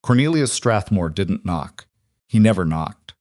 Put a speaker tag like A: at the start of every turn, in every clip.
A: Cornelius Strathmore didn't knock. He never knocked.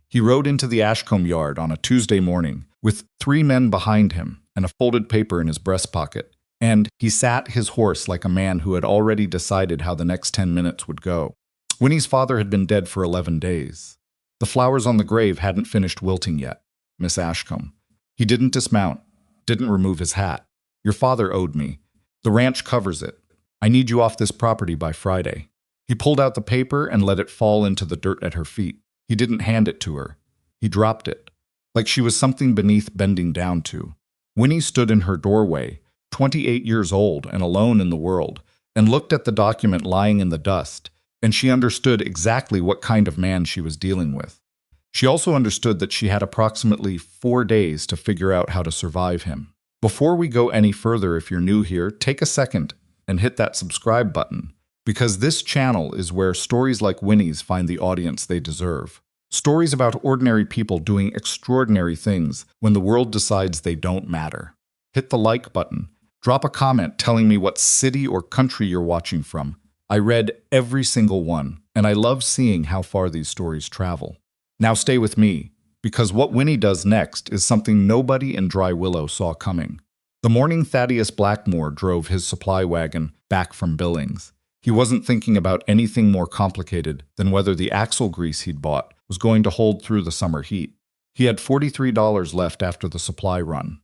A: He rode into the Ashcombe yard on a Tuesday morning with 3 men behind him and a folded paper in his breast pocket, and he sat his horse like a man who had already decided how the next 10 minutes would go. Winnie's father had been dead for 11 days. The flowers on the grave hadn't finished wilting yet, Miss Ashcombe. He didn't dismount, didn't remove his hat. Your father owed me. The ranch covers it. I need you off this property by Friday. He pulled out the paper and let it fall into the dirt at her feet. He didn't hand it to her. He dropped it, like she was something beneath bending down to. Winnie stood in her doorway, 28 years old and alone in the world, and looked at the document lying in the dust, and she understood exactly what kind of man she was dealing with. She also understood that she had approximately 4 days to figure out how to survive him. Before we go any further, if you're new here, take a second and hit that subscribe button, because this channel is where stories like Winnie's find the audience they deserve. Stories about ordinary people doing extraordinary things when the world decides they don't matter. Hit the like button. Drop a comment telling me what city or country you're watching from. I read every single one, and I love seeing how far these stories travel. Now stay with me, because what Winnie does next is something nobody in Dry Willow saw coming. The morning Thaddeus Blackmoor drove his supply wagon back from Billings, he wasn't thinking about anything more complicated than whether the axle grease he'd bought was going to hold through the summer heat. He had $43 left after the supply run.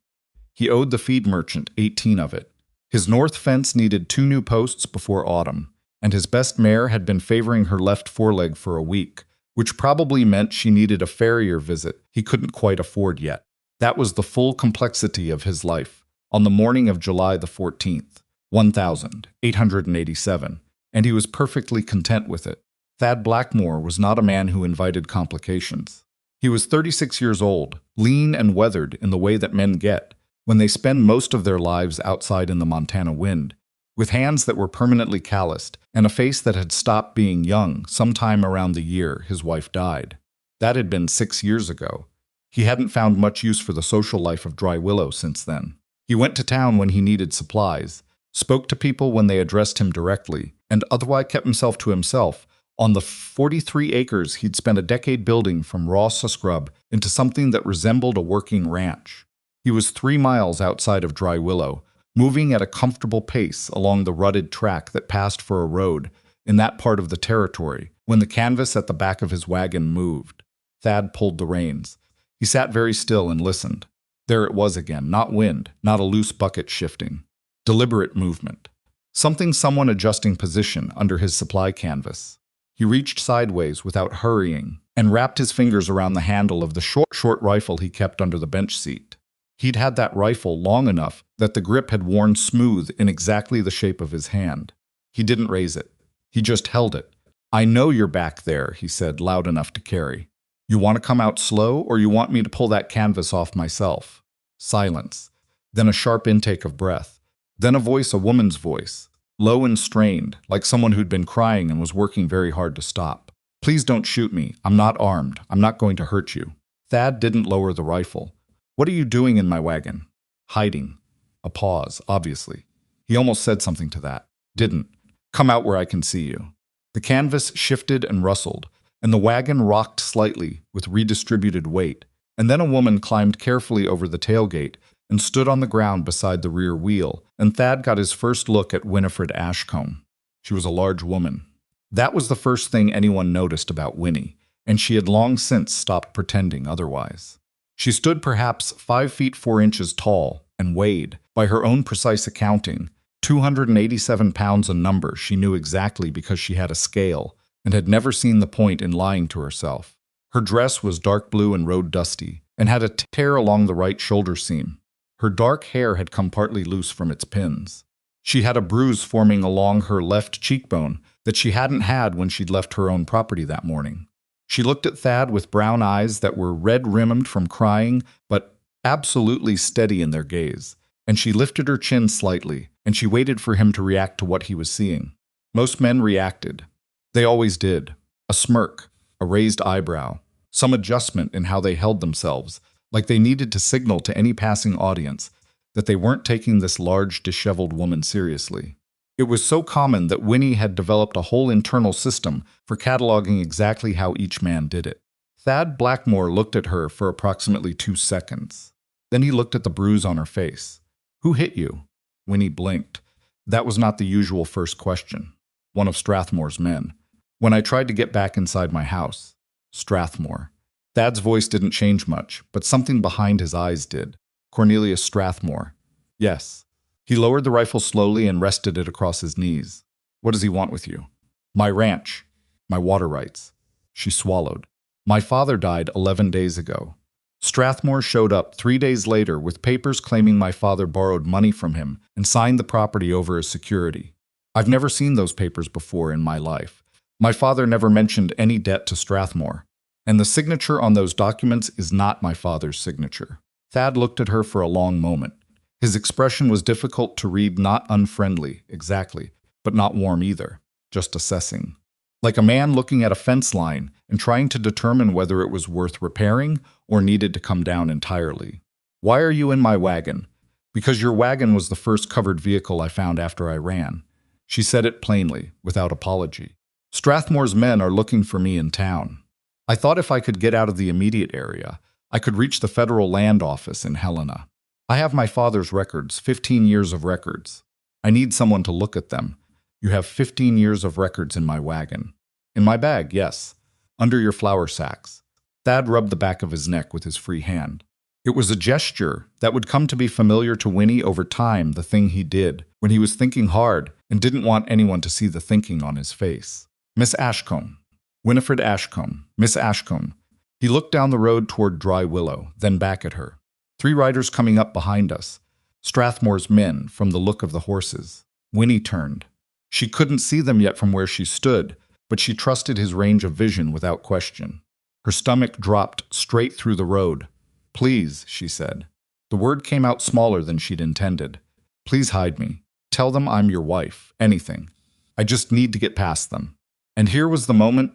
A: He owed the feed merchant 18 of it. His north fence needed 2 new posts before autumn, and his best mare had been favoring her left foreleg for a week, which probably meant she needed a farrier visit he couldn't quite afford yet. That was the full complexity of his life on the morning of July the 14th, 1887, and he was perfectly content with it. Thad Blackmoor was not a man who invited complications. He was 36 years old, lean and weathered in the way that men get when they spend most of their lives outside in the Montana wind, with hands that were permanently calloused and a face that had stopped being young sometime around the year his wife died. That had been 6 years ago. He hadn't found much use for the social life of Dry Willow since then. He went to town when he needed supplies, spoke to people when they addressed him directly, and otherwise kept himself to himself on the 43 acres he'd spent a decade building from raw scrub into something that resembled a working ranch. He was 3 miles outside of Dry Willow, moving at a comfortable pace along the rutted track that passed for a road in that part of the territory when the canvas at the back of his wagon moved. Thad pulled the reins. He sat very still and listened. There it was again, not wind, not a loose bucket shifting. Deliberate movement. Someone adjusting position under his supply canvas. He reached sideways without hurrying and wrapped his fingers around the handle of the short rifle he kept under the bench seat. He'd had that rifle long enough that the grip had worn smooth in exactly the shape of his hand. He didn't raise it. He just held it. "I know you're back there," he said, loud enough to carry. "You want to come out slow, or you want me to pull that canvas off myself?" Silence. Then a sharp intake of breath. Then a voice, a woman's voice, low and strained, like someone who'd been crying and was working very hard to stop. "Please don't shoot me. I'm not armed. I'm not going to hurt you." Thad didn't lower the rifle. "What are you doing in my wagon?" "Hiding." A pause, obviously. He almost said something to that. Didn't. "Come out where I can see you." The canvas shifted and rustled, and the wagon rocked slightly with redistributed weight, and then a woman climbed carefully over the tailgate and stood on the ground beside the rear wheel, and Thad got his first look at Winifred Ashcombe. She was a large woman. That was the first thing anyone noticed about Winnie, and she had long since stopped pretending otherwise. She stood perhaps 5 feet 4 inches tall and weighed, by her own precise accounting, 287 pounds a number she knew exactly because she had a scale and had never seen the point in lying to herself. Her dress was dark blue and road dusty, and had a tear along the right shoulder seam. Her dark hair had come partly loose from its pins. She had a bruise forming along her left cheekbone that she hadn't had when she'd left her own property that morning. She looked at Thad with brown eyes that were red-rimmed from crying, but absolutely steady in their gaze, and she lifted her chin slightly, and she waited for him to react to what he was seeing. Most men reacted. They always did. A smirk, a raised eyebrow, some adjustment in how they held themselves, like they needed to signal to any passing audience that they weren't taking this large, disheveled woman seriously. It was so common that Winnie had developed a whole internal system for cataloging exactly how each man did it. Thad Blackmoor looked at her for approximately 2 seconds. Then he looked at the bruise on her face. "Who hit you?" Winnie blinked. That was not the usual first question. "One of Strathmore's men. When I tried to get back inside my house." Strathmore. Thad's voice didn't change much, but something behind his eyes did. "Cornelius Strathmore." "Yes." He lowered the rifle slowly and rested it across his knees. "What does he want with you?" "My ranch. My water rights." She swallowed. "My father died 11 days ago. Strathmore showed up 3 days later with papers claiming my father borrowed money from him and signed the property over as security. I've never seen those papers before in my life. My father never mentioned any debt to Strathmore. And the signature on those documents is not my father's signature." Thad looked at her for a long moment. His expression was difficult to read, not unfriendly, exactly, but not warm either, just assessing. Like a man looking at a fence line and trying to determine whether it was worth repairing or needed to come down entirely. "Why are you in my wagon?" "Because your wagon was the first covered vehicle I found after I ran." She said it plainly, without apology. "Strathmore's men are looking for me in town. I thought if I could get out of the immediate area, I could reach the federal land office in Helena. I have my father's records, 15 years of records. I need someone to look at them. You have 15 years of records in my wagon." "In my bag, yes. Under your flour sacks." Thad rubbed the back of his neck with his free hand. It was a gesture that would come to be familiar to Winnie over time, the thing he did when he was thinking hard and didn't want anyone to see the thinking on his face. "Miss Ashcombe. Winifred Ashcombe. Miss Ashcombe." He looked down the road toward Dry Willow, then back at her. "3 riders coming up behind us. Strathmore's men, from the look of the horses." Winnie turned. She couldn't see them yet from where she stood, but she trusted his range of vision without question. Her stomach dropped straight through the road. "Please," she said. The word came out smaller than she'd intended. "Please hide me. Tell them I'm your wife. Anything. I just need to get past them." And here was the moment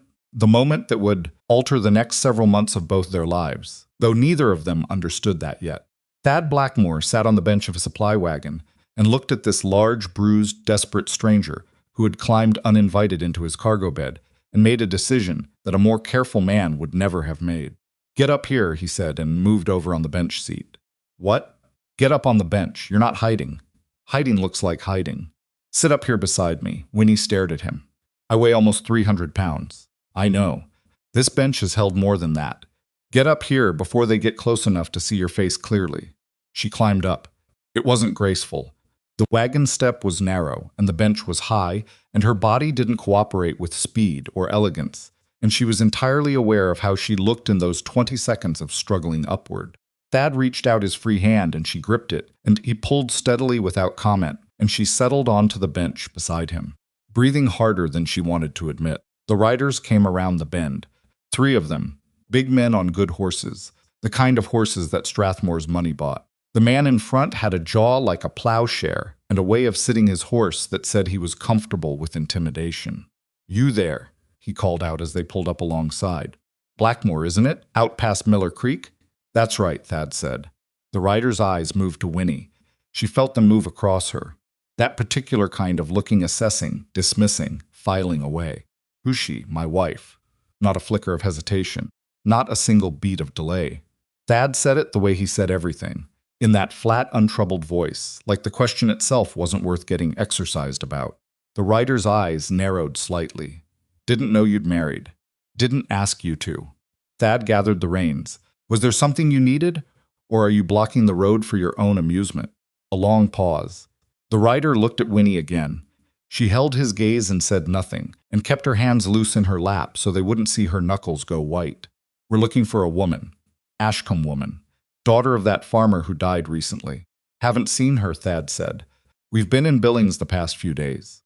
A: that would alter the next several months of both their lives, though neither of them understood that yet. Thad Blackmoor sat on the bench of a supply wagon and looked at this large, bruised, desperate stranger who had climbed uninvited into his cargo bed and made a decision that a more careful man would never have made. "Get up here," he said, and moved over on the bench seat. "What?" "Get up on the bench. You're not hiding." "Hiding looks like hiding." "Sit up here beside me." Winnie stared at him. "I weigh almost 300 pounds. "I know. This bench has held more than that. Get up here before they get close enough to see your face clearly." She climbed up. It wasn't graceful. The wagon step was narrow, and the bench was high, and her body didn't cooperate with speed or elegance, and she was entirely aware of how she looked in those 20 seconds of struggling upward. Thad reached out his free hand, and she gripped it, and he pulled steadily without comment, and she settled onto the bench beside him, breathing harder than she wanted to admit. The riders came around the bend. 3 of them, big men on good horses, the kind of horses that Strathmore's money bought. The man in front had a jaw like a plowshare and a way of sitting his horse that said he was comfortable with intimidation. "You there," he called out as they pulled up alongside. "Blackmoor, isn't it? Out past Miller Creek?" "That's right," Thad said. The rider's eyes moved to Winnie. She felt them move across her. That particular kind of looking, assessing, dismissing, filing away. "Who's she?" "My wife." Not a flicker of hesitation. Not a single beat of delay. Thad said it the way he said everything, in that flat, untroubled voice, like the question itself wasn't worth getting exercised about. The rider's eyes narrowed slightly. "Didn't know you'd married. Didn't ask you to." Thad gathered the reins. "Was there something you needed? Or are you blocking the road for your own amusement?" A long pause. The rider looked at Winnie again. She held his gaze and said nothing, and kept her hands loose in her lap so they wouldn't see her knuckles go white. "We're looking for a woman. Ashcombe woman. Daughter of that farmer who died recently." "Haven't seen her," Thad said. "We've been in Billings the past few days."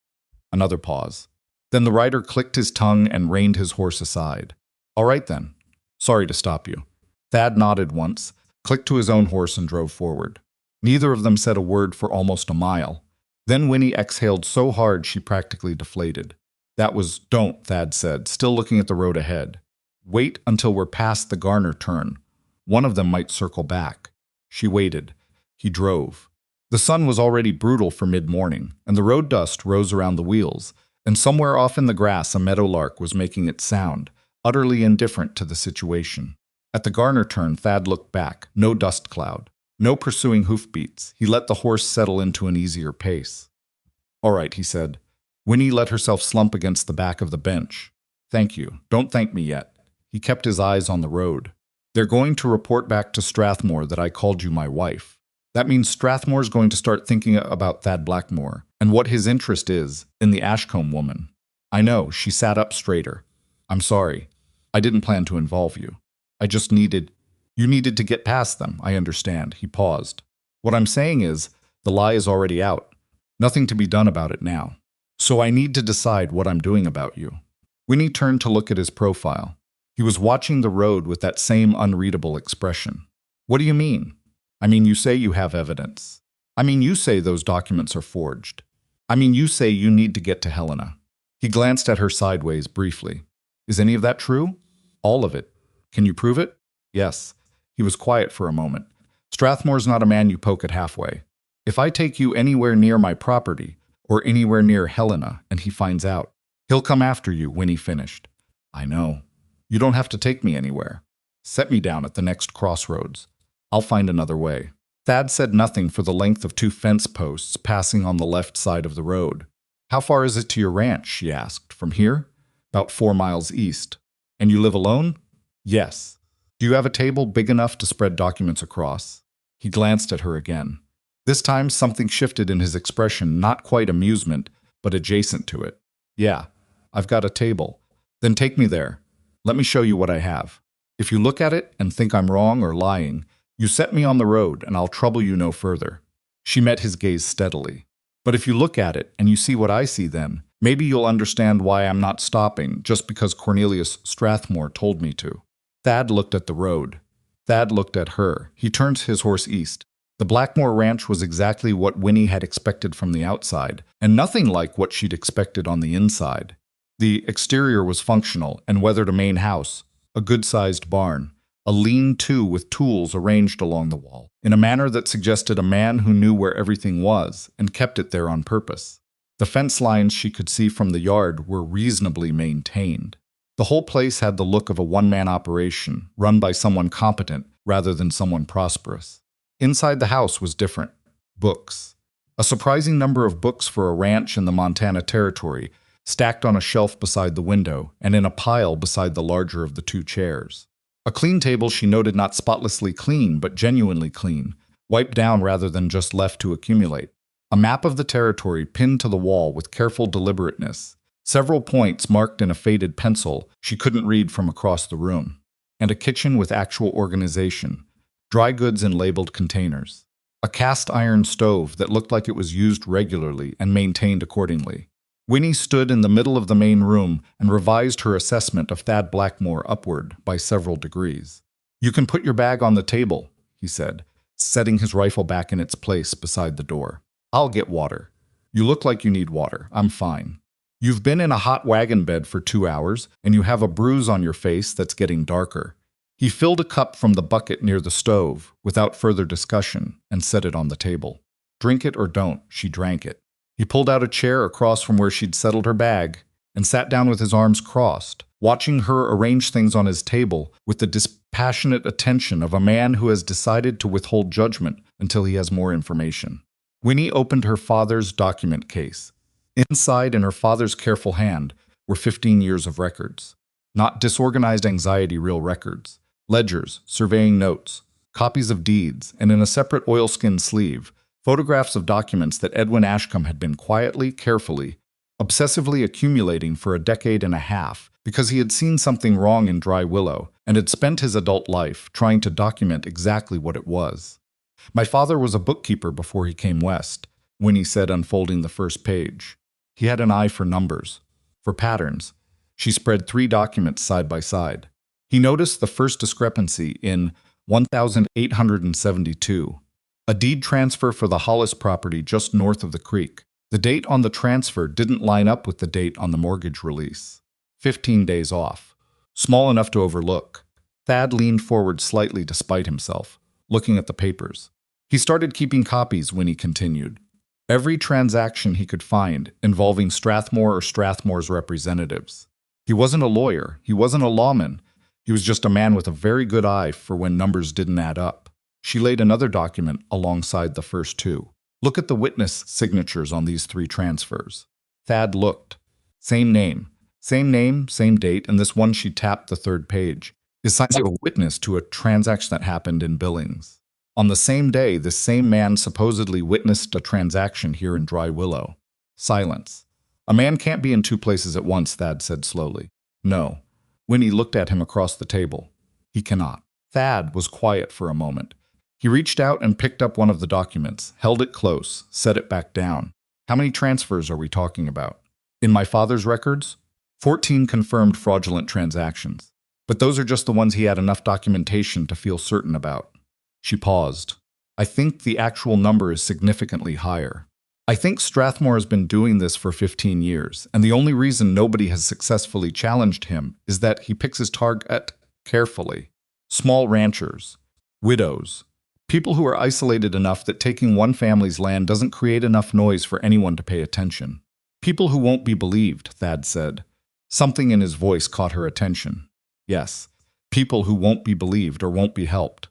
A: Another pause. Then the rider clicked his tongue and reined his horse aside. "All right then. Sorry to stop you." Thad nodded once, clicked to his own horse and drove forward. Neither of them said a word for almost a mile. Then Winnie exhaled so hard she practically deflated. "That was—" "Don't," Thad said, still looking at the road ahead. "Wait until we're past the Garner turn. One of them might circle back." She waited. He drove. The sun was already brutal for mid-morning, and the road dust rose around the wheels, and somewhere off in the grass a meadowlark was making its sound, utterly indifferent to the situation. At the Garner turn, Thad looked back. No dust cloud. No pursuing hoofbeats. He let the horse settle into an easier pace. "All right," he said. Winnie let herself slump against the back of the bench. "Thank you. Don't thank me yet." He kept his eyes on the road. "They're going to report back to Strathmore that I called you my wife. That means Strathmore's going to start thinking about Thad Blackmoor and what his interest is in the Ashcombe woman." "I know." She sat up straighter. "I'm sorry. I didn't plan to involve you. I just needed—" "You needed to get past them, I understand." He paused. "What I'm saying is, the lie is already out. Nothing to be done about it now. So I need to decide what I'm doing about you." Winnie turned to look at his profile. He was watching the road with that same unreadable expression. "What do you mean?" "I mean, you say you have evidence. I mean, you say those documents are forged. I mean, you say you need to get to Helena." He glanced at her sideways briefly. "Is any of that true?" "All of it." "Can you prove it?" "Yes." He was quiet for a moment. "Strathmore's not a man you poke at halfway. If I take you anywhere near my property, or anywhere near Helena, and he finds out, he'll come after you," Winnie finished. "I know. You don't have to take me anywhere. Set me down at the next crossroads. I'll find another way." Thad said nothing for the length of 2 fence posts passing on the left side of the road. "How far is it to your ranch?" she asked. "From here?" "About 4 miles east." "And you live alone?" "Yes." "Do you have a table big enough to spread documents across?" He glanced at her again. This time something shifted in his expression, not quite amusement, but adjacent to it. "Yeah, I've got a table." "Then take me there. Let me show you what I have. If you look at it and think I'm wrong or lying, you set me on the road and I'll trouble you no further." She met his gaze steadily. "But if you look at it and you see what I see then, maybe you'll understand why I'm not stopping just because Cornelius Strathmore told me to." Thad looked at the road. Thad looked at her. He turned his horse east. The Blackmoor ranch was exactly what Winnie had expected from the outside, and nothing like what she'd expected on the inside. The exterior was functional and weathered a main house, a good-sized barn, a lean-to with tools arranged along the wall, in a manner that suggested a man who knew where everything was and kept it there on purpose. The fence lines she could see from the yard were reasonably maintained. The whole place had the look of a one-man operation, run by someone competent rather than someone prosperous. Inside the house was different. Books. A surprising number of books for a ranch in the Montana Territory, stacked on a shelf beside the window and in a pile beside the larger of the 2 chairs. A clean table she noted, not spotlessly clean, but genuinely clean, wiped down rather than just left to accumulate. A map of the territory pinned to the wall with careful deliberateness. Several points marked in a faded pencil she couldn't read from across the room. And a kitchen with actual organization. Dry goods in labeled containers. A cast iron stove that looked like it was used regularly and maintained accordingly. Winnie stood in the middle of the main room and revised her assessment of Thad Blackmoor upward by several degrees. "You can put your bag on the table," he said, setting his rifle back in its place beside the door. "I'll get water. You look like you need water. I'm fine. You've been in a hot wagon bed for 2 hours, and you have a bruise on your face that's getting darker." He filled a cup from the bucket near the stove, without further discussion, and set it on the table. "Drink it or don't." She drank it. He pulled out a chair across from where she'd settled her bag, and sat down with his arms crossed, watching her arrange things on his table with the dispassionate attention of a man who has decided to withhold judgment until he has more information. Winnie opened her father's document case. Inside, in her father's careful hand, were 15 years of records. Not disorganized anxiety real records. Ledgers, surveying notes, copies of deeds, and in a separate oilskin sleeve, photographs of documents that Edwin Ashcombe had been quietly, carefully, obsessively accumulating for a decade and a half because he had seen something wrong in Dry Willow and had spent his adult life trying to document exactly what it was. "My father was a bookkeeper before he came west," Winnie said, unfolding the first page. "He had an eye for numbers, for patterns." She spread 3 documents side by side. He noticed the first discrepancy in 1872. A deed transfer for the Hollis property just north of the creek. The date on the transfer didn't line up with the date on the mortgage release. 15 days off. Small enough to overlook. Thad leaned forward slightly despite himself, looking at the papers. He started keeping copies, Winnie continued. Every transaction he could find involving Strathmore or Strathmore's representatives. He wasn't a lawyer. He wasn't a lawman. He was just a man with a very good eye for when numbers didn't add up. She laid another document alongside the first two. Look at the witness signatures on these 3 transfers. Thad looked. Same name, same date, and this one she tapped the 3rd page is signed as a witness to a transaction that happened in Billings. On the same day, this same man supposedly witnessed a transaction here in Dry Willow. Silence. A man can't be in 2 places at once, Thad said slowly. No. Winnie looked at him across the table. He cannot. Thad was quiet for a moment. He reached out and picked up one of the documents, held it close, set it back down. How many transfers are we talking about? In my father's records? 14 confirmed fraudulent transactions. But those are just the ones he had enough documentation to feel certain about. She paused. I think the actual number is significantly higher. I think Strathmore has been doing this for 15 years, and the only reason nobody has successfully challenged him is that he picks his target carefully. Small ranchers, widows, people who are isolated enough that taking one family's land doesn't create enough noise for anyone to pay attention. People who won't be believed, Thad said. Something in his voice caught her attention. Yes, people who won't be believed or won't be helped.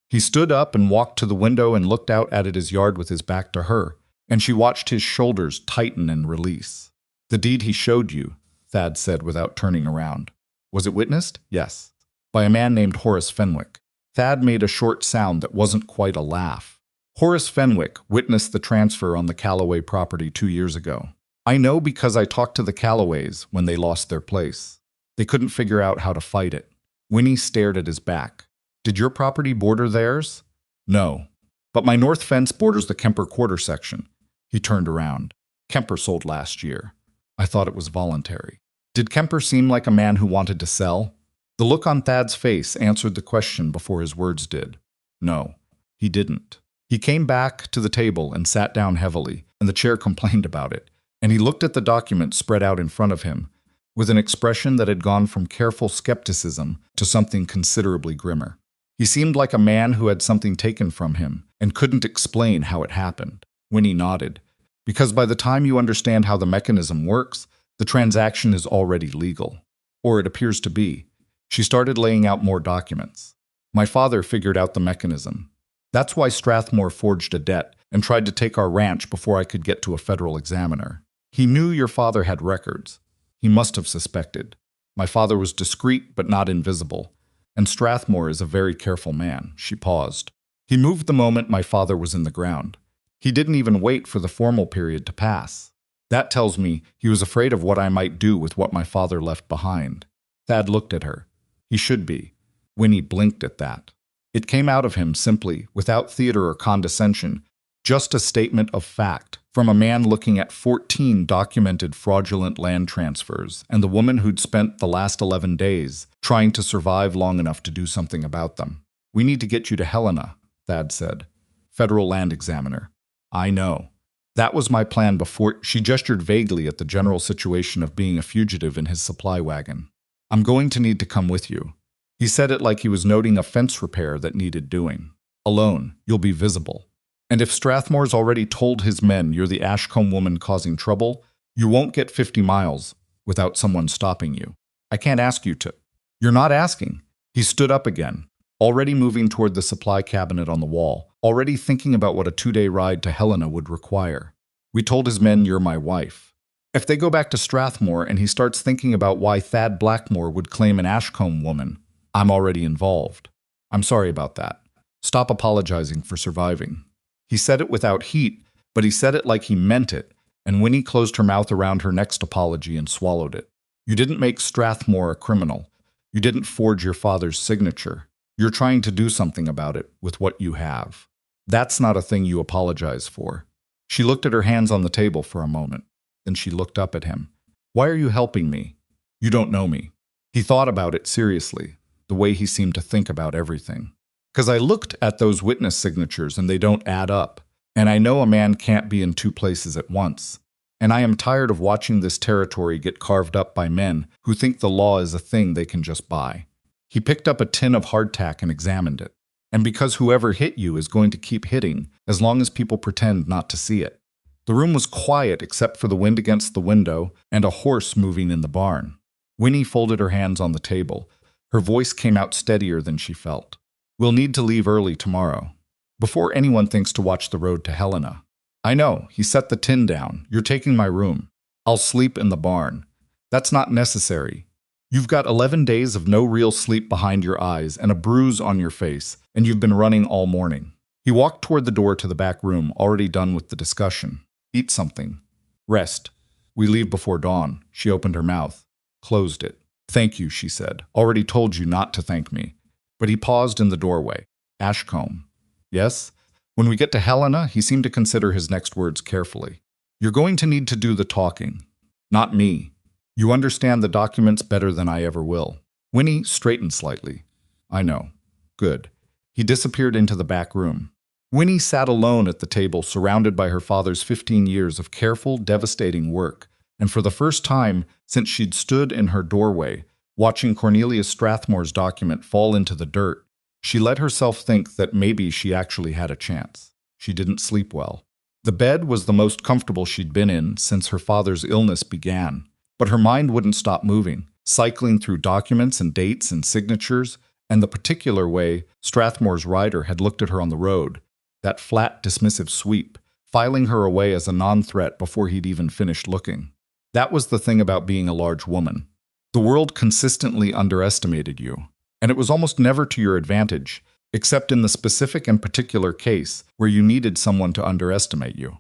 A: He stood up and walked to the window and looked out at his yard with his back to her, and she watched his shoulders tighten and release. The deed he showed you, Thad said without turning around. Was it witnessed? Yes. By a man named Horace Fenwick. Thad made a short sound that wasn't quite a laugh. Horace Fenwick witnessed the transfer on the Calloway property 2 years ago. I know because I talked to the Calloways when they lost their place. They couldn't figure out how to fight it. Winnie stared at his back. Did your property border theirs? No. But my north fence borders the Kemper quarter section. He turned around. Kemper sold last year. I thought it was voluntary. Did Kemper seem like a man who wanted to sell? The look on Thad's face answered the question before his words did. No, he didn't. He came back to the table and sat down heavily, and the chair complained about it, and he looked at the document spread out in front of him, with an expression that had gone from careful skepticism to something considerably grimmer. He seemed like a man who had something taken from him and couldn't explain how it happened. Winnie nodded. Because by the time you understand how the mechanism works, the transaction is already legal. Or it appears to be. She started laying out more documents. My father figured out the mechanism. That's why Strathmore forged a debt and tried to take our ranch before I could get to a federal examiner. He knew your father had records. He must have suspected. My father was discreet but not invisible. And Strathmore is a very careful man. She paused. He moved the moment my father was in the ground. He didn't even wait for the formal period to pass. That tells me he was afraid of what I might do with what my father left behind. Thad looked at her. He should be. Winnie blinked at that. It came out of him simply, without theater or condescension, just a statement of fact from a man looking at 14 documented fraudulent land transfers and the woman who'd spent the last 11 days trying to survive long enough to do something about them. We need to get you to Helena, Thad said. Federal land examiner. I know. That was my plan before. She gestured vaguely at the general situation of being a fugitive in his supply wagon. I'm going to need to come with you. He said it like he was noting a fence repair that needed doing. Alone, you'll be visible. And if Strathmore's already told his men you're the Ashcombe woman causing trouble, you won't get 50 miles without someone stopping you. I can't ask you to. You're not asking. He stood up again, already moving toward the supply cabinet on the wall, already thinking about what a 2-day ride to Helena would require. We told his men you're my wife. If they go back to Strathmore and he starts thinking about why Thad Blackmoor would claim an Ashcombe woman, I'm already involved. I'm sorry about that. Stop apologizing for surviving. He said it without heat, but he said it like he meant it, and Winnie closed her mouth around her next apology and swallowed it. You didn't make Strathmore a criminal. You didn't forge your father's signature. You're trying to do something about it with what you have. That's not a thing you apologize for. She looked at her hands on the table for a moment. Then she looked up at him. Why are you helping me? You don't know me. He thought about it seriously, the way he seemed to think about everything. Because I looked at those witness signatures and they don't add up. And I know a man can't be in 2 places at once. And I am tired of watching this territory get carved up by men who think the law is a thing they can just buy. He picked up a tin of hardtack and examined it. And because whoever hit you is going to keep hitting as long as people pretend not to see it. The room was quiet except for the wind against the window and a horse moving in the barn. Winnie folded her hands on the table. Her voice came out steadier than she felt. We'll need to leave early tomorrow, before anyone thinks to watch the road to Helena. I know, he set the tin down. You're taking my room. I'll sleep in the barn. That's not necessary. You've got 11 days of no real sleep behind your eyes and a bruise on your face, and you've been running all morning. He walked toward the door to the back room, already done with the discussion. Eat something. Rest. We leave before dawn. She opened her mouth, closed it. Thank you, she said. Already told you not to thank me. But he paused in the doorway. Ashcombe. Yes? When we get to Helena, he seemed to consider his next words carefully. You're going to need to do the talking. Not me. You understand the documents better than I ever will. Winnie straightened slightly. I know. Good. He disappeared into the back room. Winnie sat alone at the table, surrounded by her father's 15 years of careful, devastating work, and for the first time since she'd stood in her doorway, watching Cornelius Strathmore's document fall into the dirt, she let herself think that maybe she actually had a chance. She didn't sleep well. The bed was the most comfortable she'd been in since her father's illness began, but her mind wouldn't stop moving, cycling through documents and dates and signatures, and the particular way Strathmore's rider had looked at her on the road, that flat, dismissive sweep, filing her away as a non-threat before he'd even finished looking. That was the thing about being a large woman. The world consistently underestimated you, and it was almost never to your advantage, except in the specific and particular case where you needed someone to underestimate you.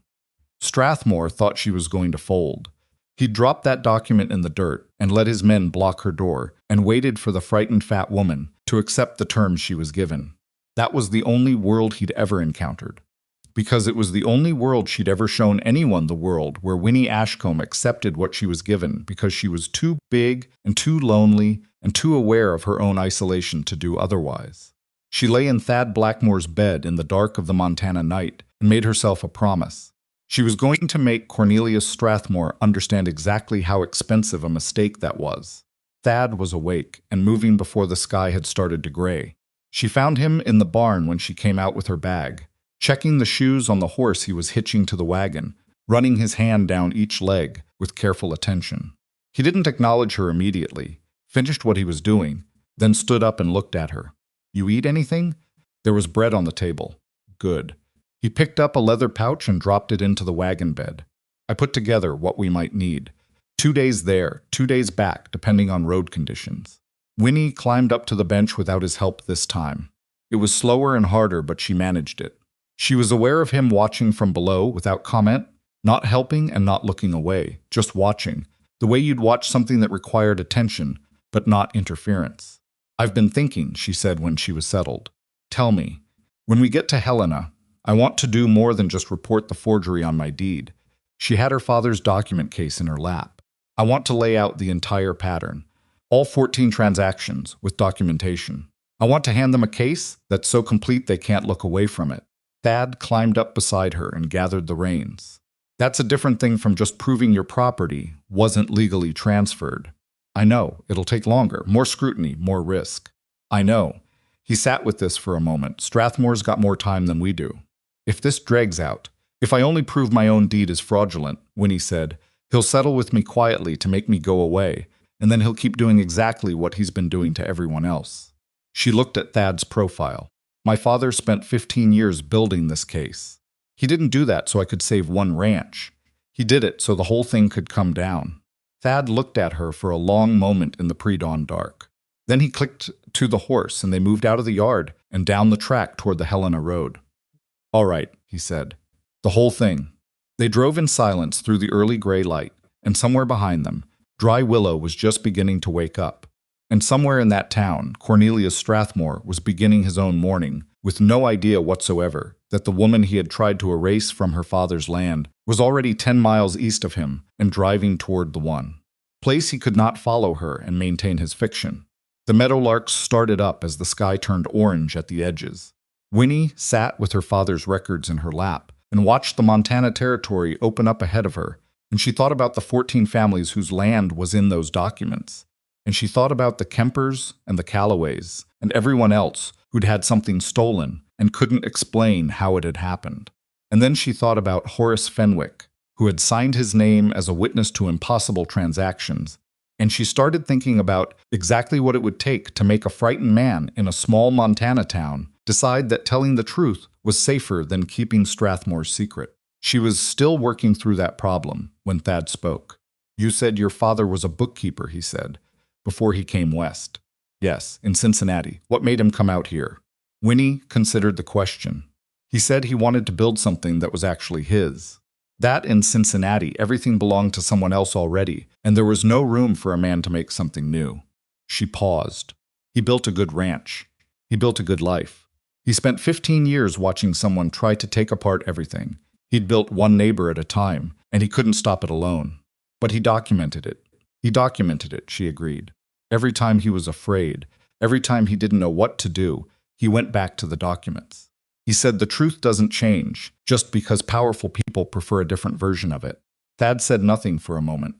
A: Strathmore thought she was going to fold. He dropped that document in the dirt and let his men block her door and waited for the frightened fat woman to accept the terms she was given. That was the only world he'd ever encountered. Because it was the only world she'd ever shown anyone the world where Winnie Ashcombe accepted what she was given because she was too big and too lonely and too aware of her own isolation to do otherwise. She lay in Thad Blackmoor's bed in the dark of the Montana night and made herself a promise. She was going to make Cornelius Strathmore understand exactly how expensive a mistake that was. Thad was awake and moving before the sky had started to gray. She found him in the barn when she came out with her bag, checking the shoes on the horse he was hitching to the wagon, running his hand down each leg with careful attention. He didn't acknowledge her immediately, finished what he was doing, then stood up and looked at her. You eat anything? There was bread on the table. Good. He picked up a leather pouch and dropped it into the wagon bed. I put together what we might need. 2 days there, 2 days back, depending on road conditions. Winnie climbed up to the bench without his help this time. It was slower and harder, but she managed it. She was aware of him watching from below without comment, not helping and not looking away, just watching, the way you'd watch something that required attention, but not interference. I've been thinking, she said when she was settled. Tell me, when we get to Helena, I want to do more than just report the forgery on my deed. She had her father's document case in her lap. I want to lay out the entire pattern, all 14 transactions with documentation. I want to hand them a case that's so complete they can't look away from it. Thad climbed up beside her and gathered the reins. That's a different thing from just proving your property wasn't legally transferred. I know, it'll take longer, more scrutiny, more risk. I know. He sat with this for a moment. Strathmore's got more time than we do. If this drags out, if I only prove my own deed is fraudulent, Winnie said, he'll settle with me quietly to make me go away, and then he'll keep doing exactly what he's been doing to everyone else. She looked at Thad's profile. My father spent 15 years building this case. He didn't do that so I could save one ranch. He did it so the whole thing could come down. Thad looked at her for a long moment in the pre-dawn dark. Then he clicked to the horse and they moved out of the yard and down the track toward the Helena road. All right, he said. The whole thing. They drove in silence through the early gray light, and somewhere behind them, Dry Willow was just beginning to wake up. And somewhere in that town, Cornelius Strathmore was beginning his own morning, with no idea whatsoever that the woman he had tried to erase from her father's land was already 10 miles east of him and driving toward the one place he could not follow her and maintain his fiction. The meadowlarks started up as the sky turned orange at the edges. Winnie sat with her father's records in her lap and watched the Montana Territory open up ahead of her, and she thought about the 14 families whose land was in those documents. And she thought about the Kempers and the Callaways and everyone else who'd had something stolen and couldn't explain how it had happened. And then she thought about Horace Fenwick, who had signed his name as a witness to impossible transactions, and she started thinking about exactly what it would take to make a frightened man in a small Montana town decide that telling the truth was safer than keeping Strathmore's secret. She was still working through that problem when Thad spoke. "You said your father was a bookkeeper," he said, "before he came west." "Yes, in Cincinnati. What made him come out here?" Winnie considered the question. "He said he wanted to build something that was actually his. That in Cincinnati, everything belonged to someone else already, and there was no room for a man to make something new." She paused. "He built a good ranch. He built a good life. He spent 15 years watching someone try to take apart everything. He'd built one neighbor at a time, and he couldn't stop it alone. But he documented it. He documented it," she agreed. "Every time he was afraid, every time he didn't know what to do, he went back to the documents. He said the truth doesn't change just because powerful people prefer a different version of it." Thad said nothing for a moment.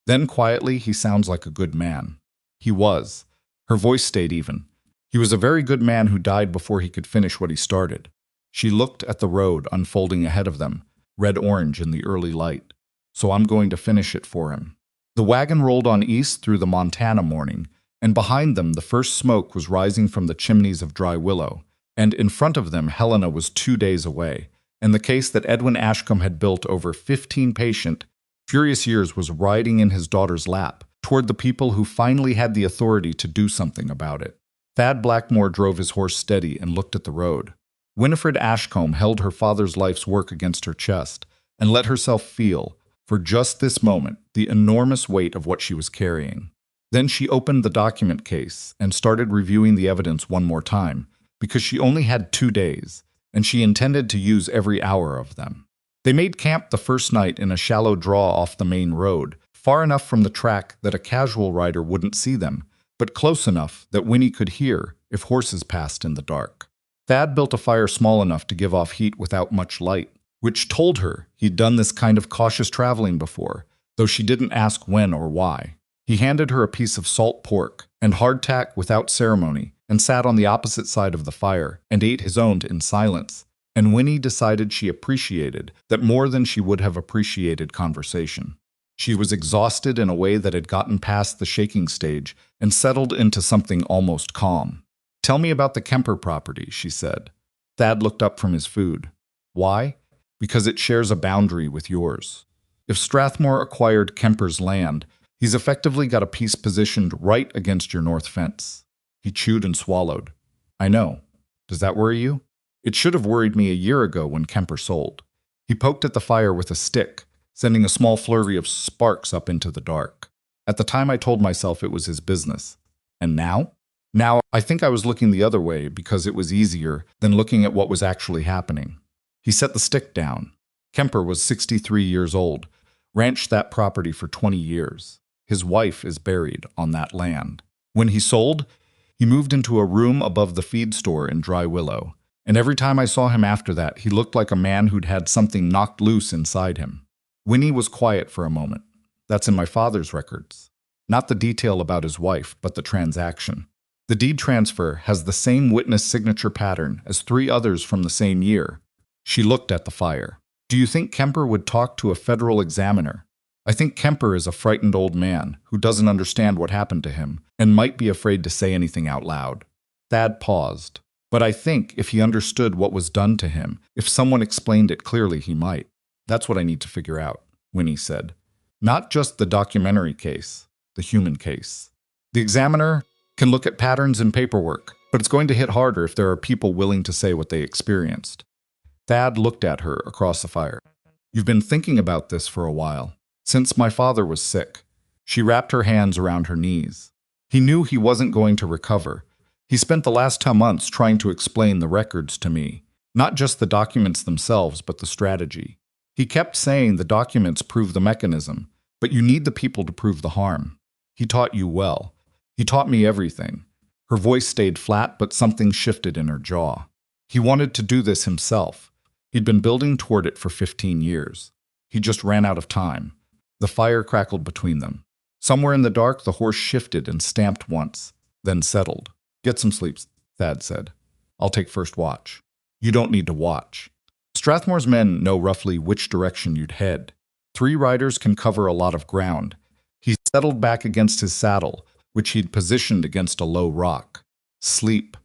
A: Then quietly, "He sounds like a good man." He was. Her voice stayed even. "He was a very good man who died before he could finish what he started." She looked at the road unfolding ahead of them, red-orange in the early light. "So I'm going to finish it for him." The wagon rolled on east through the Montana morning, and behind them the first smoke was rising from the chimneys of Dry Willow, and in front of them Helena was 2 days away, and the case that Edwin Ashcombe had built over 15 patient, furious years was riding in his daughter's lap toward the people who finally had the authority to do something about it. Thad Blackmoor drove his horse steady and looked at the road. Winifred Ashcombe held her father's life's work against her chest and let herself feel, for just this moment, the enormous weight of what she was carrying. Then she opened the document case and started reviewing the evidence one more time, because she only had 2 days, and she intended to use every hour of them. They made camp the first night in a shallow draw off the main road, far enough from the track that a casual rider wouldn't see them, but close enough that Winnie could hear if horses passed in the dark. Thad built a fire small enough to give off heat without much light, which told her he'd done this kind of cautious traveling before, though she didn't ask when or why. He handed her a piece of salt pork and hardtack without ceremony, and sat on the opposite side of the fire and ate his own in silence, and Winnie decided she appreciated that more than she would have appreciated conversation. She was exhausted in a way that had gotten past the shaking stage and settled into something almost calm. "Tell me about the Kemper property," she said. Thad looked up from his food. "Why? Because it shares a boundary with yours. If Strathmore acquired Kemper's land, he's effectively got a piece positioned right against your north fence." He chewed and swallowed. "I know. Does that worry you?" "It should have worried me a year ago when Kemper sold." He poked at the fire with a stick, sending a small flurry of sparks up into the dark. "At the time I told myself it was his business. And now? Now I think I was looking the other way because it was easier than looking at what was actually happening." He set the stick down. Kemper was 63 years old, ranched that property for 20 years. His wife is buried on that land. When he sold, he moved into a room above the feed store in Dry Willow, and every time I saw him after that, he looked like a man who'd had something knocked loose inside him. Winnie was quiet for a moment. "That's in my father's records. Not the detail about his wife, but the transaction. The deed transfer has the same witness signature pattern as 3 others from the same year." She looked at the fire. "Do you think Kemper would talk to a federal examiner? I think Kemper is a frightened old man who doesn't understand what happened to him and might be afraid to say anything out loud." Thad paused. "But I think if he understood what was done to him, if someone explained it clearly, he might." "That's what I need to figure out," Winnie said. "Not just the documentary case, the human case. The examiner can look at patterns in paperwork, but it's going to hit harder if there are people willing to say what they experienced." Thad looked at her across the fire. "You've been thinking about this for a while. Since my father was sick." She wrapped her hands around her knees. "He knew he wasn't going to recover. He spent the last 2 months trying to explain the records to me. Not just the documents themselves, but the strategy. He kept saying the documents prove the mechanism, but you need the people to prove the harm. He taught you well. He taught me everything." Her voice stayed flat, but something shifted in her jaw. "He wanted to do this himself. He'd been building toward it for 15 years. He just ran out of time." The fire crackled between them. Somewhere in the dark, the horse shifted and stamped once, then settled. "Get some sleep," Thad said. I'll take first watch. You don't need to watch. Strathmore's men know roughly which direction you'd head. 3 riders can cover a lot of ground. He settled back against his saddle, which he'd positioned against a low rock. Sleep,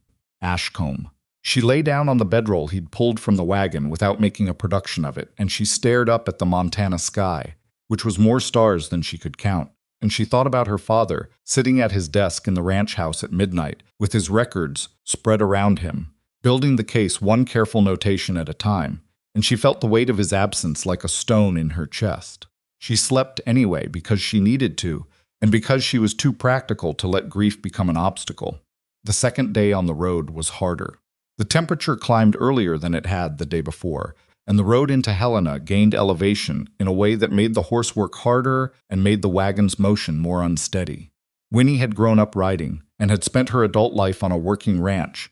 A: Ashcombe. She lay down on the bedroll he'd pulled from the wagon without making a production of it, and she stared up at the Montana sky, which was more stars than she could count. And she thought about her father, sitting at his desk in the ranch house at midnight, with his records spread around him, building the case one careful notation at a time, and she felt the weight of his absence like a stone in her chest. She slept anyway because she needed to, and because she was too practical to let grief become an obstacle. The second day on the road was harder. The temperature climbed earlier than it had the day before, and the road into Helena gained elevation in a way that made the horse work harder and made the wagon's motion more unsteady. Winnie had grown up riding and had spent her adult life on a working ranch,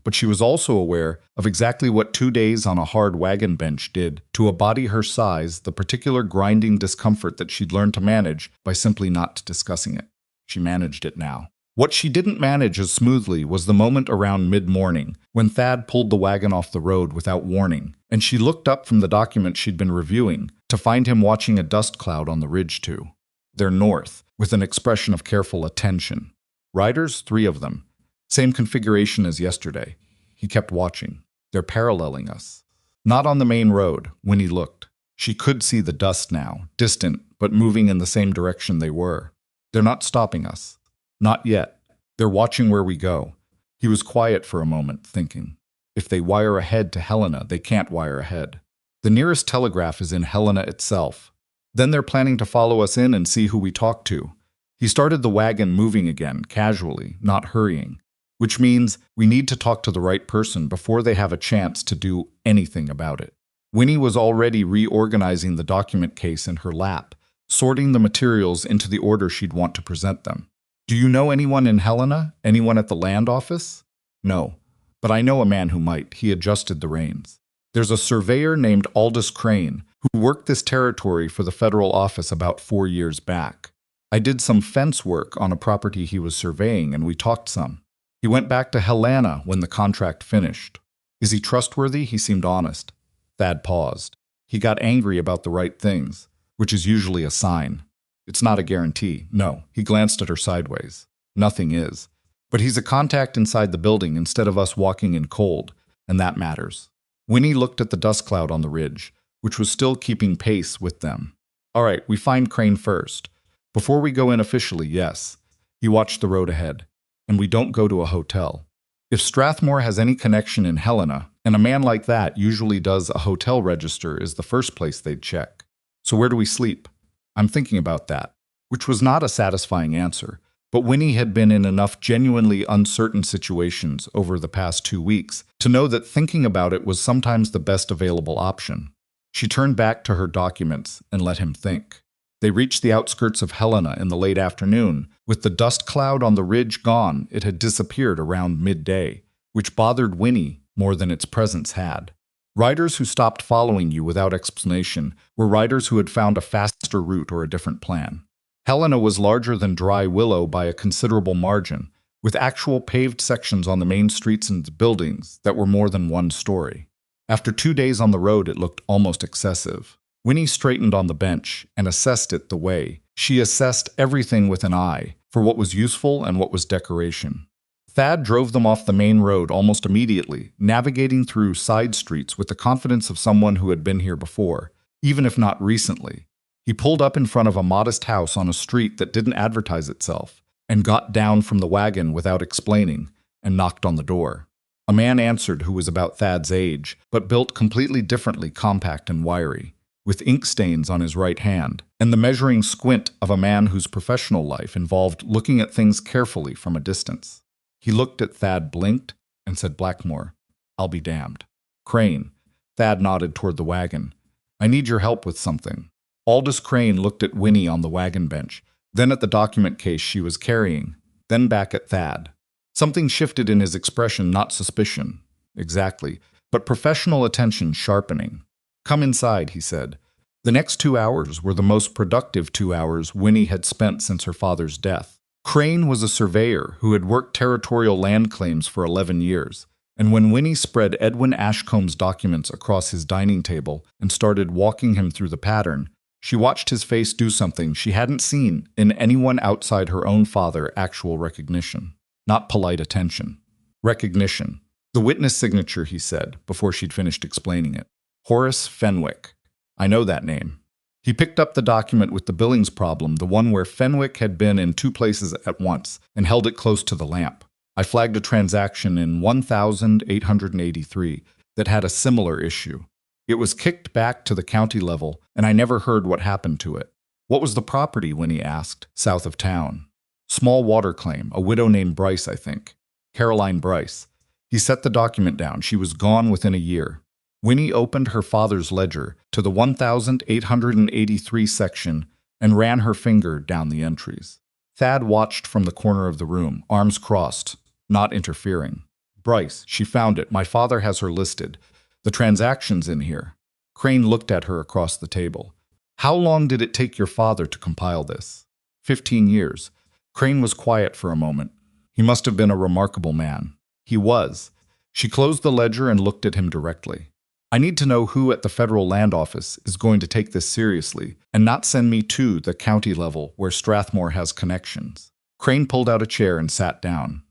A: but she was also aware of exactly what 2 days on a hard wagon bench did to a body her size, the particular grinding discomfort that she'd learned to manage by simply not discussing it. She managed it now. What she didn't manage as smoothly was the moment around mid-morning when Thad pulled the wagon off the road without warning, and she looked up from the document she'd been reviewing to find him watching a dust cloud on the ridge too. They're north, with an expression of careful attention. Riders, 3 of them. Same configuration as yesterday. He kept watching. They're paralleling us. Not on the main road, Winnie looked. She could see the dust now, distant, but moving in the same direction they were. They're not stopping us. Not yet. They're watching where we go. He was quiet for a moment, thinking. If they wire ahead to Helena, they can't wire ahead. The nearest telegraph is in Helena itself. Then they're planning to follow us in and see who we talk to. He started the wagon moving again, casually, not hurrying, which means we need to talk to the right person before they have a chance to do anything about it. Winnie was already reorganizing the document case in her lap, sorting the materials into the order she'd want to present them. Do you know anyone in Helena? Anyone at the land office? No, but I know a man who might. He adjusted the reins. There's a surveyor named Aldous Crane who worked this territory for the federal office about 4 years back. I did some fence work on a property he was surveying, and we talked some. He went back to Helena when the contract finished. Is he trustworthy? He seemed honest. Thad paused. He got angry about the right things, which is usually a sign. It's not a guarantee. No, he glanced at her sideways. Nothing is. But he's a contact inside the building instead of us walking in cold, and that matters. Winnie looked at the dust cloud on the ridge, which was still keeping pace with them. All right, we find Crane first. Before we go in officially, yes. He watched the road ahead. And we don't go to a hotel. If Strathmore has any connection in Helena, and a man like that usually does a hotel register, is the first place they'd check. So where do we sleep? I'm thinking about that, which was not a satisfying answer, but Winnie had been in enough genuinely uncertain situations over the past 2 weeks to know that thinking about it was sometimes the best available option. She turned back to her documents and let him think. They reached the outskirts of Helena in the late afternoon. With the dust cloud on the ridge gone, it had disappeared around midday, which bothered Winnie more than its presence had. Riders who stopped following you without explanation were riders who had found a faster route or a different plan. Helena was larger than Dry Willow by a considerable margin, with actual paved sections on the main streets and buildings that were more than 1 story. After 2 days on the road, it looked almost excessive. Winnie straightened on the bench and assessed it the way she assessed everything with an eye for what was useful and what was decoration. Thad drove them off the main road almost immediately, navigating through side streets with the confidence of someone who had been here before, even if not recently. He pulled up in front of a modest house on a street that didn't advertise itself, and got down from the wagon without explaining, and knocked on the door. A man answered who was about Thad's age, but built completely differently, compact and wiry, with ink stains on his right hand, and the measuring squint of a man whose professional life involved looking at things carefully from a distance. He looked at Thad, blinked, and said, "Blackmoor, I'll be damned." "Crane." Thad nodded toward the wagon. "I need your help with something." Aldous Crane looked at Winnie on the wagon bench, then at the document case she was carrying, then back at Thad. Something shifted in his expression, not suspicion, exactly, but professional attention sharpening. "Come inside," he said. The next 2 hours were the most productive 2 hours Winnie had spent since her father's death. Crane was a surveyor who had worked territorial land claims for 11 years, And when Winnie spread Edwin Ashcombe's documents across his dining table and started walking him through the pattern, she watched his face do something she hadn't seen in anyone outside her own father: actual recognition. Not polite attention. Recognition. The witness signature, he said, before she'd finished explaining it. Horace Fenwick. I know that name. He picked up the document with the Billings problem, the one where Fenwick had been in 2 places at once, and held it close to the lamp. I flagged a transaction in 1883 that had a similar issue. It was kicked back to the county level, and I never heard what happened to it. What was the property, Winnie asked, south of town? Small water claim, a widow named Bryce, I think. Caroline Bryce. He set the document down. She was gone within a year. Winnie opened her father's ledger to the 1883 section and ran her finger down the entries. Thad watched from the corner of the room, arms crossed, not interfering. Bryce, she found it. My father has her listed. The transaction's in here. Crane looked at her across the table. How long did it take your father to compile this? 15 years. Crane was quiet for a moment. He must have been a remarkable man. He was. She closed the ledger and looked at him directly. I need to know who at the federal land office is going to take this seriously and not send me to the county level where Strathmore has connections. Crane pulled out a chair and sat down.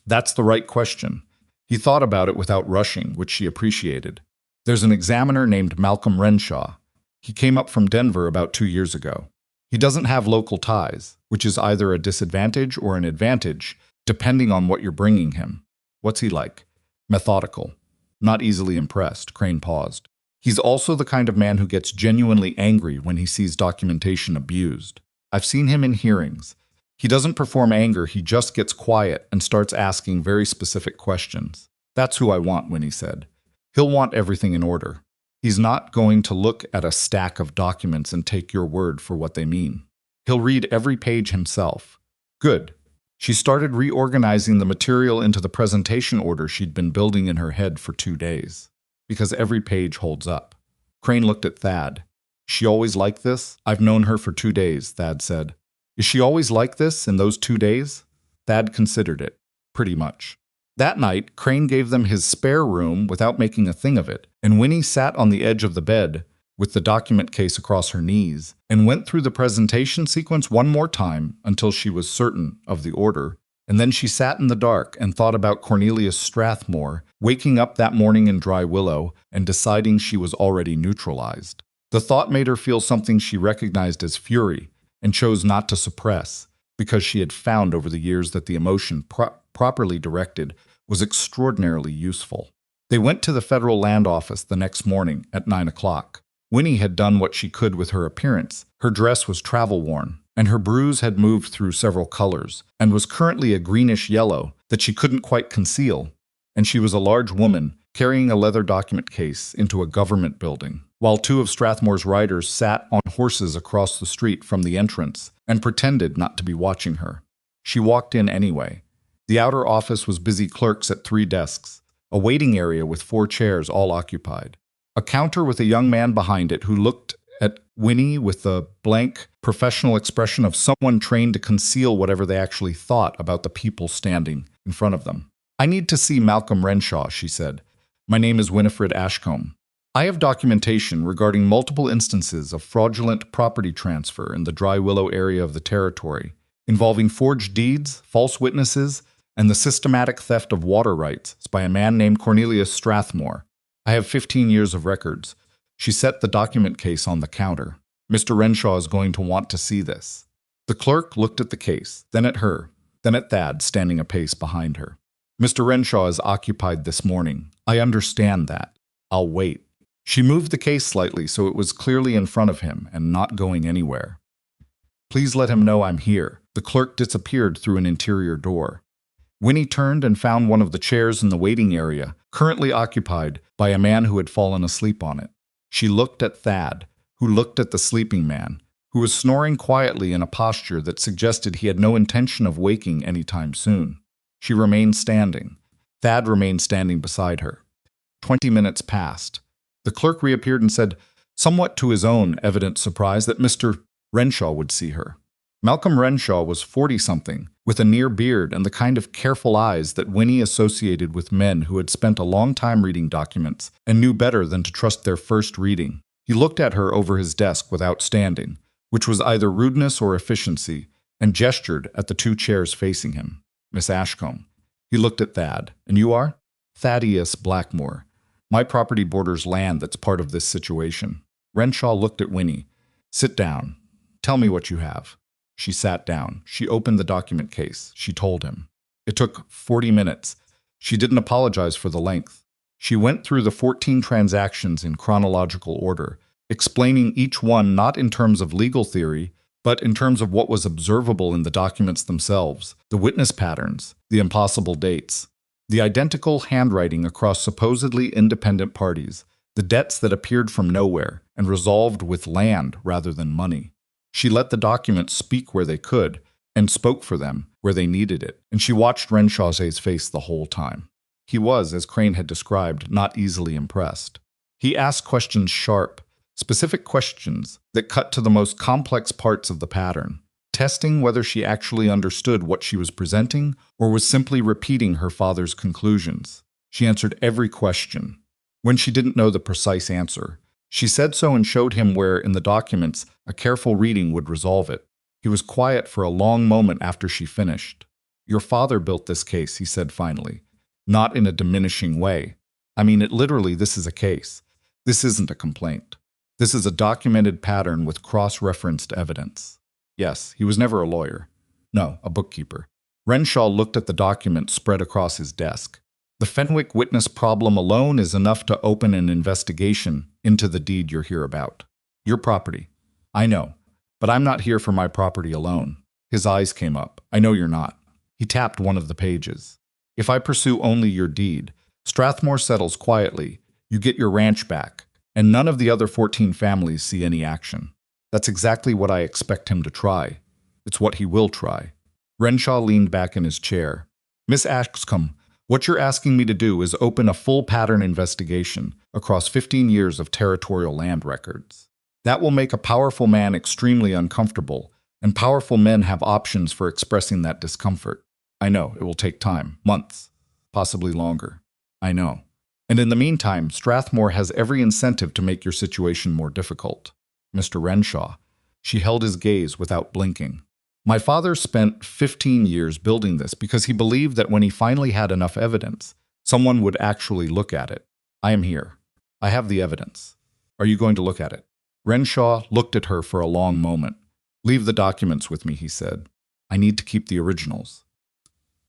A: That's the right question. He thought about it without rushing, which she appreciated. There's an examiner named Malcolm Renshaw. He came up from Denver about 2 years ago. He doesn't have local ties, which is either a disadvantage or an advantage, depending on what you're bringing him. What's he like? Methodical. Not easily impressed. Crane paused. He's also the kind of man who gets genuinely angry when he sees documentation abused. I've seen him in hearings. He doesn't perform anger, he just gets quiet and starts asking very specific questions. That's who I want, Winnie said. He'll want everything in order. He's not going to look at a stack of documents and take your word for what they mean. He'll read every page himself. Good. She started reorganizing the material into the presentation order she'd been building in her head for 2 days. Because every page holds up. Crane looked at Thad. She always like this? I've known her for 2 days, Thad said. Is she always like this in those 2 days? Thad considered it. Pretty much. That night, Crane gave them his spare room without making a thing of it, and Winnie sat on the edge of the bed with the document case across her knees and went through the presentation sequence one more time until she was certain of the order, and then she sat in the dark and thought about Cornelius Strathmore waking up that morning in Dry Willow and deciding she was already neutralized. The thought made her feel something she recognized as fury and chose not to suppress, because she had found over the years that the emotion, properly directed, was extraordinarily useful. They went to the federal land office the next morning at 9 o'clock. Winnie had done what she could with her appearance. Her dress was travel-worn, and her bruise had moved through several colors, and was currently a greenish yellow that she couldn't quite conceal. And she was a large woman, carrying a leather document case into a government building, while 2 of Strathmore's riders sat on horses across the street from the entrance and pretended not to be watching her. She walked in anyway. The outer office was busy clerks at 3 desks, a waiting area with 4 chairs all occupied. A counter with a young man behind it who looked at Winnie with the blank, professional expression of someone trained to conceal whatever they actually thought about the people standing in front of them. I need to see Malcolm Renshaw, she said. My name is Winifred Ashcombe. I have documentation regarding multiple instances of fraudulent property transfer in the Dry Willow area of the territory, involving forged deeds, false witnesses, and the systematic theft of water rights by a man named Cornelius Strathmore. I have 15 years of records. She set the document case on the counter. Mr. Renshaw is going to want to see this. The clerk looked at the case, then at her, then at Thad, standing a pace behind her. Mr. Renshaw is occupied this morning. I understand that. I'll wait. She moved the case slightly so it was clearly in front of him and not going anywhere. Please let him know I'm here. The clerk disappeared through an interior door. Winnie turned and found one of the chairs in the waiting area, currently occupied by a man who had fallen asleep on it. She looked at Thad, who looked at the sleeping man, who was snoring quietly in a posture that suggested he had no intention of waking any time soon. She remained standing. Thad remained standing beside her. 20 minutes passed. The clerk reappeared and said, somewhat to his own evident surprise, that Mr. Renshaw would see her. Malcolm Renshaw was 40-something, with a near beard and the kind of careful eyes that Winnie associated with men who had spent a long time reading documents and knew better than to trust their first reading. He looked at her over his desk without standing, which was either rudeness or efficiency, and gestured at the two chairs facing him. Miss Ashcombe. He looked at Thad. And you are? Thaddeus Blackmoor. My property borders land that's part of this situation. Renshaw looked at Winnie. Sit down. Tell me what you have. She sat down. She opened the document case. She told him. It took 40 minutes. She didn't apologize for the length. She went through the 14 transactions in chronological order, explaining each one not in terms of legal theory, but in terms of what was observable in the documents themselves, the witness patterns, the impossible dates, the identical handwriting across supposedly independent parties, the debts that appeared from nowhere and resolved with land rather than money. She let the documents speak where they could, and spoke for them where they needed it, and she watched Renshaw's face the whole time. He was, as Crane had described, not easily impressed. He asked questions sharp, specific questions that cut to the most complex parts of the pattern, testing whether she actually understood what she was presenting or was simply repeating her father's conclusions. She answered every question. When she didn't know the precise answer, she said so and showed him where, in the documents, a careful reading would resolve it. He was quiet for a long moment after she finished. Your father built this case, he said finally. Not in a diminishing way. I mean, this is a case. This isn't a complaint. This is a documented pattern with cross-referenced evidence. Yes, he was never a lawyer. No, a bookkeeper. Renshaw looked at the document spread across his desk. The Fenwick witness problem alone is enough to open an investigation into the deed you're here about. Your property. I know, but I'm not here for my property alone. His eyes came up. I know you're not. He tapped one of the pages. If I pursue only your deed, Strathmore settles quietly, you get your ranch back, and none of the other 14 families see any action. That's exactly what I expect him to try. It's what he will try. Renshaw leaned back in his chair. Miss Ashcombe, what you're asking me to do is open a full pattern investigation across 15 years of territorial land records. That will make a powerful man extremely uncomfortable, and powerful men have options for expressing that discomfort. I know, it will take time, months, possibly longer. I know. And in the meantime, Strathmore has every incentive to make your situation more difficult. Mr. Renshaw. She held his gaze without blinking. My father spent 15 years building this because he believed that when he finally had enough evidence, someone would actually look at it. I am here. I have the evidence. Are you going to look at it? Renshaw looked at her for a long moment. Leave the documents with me, he said. I need to keep the originals.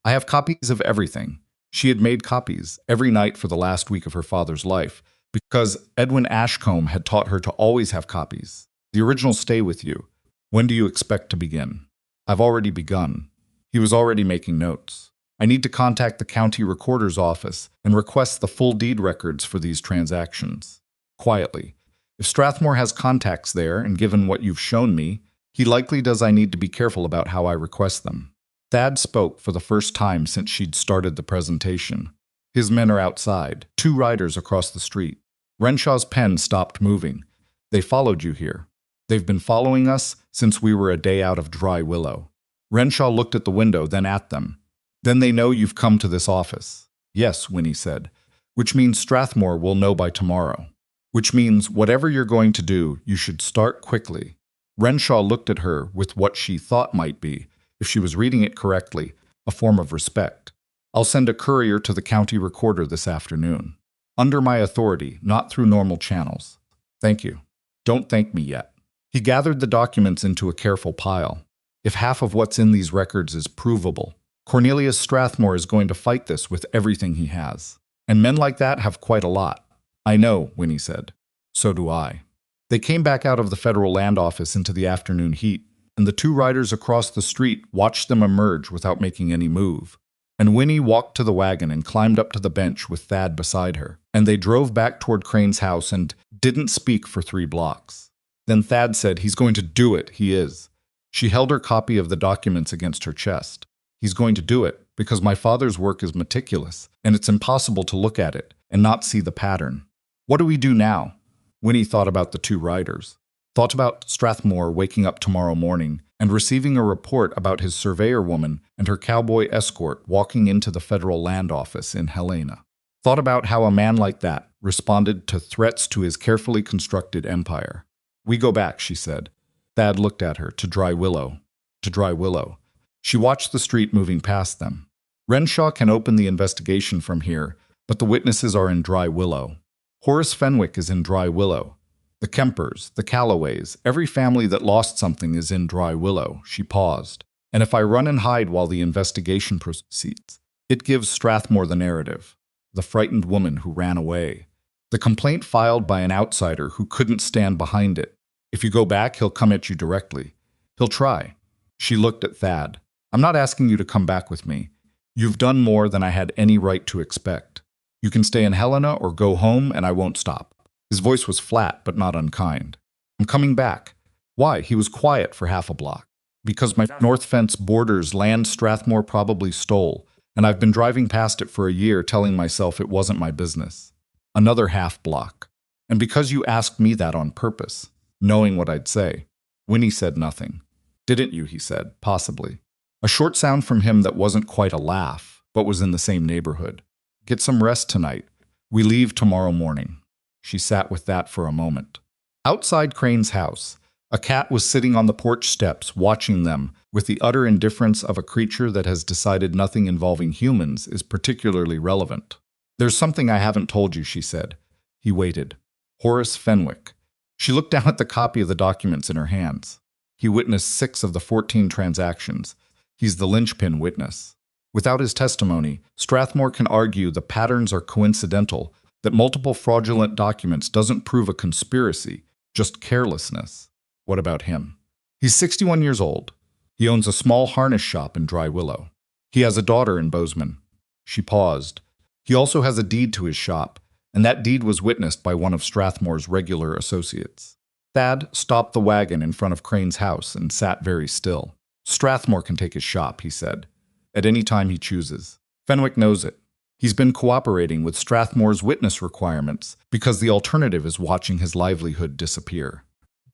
A: I have copies of everything. She had made copies every night for the last week of her father's life because Edwin Ashcombe had taught her to always have copies. The originals stay with you. When do you expect to begin? I've already begun. He was already making notes. I need to contact the county recorder's office and request the full deed records for these transactions. Quietly. If Strathmore has contacts there, and given what you've shown me, he likely does. I need to be careful about how I request them. Thad spoke for the first time since she'd started the presentation. His men are outside, 2 riders across the street. Renshaw's pen stopped moving. They followed you here. They've been following us since we were a day out of Dry Willow. Renshaw looked at the window, then at them. Then they know you've come to this office. Yes, Winnie said. Which means Strathmore will know by tomorrow. Which means whatever you're going to do, you should start quickly. Renshaw looked at her with what she thought might be, if she was reading it correctly, a form of respect. I'll send a courier to the county recorder this afternoon. Under my authority, not through normal channels. Thank you. Don't thank me yet. He gathered the documents into a careful pile. If half of what's in these records is provable, Cornelius Strathmore is going to fight this with everything he has. And men like that have quite a lot. I know, Winnie said. So do I. They came back out of the federal land office into the afternoon heat, and the 2 riders across the street watched them emerge without making any move. And Winnie walked to the wagon and climbed up to the bench with Thad beside her, and they drove back toward Crane's house and didn't speak for 3 blocks. Then Thad said, he's going to do it, he is. She held her copy of the documents against her chest. He's going to do it, because my father's work is meticulous, and it's impossible to look at it and not see the pattern. What do we do now? Winnie thought about the 2 riders. Thought about Strathmore waking up tomorrow morning and receiving a report about his surveyor woman and her cowboy escort walking into the federal land office in Helena. Thought about how a man like that responded to threats to his carefully constructed empire. We go back, she said. Thad looked at her, to Dry Willow. To Dry Willow. She watched the street moving past them. Renshaw can open the investigation from here, but the witnesses are in Dry Willow. Horace Fenwick is in Dry Willow. The Kempers, the Callaways, every family that lost something is in Dry Willow. She paused. And if I run and hide while the investigation proceeds, it gives Strathmore the narrative. The frightened woman who ran away. The complaint filed by an outsider who couldn't stand behind it. If you go back, he'll come at you directly. He'll try. She looked at Thad. I'm not asking you to come back with me. You've done more than I had any right to expect. You can stay in Helena or go home, and I won't stop. His voice was flat, but not unkind. I'm coming back. Why? He was quiet for half a block. Because my north fence borders land Strathmore probably stole, and I've been driving past it for a year telling myself it wasn't my business. Another half block. And because you asked me that on purpose, knowing what I'd say. Winnie said nothing. Didn't you, he said, possibly. A short sound from him that wasn't quite a laugh, but was in the same neighborhood. Get some rest tonight. We leave tomorrow morning. She sat with that for a moment. Outside Crane's house, a cat was sitting on the porch steps watching them with the utter indifference of a creature that has decided nothing involving humans is particularly relevant. There's something I haven't told you, she said. He waited. Horace Fenwick. She looked down at the copy of the documents in her hands. He witnessed 6 of the 14 transactions. He's the linchpin witness. Without his testimony, Strathmore can argue the patterns are coincidental, that multiple fraudulent documents doesn't prove a conspiracy, just carelessness. What about him? He's 61 years old. He owns a small harness shop in Dry Willow. He has a daughter in Bozeman. She paused. He also has a deed to his shop, and that deed was witnessed by one of Strathmore's regular associates. Thad stopped the wagon in front of Crane's house and sat very still. Strathmore can take his shop, he said, at any time he chooses. Fenwick knows it. He's been cooperating with Strathmore's witness requirements because the alternative is watching his livelihood disappear.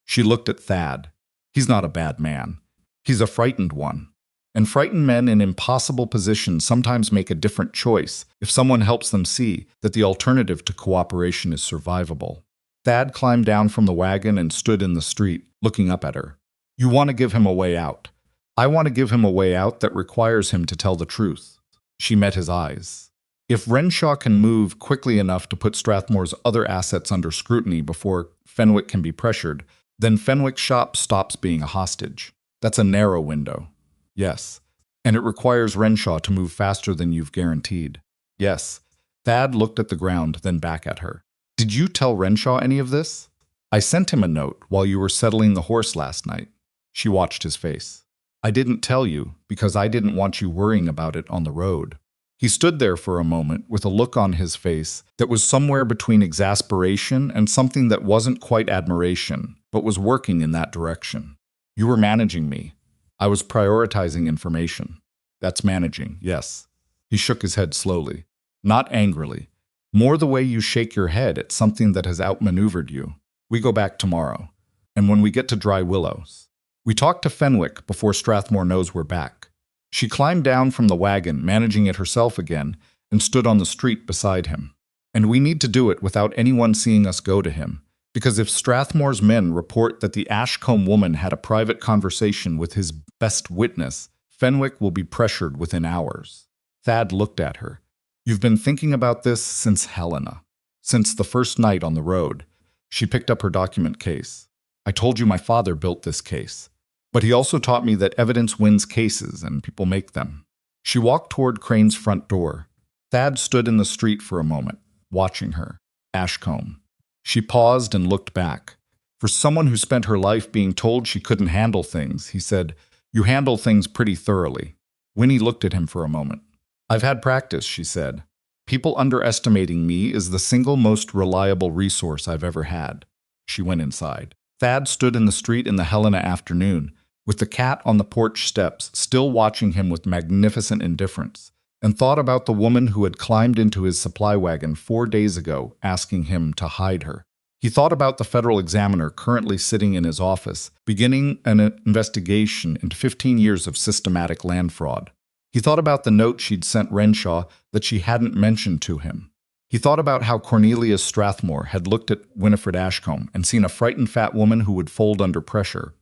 A: She looked at Thad. He's not a bad man. He's a frightened one. And frightened men in impossible positions sometimes make a different choice if someone helps them see that the alternative to cooperation is survivable. Thad climbed down from the wagon and stood in the street, looking up at her. You want to give him a way out. I want to give him a way out that requires him to tell the truth. She met his eyes. If Renshaw can move quickly enough to put Strathmore's other assets under scrutiny before Fenwick can be pressured, then Fenwick's shop stops being a hostage. That's a narrow window. Yes. And it requires Renshaw to move faster than you've guaranteed. Yes. Thad looked at the ground, then back at her. Did you tell Renshaw any of this? I sent him a note while you were settling the horse last night. She watched his face. I didn't tell you because I didn't want you worrying about it on the road. He stood there for a moment with a look on his face that was somewhere between exasperation and something that wasn't quite admiration, but was working in that direction. You were managing me. I was prioritizing information. That's managing, yes. He shook his head slowly, not angrily. More the way you shake your head at something that has outmaneuvered you. We go back tomorrow. And when we get to Dry Willows. We talk to Fenwick before Strathmore knows we're back. She climbed down from the wagon, managing it herself again, and stood on the street beside him. And we need to do it without anyone seeing us go to him, because if Strathmore's men report that the Ashcombe woman had a private conversation with his best witness, Fenwick will be pressured within hours. Thad looked at her. You've been thinking about this since Helena, since the first night on the road. She picked up her document case. I told you my father built this case. But he also taught me that evidence wins cases and people make them. She walked toward Crane's front door. Thad stood in the street for a moment, watching her. Ashcombe. She paused and looked back. For someone who spent her life being told she couldn't handle things, he said, You handle things pretty thoroughly. Winnie looked at him for a moment. I've had practice, she said. People underestimating me is the single most reliable resource I've ever had. She went inside. Thad stood in the street in the Helena afternoon, with the cat on the porch steps still watching him with magnificent indifference, and thought about the woman who had climbed into his supply wagon 4 days ago, asking him to hide her. He thought about the federal examiner currently sitting in his office, beginning an investigation into 15 years of systematic land fraud. He thought about the note she'd sent Renshaw that she hadn't mentioned to him. He thought about how Cornelius Strathmore had looked at Winifred Ashcombe and seen a frightened fat woman who would fold under pressure,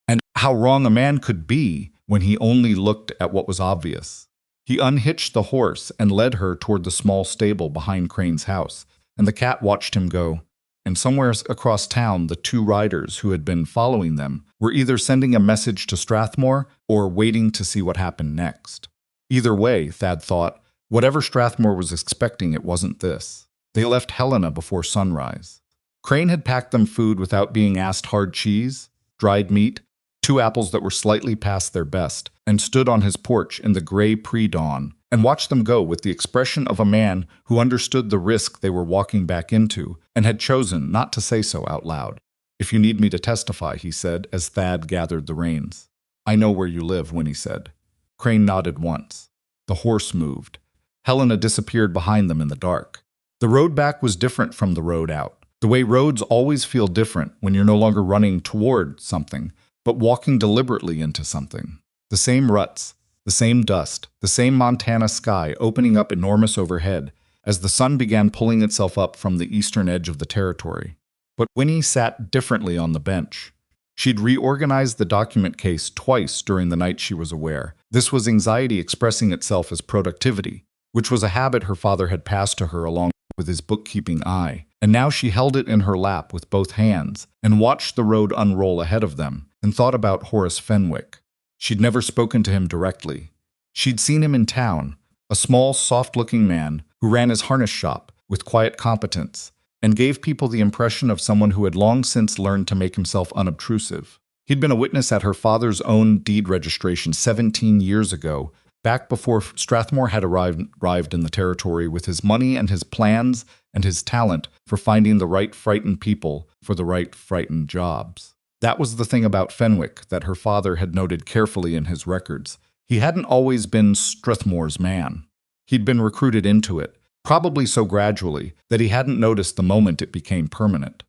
A: and how wrong a man could be when he only looked at what was obvious. He unhitched the horse and led her toward the small stable behind Crane's house, and the cat watched him go. And somewhere across town, the two riders who had been following them were either sending a message to Strathmore or waiting to see what happened next. Either way, Thad thought, whatever Strathmore was expecting, it wasn't this. They left Helena before sunrise. Crane had packed them food without being asked: hard cheese, dried meat, 2 apples that were slightly past their best, and stood on his porch in the gray pre-dawn and watched them go with the expression of a man who understood the risk they were walking back into and had chosen not to say so out loud. "If you need me to testify," he said as Thad gathered the reins. "I know where you live," Winnie said. Crane nodded once. The horse moved. Helena disappeared behind them in the dark. The road back was different from the road out. The way roads always feel different when you're no longer running toward something, but walking deliberately into something. The same ruts, the same dust, the same Montana sky opening up enormous overhead as the sun began pulling itself up from the eastern edge of the territory. But Winnie sat differently on the bench. She'd reorganized the document case twice during the night she was aware. This was anxiety expressing itself as productivity, which was a habit her father had passed to her along with his bookkeeping eye. And now she held it in her lap with both hands and watched the road unroll ahead of them and thought about Horace Fenwick. She'd never spoken to him directly. She'd seen him in town, a small, soft-looking man who ran his harness shop with quiet competence and gave people the impression of someone who had long since learned to make himself unobtrusive. He'd been a witness at her father's own deed registration 17 years ago, back before Strathmore had arrived in the territory with his money and his plans and his talent for finding the right frightened people for the right frightened jobs. That was the thing about Fenwick that her father had noted carefully in his records. He hadn't always been Strathmore's man. He'd been recruited into it, probably so gradually that he hadn't noticed the moment it became permanent.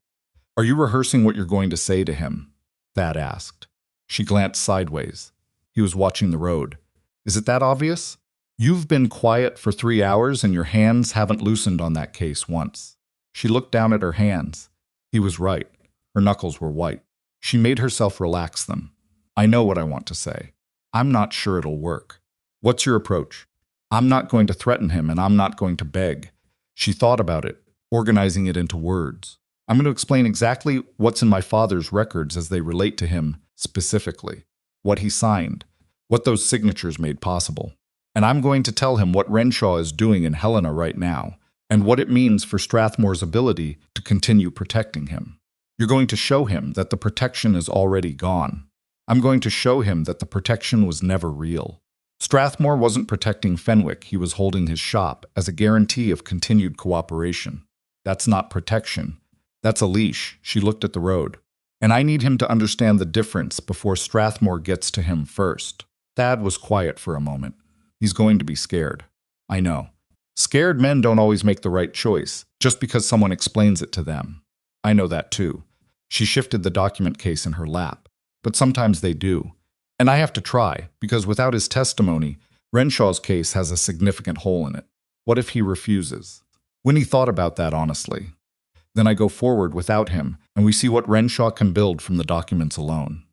A: "Are you rehearsing what you're going to say to him?" Thad asked. She glanced sideways. He was watching the road. "Is it that obvious? You've been quiet for 3 hours and your hands haven't loosened on that case once." She looked down at her hands. He was right. Her knuckles were white. She made herself relax them. "I know what I want to say. I'm not sure it'll work." "What's your approach?" "I'm not going to threaten him and I'm not going to beg." She thought about it, organizing it into words. "I'm going to explain exactly what's in my father's records as they relate to him specifically, what he signed, what those signatures made possible. And I'm going to tell him what Renshaw is doing in Helena right now, and what it means for Strathmore's ability to continue protecting him. You're going to show him that the protection is already gone. I'm going to show him that the protection was never real. Strathmore wasn't protecting Fenwick, he was holding his shop as a guarantee of continued cooperation. That's not protection. That's a leash." She looked at the road. "And I need him to understand the difference before Strathmore gets to him first." Thad was quiet for a moment. "He's going to be scared." "I know. Scared men don't always make the right choice, just because someone explains it to them. I know that too." She shifted the document case in her lap. "But sometimes they do. And I have to try, because without his testimony, Renshaw's case has a significant hole in it. What if he refuses?" Winnie thought about that honestly. "Then I go forward without him, and we see what Renshaw can build from the documents alone.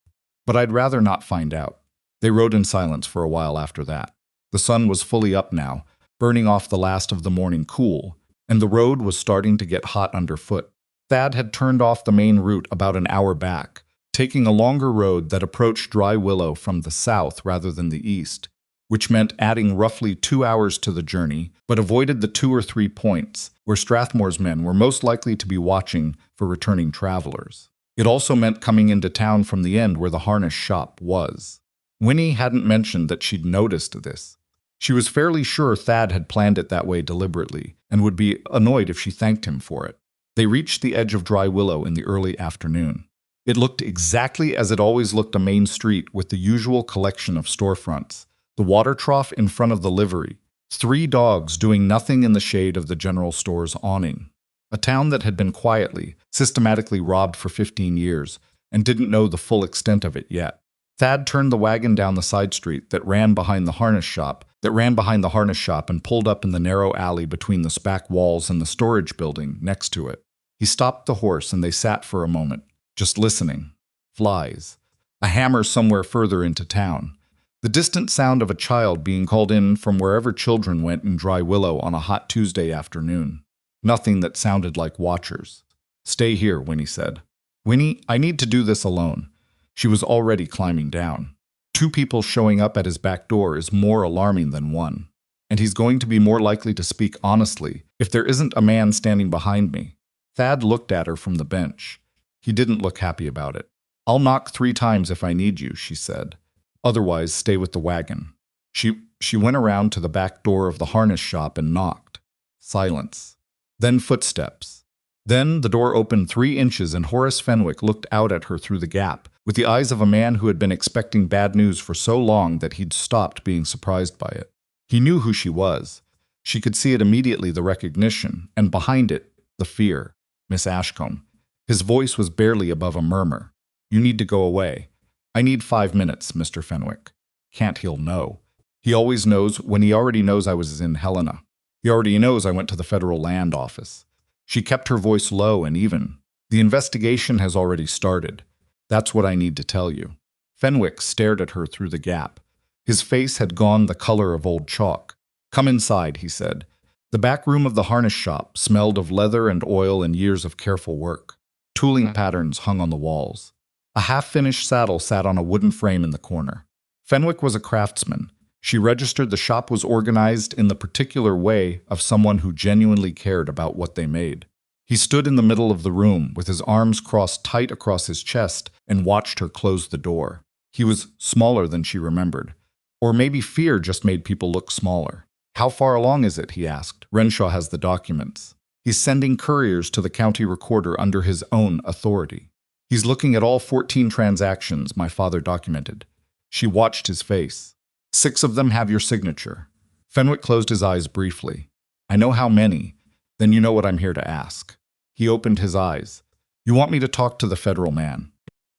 A: But I'd rather not find out." They rode in silence for a while after that. The sun was fully up now, burning off the last of the morning cool, and the road was starting to get hot underfoot. Thad had turned off the main route about an hour back, taking a longer road that approached Dry Willow from the south rather than the east, which meant adding roughly 2 hours to the journey, but avoided the 2 or 3 points where Strathmore's men were most likely to be watching for returning travelers. It also meant coming into town from the end where the harness shop was. Winnie hadn't mentioned that she'd noticed this. She was fairly sure Thad had planned it that way deliberately and would be annoyed if she thanked him for it. They reached the edge of Dry Willow in the early afternoon. It looked exactly as it always looked, a main street with the usual collection of storefronts, the water trough in front of the livery, 3 dogs doing nothing in the shade of the general store's awning, A town that had been quietly, systematically robbed for 15 years and didn't know the full extent of it yet. Thad turned the wagon down the side street that ran behind the harness shop and pulled up in the narrow alley between the back walls and the storage building next to it. He stopped the horse and they sat for a moment, just listening. Flies. A hammer somewhere further into town. The distant sound of a child being called in from wherever children went in Dry Willow on a hot Tuesday afternoon. Nothing that sounded like watchers. "Stay here," Winnie said. "Winnie, I need to do this alone." She was already climbing down. 2 people showing up at his back door is more alarming than 1. And he's going to be more likely to speak honestly if there isn't a man standing behind me. Thad looked at her from the bench. He didn't look happy about it. "I'll knock 3 times if I need you," she said. "Otherwise, stay with the wagon." She went around to the back door of the harness shop and knocked. Silence. Then footsteps. Then the door opened 3 inches and Horace Fenwick looked out at her through the gap, with the eyes of a man who had been expecting bad news for so long that he'd stopped being surprised by it. He knew who she was. She could see it immediately, the recognition, and behind it, the fear. Miss Ashcombe. His voice was barely above a murmur. "You need to go away. I need 5 minutes, Mr. Fenwick." Can't he'll know. He always knows when he already knows I was in Helena. He already knows I went to the federal land office. She kept her voice low and even. "The investigation has already started. That's what I need to tell you." Fenwick stared at her through the gap. His face had gone the color of old chalk. "Come inside," he said. The back room of the harness shop smelled of leather and oil and years of careful work. Tooling patterns hung on the walls. A half-finished saddle sat on a wooden frame in the corner. Fenwick was a craftsman. She registered the shop was organized in the particular way of someone who genuinely cared about what they made. He stood in the middle of the room with his arms crossed tight across his chest and watched her close the door. He was smaller than she remembered. Or maybe fear just made people look smaller. "How far along is it?" he asked. "Renshaw has the documents. He's sending couriers to the county recorder under his own authority. He's looking at all 14 transactions my father documented." She watched his face. "6 of them have your signature." Fenwick closed his eyes briefly. "I know how many. Then you know what I'm here to ask." He opened his eyes. "You want me to talk to the federal man.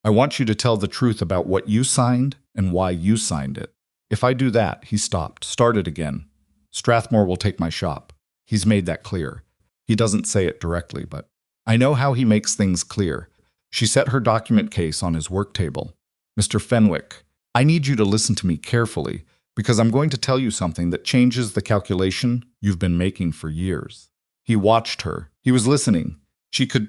A: I want you to tell the truth about what you signed and why you signed it. If I do that," he stopped, started again. "Strathmore will take my shop. He's made that clear. He doesn't say it directly, but I know how he makes things clear." She set her document case on his work table. "Mr. Fenwick, I need you to listen to me carefully, because I'm going to tell you something that changes the calculation you've been making for years." He watched her. He was listening. She could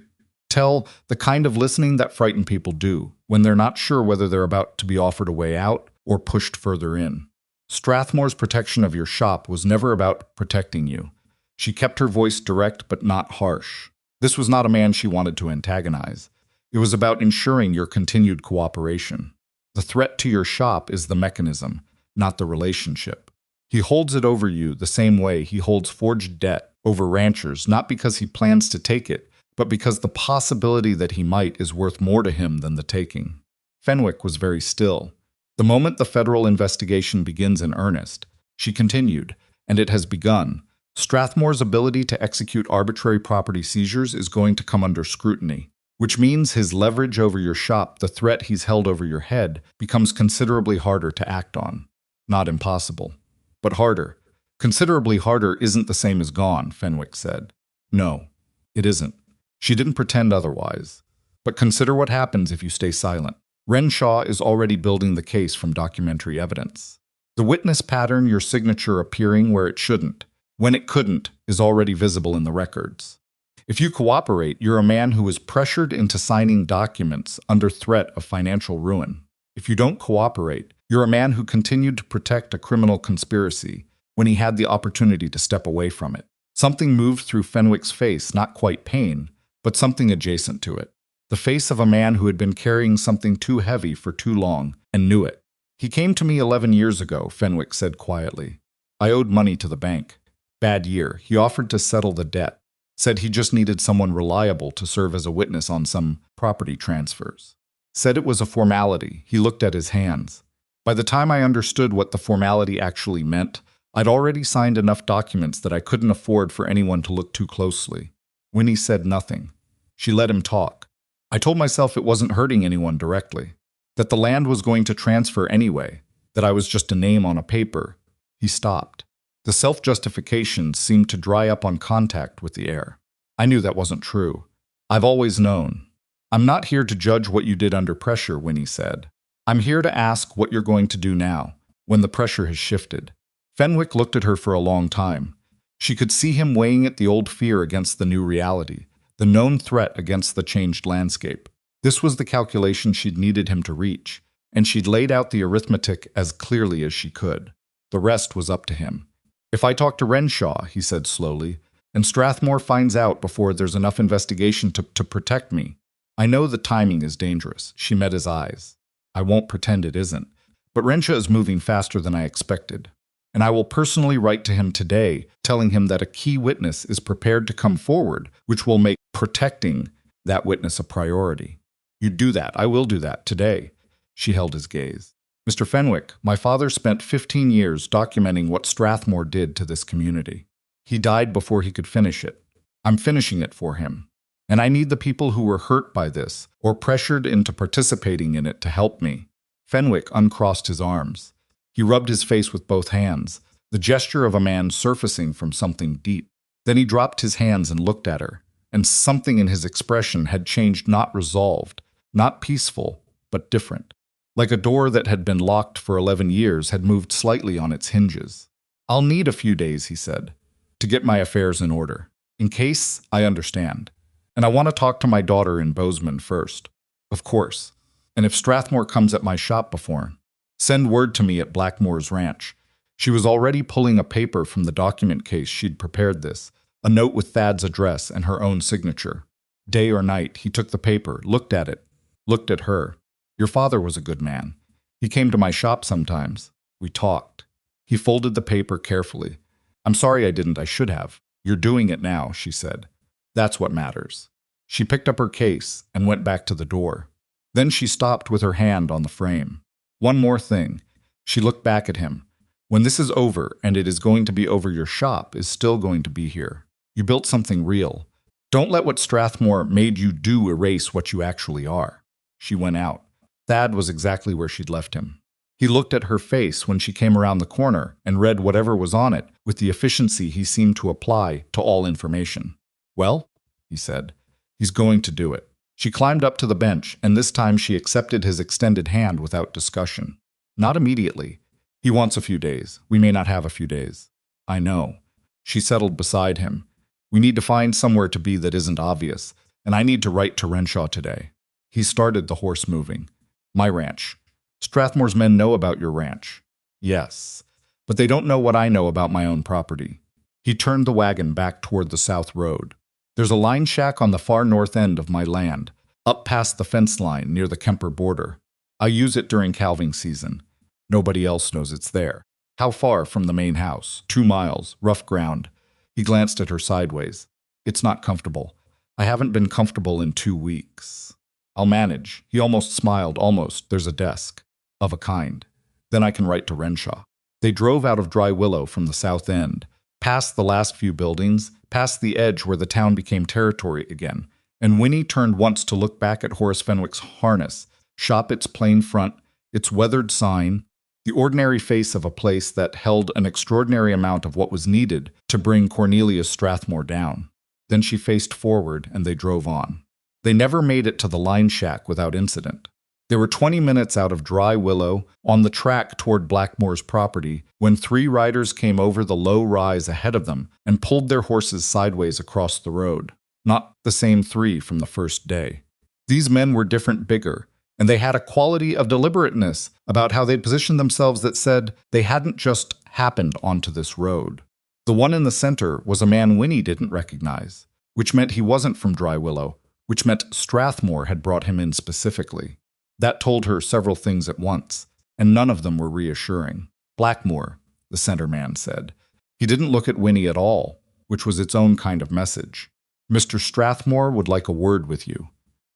A: tell the kind of listening that frightened people do when they're not sure whether they're about to be offered a way out or pushed further in. "Strathmore's protection of your shop was never about protecting you." She kept her voice direct but not harsh. This was not a man she wanted to antagonize. It was about ensuring your continued cooperation. The threat to your shop is the mechanism, not the relationship. He holds it over you the same way he holds forged debt over ranchers, not because he plans to take it, but because the possibility that he might is worth more to him than the taking. Fenwick was very still. "The moment the federal investigation begins in earnest," she continued, "and it has begun, Strathmore's ability to execute arbitrary property seizures is going to come under scrutiny, which means his leverage over your shop, the threat he's held over your head, becomes considerably harder to act on. Not impossible, but harder." "Considerably harder isn't the same as gone," Fenwick said. "No, it isn't." She didn't pretend otherwise. "But consider what happens if you stay silent. Renshaw is already building the case from documentary evidence. The witness pattern, your signature appearing where it shouldn't, when it couldn't, is already visible in the records. If you cooperate, you're a man who was pressured into signing documents under threat of financial ruin. If you don't cooperate, you're a man who continued to protect a criminal conspiracy when he had the opportunity to step away from it." Something moved through Fenwick's face, not quite pain, but something adjacent to it. The face of a man who had been carrying something too heavy for too long and knew it. "He came to me 11 years ago, Fenwick said quietly. "I owed money to the bank. Bad year. He offered to settle the debt. Said he just needed someone reliable to serve as a witness on some property transfers. Said it was a formality." He looked at his hands. "By the time I understood what the formality actually meant, I'd already signed enough documents that I couldn't afford for anyone to look too closely. Winnie said nothing. She let him talk. I told myself it wasn't hurting anyone directly, that the land was going to transfer anyway, that I was just a name on a paper. He stopped. The self-justification seemed to dry up on contact with the air. I knew that wasn't true. I've always known. I'm not here to judge what you did under pressure, Winnie said. I'm here to ask what you're going to do now, when the pressure has shifted. Fenwick looked at her for a long time. She could see him weighing at the old fear against the new reality, the known threat against the changed landscape. This was the calculation she'd needed him to reach, and she'd laid out the arithmetic as clearly as she could. The rest was up to him. If I talk to Renshaw, he said slowly, and Strathmore finds out before there's enough investigation to protect me. I know the timing is dangerous. She met his eyes. I won't pretend it isn't. But Renshaw is moving faster than I expected. And I will personally write to him today, telling him that a key witness is prepared to come forward, which will make protecting that witness a priority. You do that. I will do that today. She held his gaze. Mr. Fenwick, my father spent 15 years documenting what Strathmore did to this community. He died before he could finish it. I'm finishing it for him. And I need the people who were hurt by this or pressured into participating in it to help me. Fenwick uncrossed his arms. He rubbed his face with both hands, the gesture of a man surfacing from something deep. Then he dropped his hands and looked at her, and something in his expression had changed, not resolved, not peaceful, but different. Like a door that had been locked for 11 years had moved slightly on its hinges. I'll need a few days, he said, to get my affairs in order. In case, I understand. And I want to talk to my daughter in Bozeman first. Of course. And if Strathmore comes at my shop before, send word to me at Blackmoor's ranch. She was already pulling a paper from the document case she'd prepared this, a note with Thad's address and her own signature. Day or night, he took the paper, looked at it, looked at her. Your father was a good man. He came to my shop sometimes. We talked. He folded the paper carefully. I'm sorry I didn't. I should have. You're doing it now, she said. That's what matters. She picked up her case and went back to the door. Then she stopped with her hand on the frame. One more thing. She looked back at him. When this is over, and it is going to be over, your shop is still going to be here. You built something real. Don't let what Strathmore made you do erase what you actually are. She went out. Thad was exactly where she'd left him. He looked at her face when she came around the corner and read whatever was on it with the efficiency he seemed to apply to all information. Well, he said, he's going to do it. She climbed up to the bench, and this time she accepted his extended hand without discussion. Not immediately. He wants a few days. We may not have a few days. I know. She settled beside him. We need to find somewhere to be that isn't obvious, and I need to write to Renshaw today. He started the horse moving. My ranch. Strathmore's men know about your ranch. Yes, but they don't know what I know about my own property. He turned the wagon back toward the south road. There's a line shack on the far north end of my land, up past the fence line near the Kemper border. I use it during calving season. Nobody else knows it's there. How far from the main house? 2 miles, rough ground. He glanced at her sideways. It's not comfortable. I haven't been comfortable in 2 weeks. I'll manage. He almost smiled, almost. There's a desk. Of a kind. Then I can write to Renshaw. They drove out of Dry Willow from the south end, past the last few buildings, past the edge where the town became territory again, and Winnie turned once to look back at Horace Fenwick's harness, shop its plain front, its weathered sign, the ordinary face of a place that held an extraordinary amount of what was needed to bring Cornelius Strathmore down. Then she faced forward, and they drove on. They never made it to the line shack without incident. They were 20 minutes out of Dry Willow, on the track toward Blackmoor's property, when 3 riders came over the low rise ahead of them and pulled their horses sideways across the road. Not the same 3 from the first day. These men were different, bigger, and they had a quality of deliberateness about how they'd positioned themselves that said they hadn't just happened onto this road. The one in the center was a man Winnie didn't recognize, which meant he wasn't from Dry Willow, which meant Strathmore had brought him in specifically. That told her several things at once, and none of them were reassuring. Blackmoor, the center man said. He didn't look at Winnie at all, which was its own kind of message. Mr. Strathmore would like a word with you.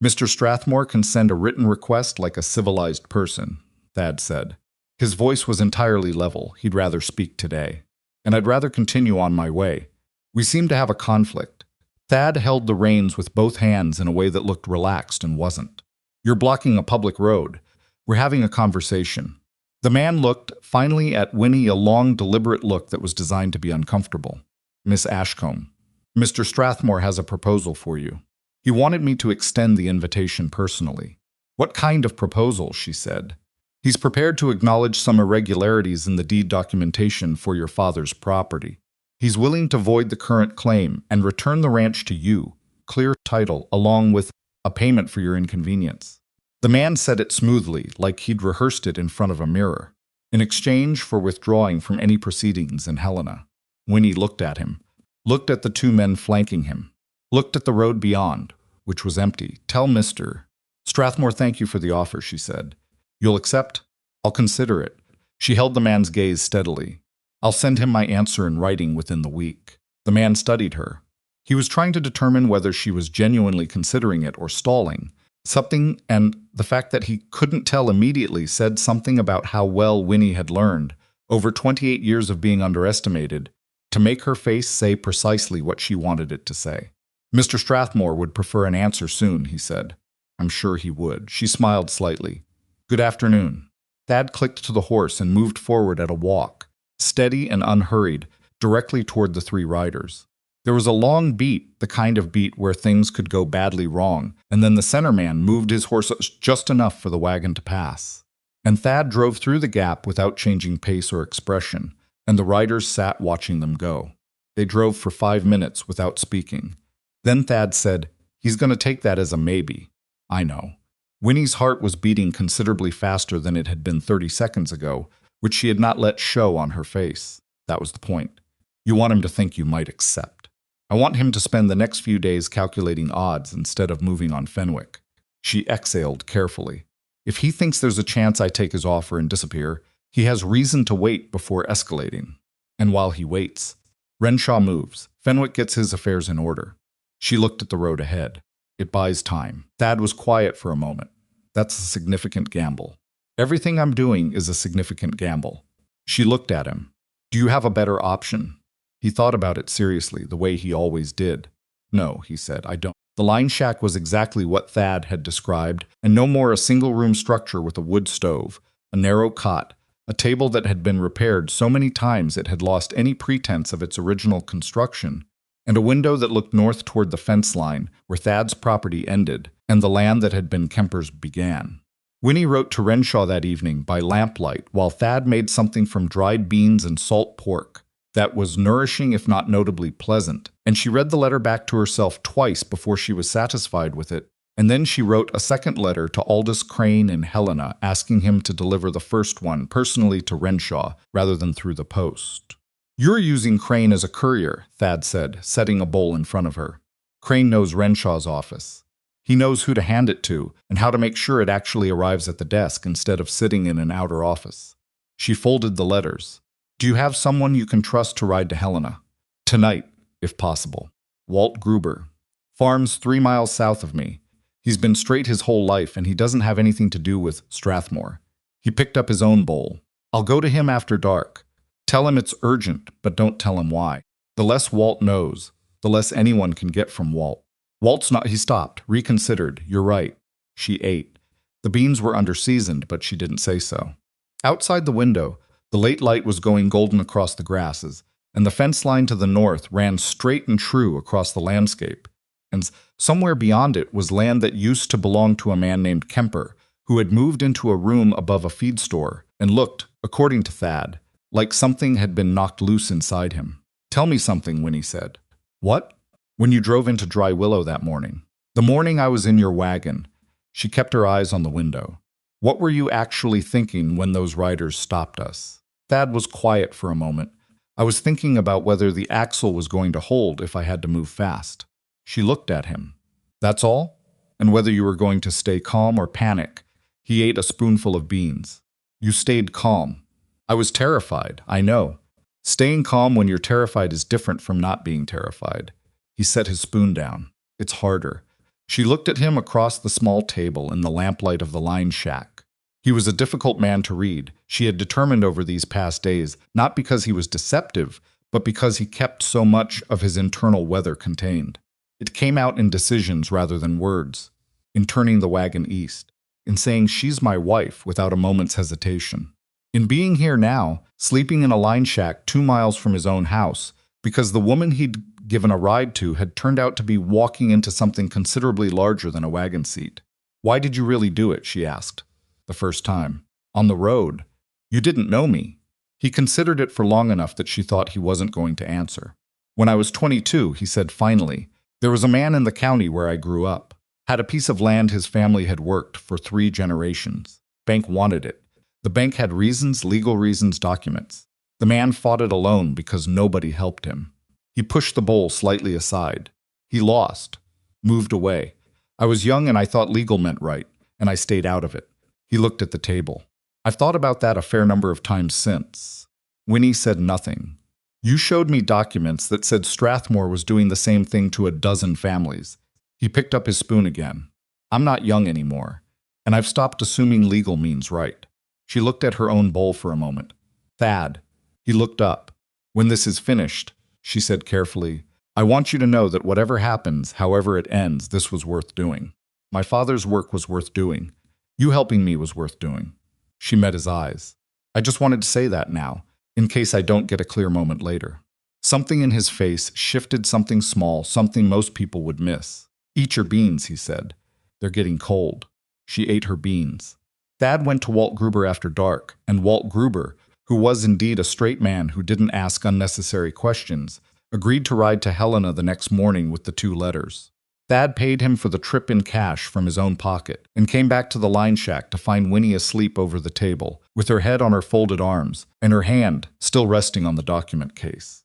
A: Mr. Strathmore can send a written request like a civilized person, Thad said. His voice was entirely level. He'd rather speak today. And I'd rather continue on my way. We seem to have a conflict. Thad held the reins with both hands in a way that looked relaxed and wasn't. "You're blocking a public road. We're having a conversation." The man looked, finally, at Winnie, a long, deliberate look that was designed to be uncomfortable. "Miss Ashcombe, Mr. Strathmore has a proposal for you. He wanted me to extend the invitation personally." "What kind of proposal?" she said. "He's prepared to acknowledge some irregularities in the deed documentation for your father's property. He's willing to void the current claim and return the ranch to you, clear title, along with a payment for your inconvenience." The man said it smoothly, like he'd rehearsed it in front of a mirror. "In exchange for withdrawing from any proceedings in Helena." Winnie looked at him, looked at the two men flanking him, looked at the road beyond, which was empty. "Tell Mr. Strathmore thank you for the offer," she said. "You'll accept?" "I'll consider it." She held the man's gaze steadily. "I'll send him my answer in writing within the week." The man studied her. He was trying to determine whether she was genuinely considering it or stalling. Something, and the fact that he couldn't tell immediately, said something about how well Winnie had learned, over 28 years of being underestimated, to make her face say precisely what she wanted it to say. "Mr. Strathmore would prefer an answer soon," he said. "I'm sure he would." She smiled slightly. "Good afternoon." Thad clicked to the horse and moved forward at a walk, steady and unhurried, directly toward the three riders. There was a long beat, the kind of beat where things could go badly wrong, and then the center man moved his horse just enough for the wagon to pass. And Thad drove through the gap without changing pace or expression, and the riders sat watching them go. They drove for 5 minutes without speaking. Then Thad said, "He's going to take that as a maybe." "I know." Winnie's heart was beating considerably faster than it had been 30 seconds ago, which she had not let show on her face. That was the point. "You want him to think you might accept. I want him to spend the next few days calculating odds instead of moving on Fenwick." She exhaled carefully. "If he thinks there's a chance I take his offer and disappear, he has reason to wait before escalating. And while he waits, Renshaw moves. Fenwick gets his affairs in order." She looked at the road ahead. "It buys time." Thad was quiet for a moment. "That's a significant gamble." "Everything I'm doing is a significant gamble." She looked at him. "Do you have a better option?" He thought about it seriously, the way he always did. "No," he said, "I don't." The line shack was exactly what Thad had described, and no more a single-room structure with a wood stove, a narrow cot, a table that had been repaired so many times it had lost any pretense of its original construction, and a window that looked north toward the fence line, where Thad's property ended, and the land that had been Kemper's began. Winnie wrote to Renshaw that evening by lamplight, while Thad made something from dried beans and salt pork that was nourishing if not notably pleasant, and she read the letter back to herself twice before she was satisfied with it, and then she wrote a second letter to Aldous Crane in Helena, asking him to deliver the first one personally to Renshaw rather than through the post. "You're using Crane as a courier," Thad said, setting a bowl in front of her. "Crane knows Renshaw's office. He knows who to hand it to and how to make sure it actually arrives at the desk instead of sitting in an outer office." She folded the letters. "Do you have someone you can trust to ride to Helena? Tonight, if possible. Walt Gruber. Farms 3 miles south of me. He's been straight his whole life, and he doesn't have anything to do with Strathmore." He picked up his own bowl. "I'll go to him after dark. Tell him it's urgent, but don't tell him why. The less Walt knows, the less anyone can get from Walt." "Walt's not—" He stopped, reconsidered. "You're right." She ate. The beans were under-seasoned, but she didn't say so. Outside the window, the late light was going golden across the grasses, and the fence line to the north ran straight and true across the landscape. And somewhere beyond it was land that used to belong to a man named Kemper, who had moved into a room above a feed store and looked, according to Thad, like something had been knocked loose inside him. "Tell me something," Winnie said. "What?" "When you drove into Dry Willow that morning. The morning I was in your wagon." She kept her eyes on the window. "What were you actually thinking when those riders stopped us?" Thad was quiet for a moment. "I was thinking about whether the axle was going to hold if I had to move fast." She looked at him. "That's all? And whether you were going to stay calm or panic?" He ate a spoonful of beans. "You stayed calm." "I was terrified, I know. Staying calm when you're terrified is different from not being terrified." He set his spoon down. "It's harder." She looked at him across the small table in the lamplight of the line shack. He was a difficult man to read, she had determined over these past days, not because he was deceptive, but because he kept so much of his internal weather contained. It came out in decisions rather than words, in turning the wagon east, in saying she's my wife without a moment's hesitation, in being here now, sleeping in a line shack 2 miles from his own house, because the woman he'd given a ride to had turned out to be walking into something considerably larger than a wagon seat. "Why did you really do it?" she asked. "The first time. On the road. You didn't know me." He considered it for long enough that she thought he wasn't going to answer. "When I was 22, he said finally, "there was a man in the county where I grew up. Had a piece of land his family had worked for 3 generations. Bank wanted it. The bank had reasons, legal reasons, documents. The man fought it alone because nobody helped him. He pushed the bowl slightly aside. He lost. Moved away. I was young and I thought legal meant right, and I stayed out of it." He looked at the table. "I've thought about that a fair number of times since." Winnie said nothing. "You showed me documents that said Strathmore was doing the same thing to a dozen families." He picked up his spoon again. "I'm not young anymore, and I've stopped assuming legal means right." She looked at her own bowl for a moment. "Thad." He looked up. "When this is finished," she said carefully, "I want you to know that whatever happens, however it ends, this was worth doing. My father's work was worth doing. You helping me was worth doing." She met his eyes. "I just wanted to say that now, in case I don't get a clear moment later." Something in his face shifted, something small, something most people would miss. "Eat your beans," he said. "They're getting cold." She ate her beans. Thad went to Walt Gruber after dark, and Walt Gruber, who was indeed a straight man who didn't ask unnecessary questions, agreed to ride to Helena the next morning with the 2 letters. Thad paid him for the trip in cash from his own pocket and came back to the line shack to find Winnie asleep over the table, with her head on her folded arms and her hand still resting on the document case.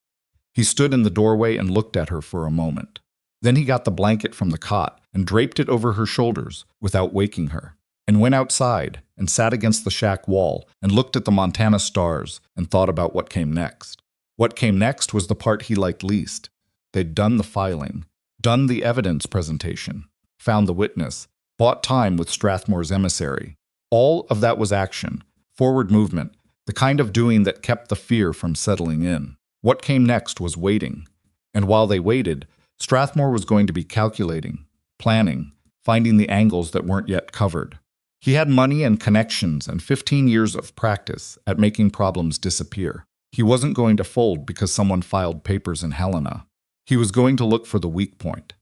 A: He stood in the doorway and looked at her for a moment. Then he got the blanket from the cot and draped it over her shoulders without waking her, and went outside and sat against the shack wall and looked at the Montana stars and thought about what came next. What came next was the part he liked least. They'd done the filing, done the evidence presentation, found the witness, bought time with Strathmore's emissary. All of that was action, forward movement, the kind of doing that kept the fear from settling in. What came next was waiting. And while they waited, Strathmore was going to be calculating, planning, finding the angles that weren't yet covered. He had money and connections and 15 years of practice at making problems disappear. He wasn't going to fold because someone filed papers in Helena. He was going to look for the weak point.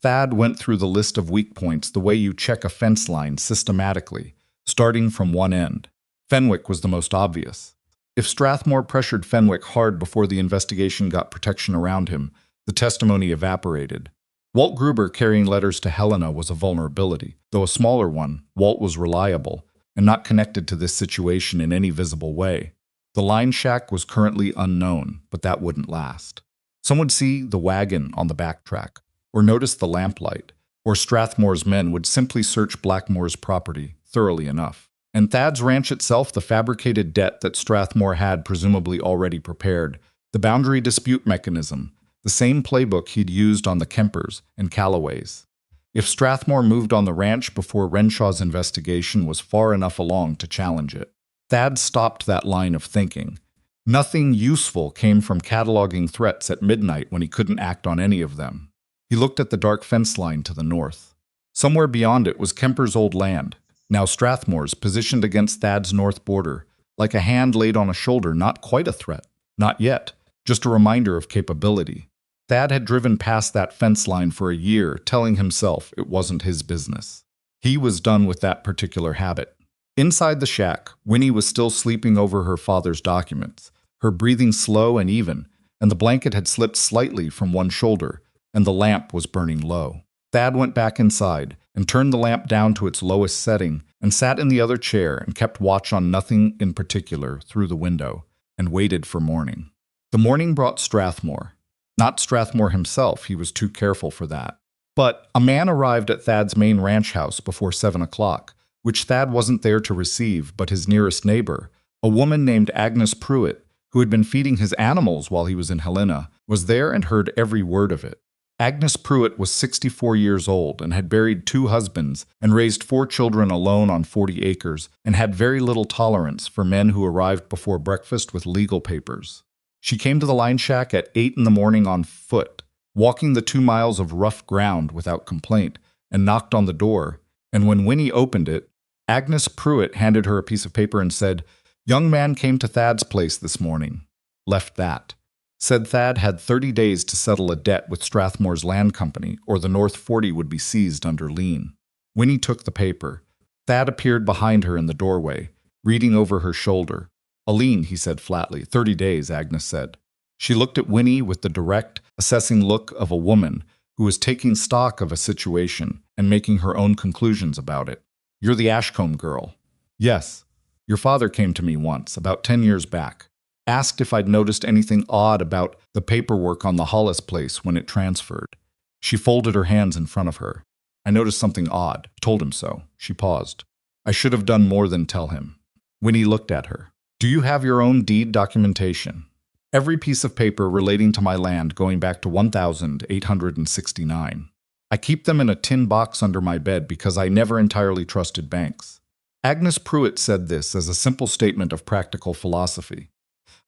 A: Thad went through the list of weak points the way you check a fence line systematically, starting from one end. Fenwick was the most obvious. If Strathmore pressured Fenwick hard before the investigation got protection around him, the testimony evaporated. Walt Gruber carrying letters to Helena was a vulnerability. Though a smaller one, Walt was reliable and not connected to this situation in any visible way. The line shack was currently unknown, but that wouldn't last. Some would see the wagon on the backtrack, or notice the lamplight, or Strathmore's men would simply search Blackmoor's property thoroughly enough. And Thad's ranch itself, the fabricated debt that Strathmore had presumably already prepared, the boundary dispute mechanism, the same playbook he'd used on the Kempers and Callaways. If Strathmore moved on the ranch before Renshaw's investigation was far enough along to challenge it. Thad stopped that line of thinking. Nothing useful came from cataloging threats at midnight when he couldn't act on any of them. He looked at the dark fence line to the north. Somewhere beyond it was Kemper's old land, now Strathmore's, positioned against Thad's north border, like a hand laid on a shoulder, not quite a threat. Not yet, just a reminder of capability. Thad had driven past that fence line for a year, telling himself it wasn't his business. He was done with that particular habit. Inside the shack, Winnie was still sleeping over her father's documents, her breathing slow and even, and the blanket had slipped slightly from one shoulder, and the lamp was burning low. Thad went back inside and turned the lamp down to its lowest setting and sat in the other chair and kept watch on nothing in particular through the window and waited for morning. The morning brought Strathmore. Not Strathmore himself, he was too careful for that. But a man arrived at Thad's main ranch house before 7 o'clock, which Thad wasn't there to receive, but his nearest neighbor, a woman named Agnes Pruitt, who had been feeding his animals while he was in Helena, was there and heard every word of it. Agnes Pruitt was 64 years old and had buried 2 husbands and raised 4 children alone on 40 acres and had very little tolerance for men who arrived before breakfast with legal papers. She came to the line shack at 8 in the morning on foot, walking the 2 miles of rough ground without complaint, and knocked on the door, and when Winnie opened it, Agnes Pruitt handed her a piece of paper and said, "Young man came to Thad's place this morning." Left that. Said Thad had 30 days to settle a debt with Strathmore's land company, or the North 40 would be seized under lien. Winnie took the paper. Thad appeared behind her in the doorway, reading over her shoulder. "A lien," he said flatly. 30 days, Agnes said. She looked at Winnie with the direct, assessing look of a woman who was taking stock of a situation and making her own conclusions about it. "You're the Ashcombe girl." "Yes. Your father came to me once, about 10 years back. Asked if I'd noticed anything odd about the paperwork on the Hollis place when it transferred." She folded her hands in front of her. "I noticed something odd. Told him so." She paused. "I should have done more than tell him." Winnie looked at her. "Do you have your own deed documentation?" "Every piece of paper relating to my land going back to 1869. I keep them in a tin box under my bed because I never entirely trusted banks." Agnes Pruitt said this as a simple statement of practical philosophy.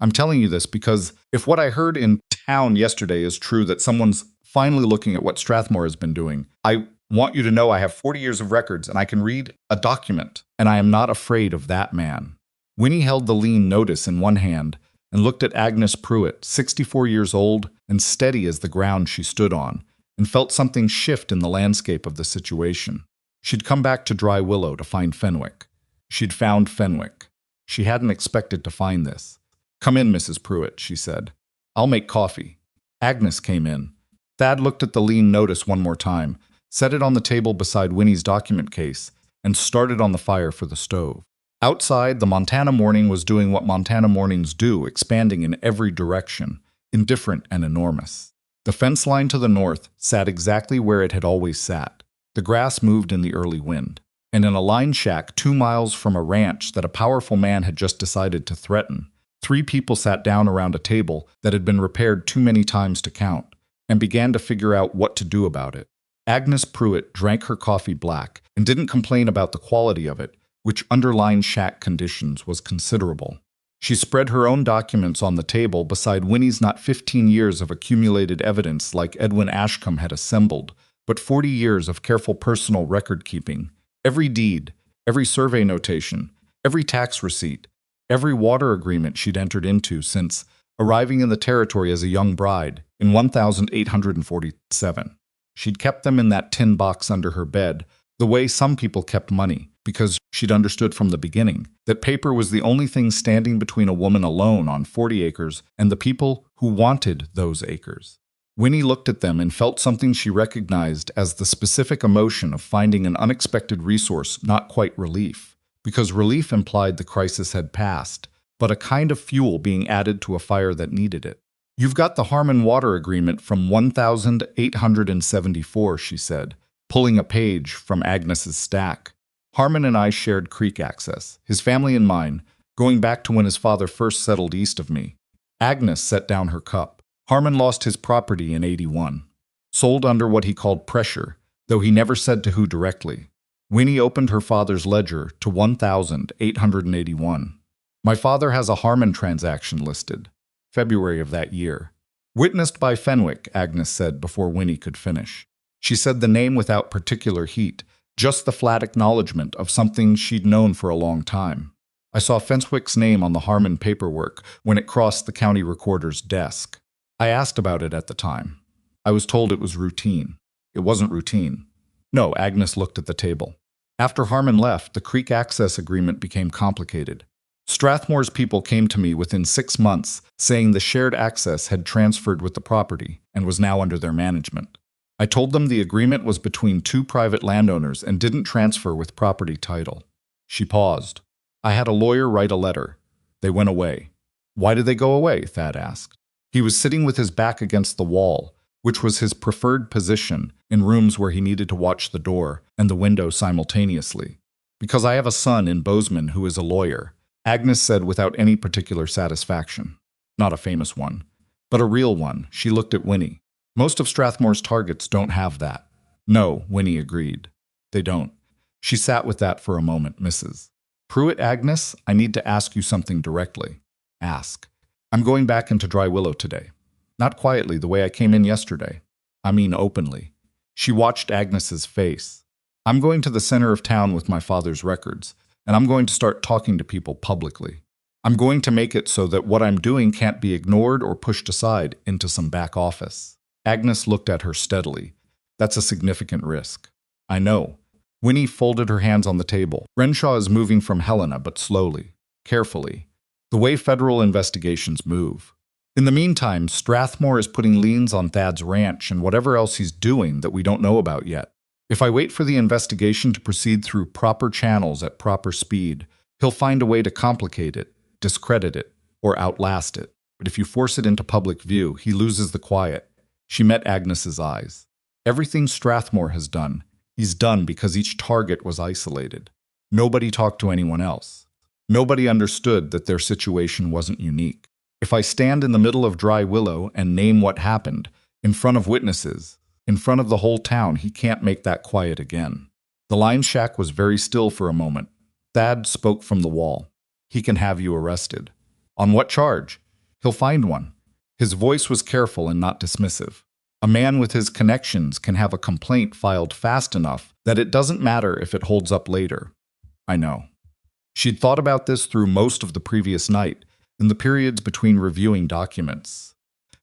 A: "I'm telling you this because if what I heard in town yesterday is true, that someone's finally looking at what Strathmore has been doing, I want you to know I have 40 years of records and I can read a document, and I am not afraid of that man." Winnie held the lien notice in one hand and looked at Agnes Pruitt, 64 years old and steady as the ground she stood on, and felt something shift in the landscape of the situation. She'd come back to Dry Willow to find Fenwick. She'd found Fenwick. She hadn't expected to find this. "Come in, Mrs. Pruitt," she said. "I'll make coffee." Agnes came in. Thad looked at the lien notice one more time, set it on the table beside Winnie's document case, and started on the fire for the stove. Outside, the Montana morning was doing what Montana mornings do, expanding in every direction, indifferent and enormous. The fence line to the north sat exactly where it had always sat. The grass moved in the early wind. And in a line shack 2 miles from a ranch that a powerful man had just decided to threaten, 3 people sat down around a table that had been repaired too many times to count, and began to figure out what to do about it. Agnes Pruitt drank her coffee black and didn't complain about the quality of it, which under line shack conditions was considerable. She spread her own documents on the table beside Winnie's not 15 years of accumulated evidence like Edwin Ashcombe had assembled, but 40 years of careful personal record-keeping. Every deed, every survey notation, every tax receipt, every water agreement she'd entered into since arriving in the territory as a young bride in 1847. She'd kept them in that tin box under her bed, the way some people kept money, because she'd understood from the beginning that paper was the only thing standing between a woman alone on 40 acres and the people who wanted those acres. Winnie looked at them and felt something she recognized as the specific emotion of finding an unexpected resource, not quite relief, because relief implied the crisis had passed, but a kind of fuel being added to a fire that needed it. "You've got the Harmon Water Agreement from 1874, she said, pulling a page from Agnes's stack. "Harmon and I shared creek access, his family and mine, going back to when his father first settled east of me." Agnes set down her cup. "Harmon lost his property in 81. Sold under what he called pressure, though he never said to who directly." Winnie opened her father's ledger to 1881. "My father has a Harmon transaction listed, February of that year. Witnessed by Fenwick," Agnes said before Winnie could finish. She said the name without particular heat, just the flat acknowledgement of something she'd known for a long time. "I saw Fenwick's name on the Harmon paperwork when it crossed the county recorder's desk. I asked about it at the time. I was told it was routine." "It wasn't routine." "No," Agnes looked at the table. "After Harmon left, the creek access agreement became complicated. Strathmore's people came to me within 6 months saying the shared access had transferred with the property and was now under their management. I told them the agreement was between 2 private landowners and didn't transfer with property title." She paused. "I had a lawyer write a letter. They went away." "Why did they go away?" Thad asked. He was sitting with his back against the wall, which was his preferred position in rooms where he needed to watch the door and the window simultaneously. "Because I have a son in Bozeman who is a lawyer," Agnes said without any particular satisfaction. "Not a famous one, but a real one." She looked at Winnie. "Most of Strathmore's targets don't have that." "No," Winnie agreed. "They don't." She sat with that for a moment. "Mrs. Pruitt, Agnes, I need to ask you something directly." "Ask." "I'm going back into Dry Willow today. Not quietly, the way I came in yesterday. I mean openly. She watched Agnes's face. I'm going to the center of town with my father's records, and I'm going to start talking to people publicly. I'm going to make it so that what I'm doing can't be ignored or pushed aside into some back office. Agnes looked at her steadily. That's a significant risk. I know. Winnie folded her hands on the table. Renshaw is moving from Helena, but slowly, carefully, the way federal investigations move. In the meantime, Strathmore is putting liens on Thad's ranch and whatever else he's doing that we don't know about yet. If I wait for the investigation to proceed through proper channels at proper speed, he'll find a way to complicate it, discredit it, or outlast it. But if you force it into public view, he loses the quiet. She met Agnes's eyes. Everything Strathmore has done, he's done because each target was isolated. Nobody talked to anyone else. Nobody understood that their situation wasn't unique. If I stand in the middle of Dry Willow and name what happened, in front of witnesses, in front of the whole town, he can't make that quiet again. The line shack was very still for a moment. Thad spoke from the wall. He can have you arrested. On what charge? He'll find one. His voice was careful and not dismissive. A man with his connections can have a complaint filed fast enough that it doesn't matter if it holds up later. I know. She'd thought about this through most of the previous night, in the periods between reviewing documents,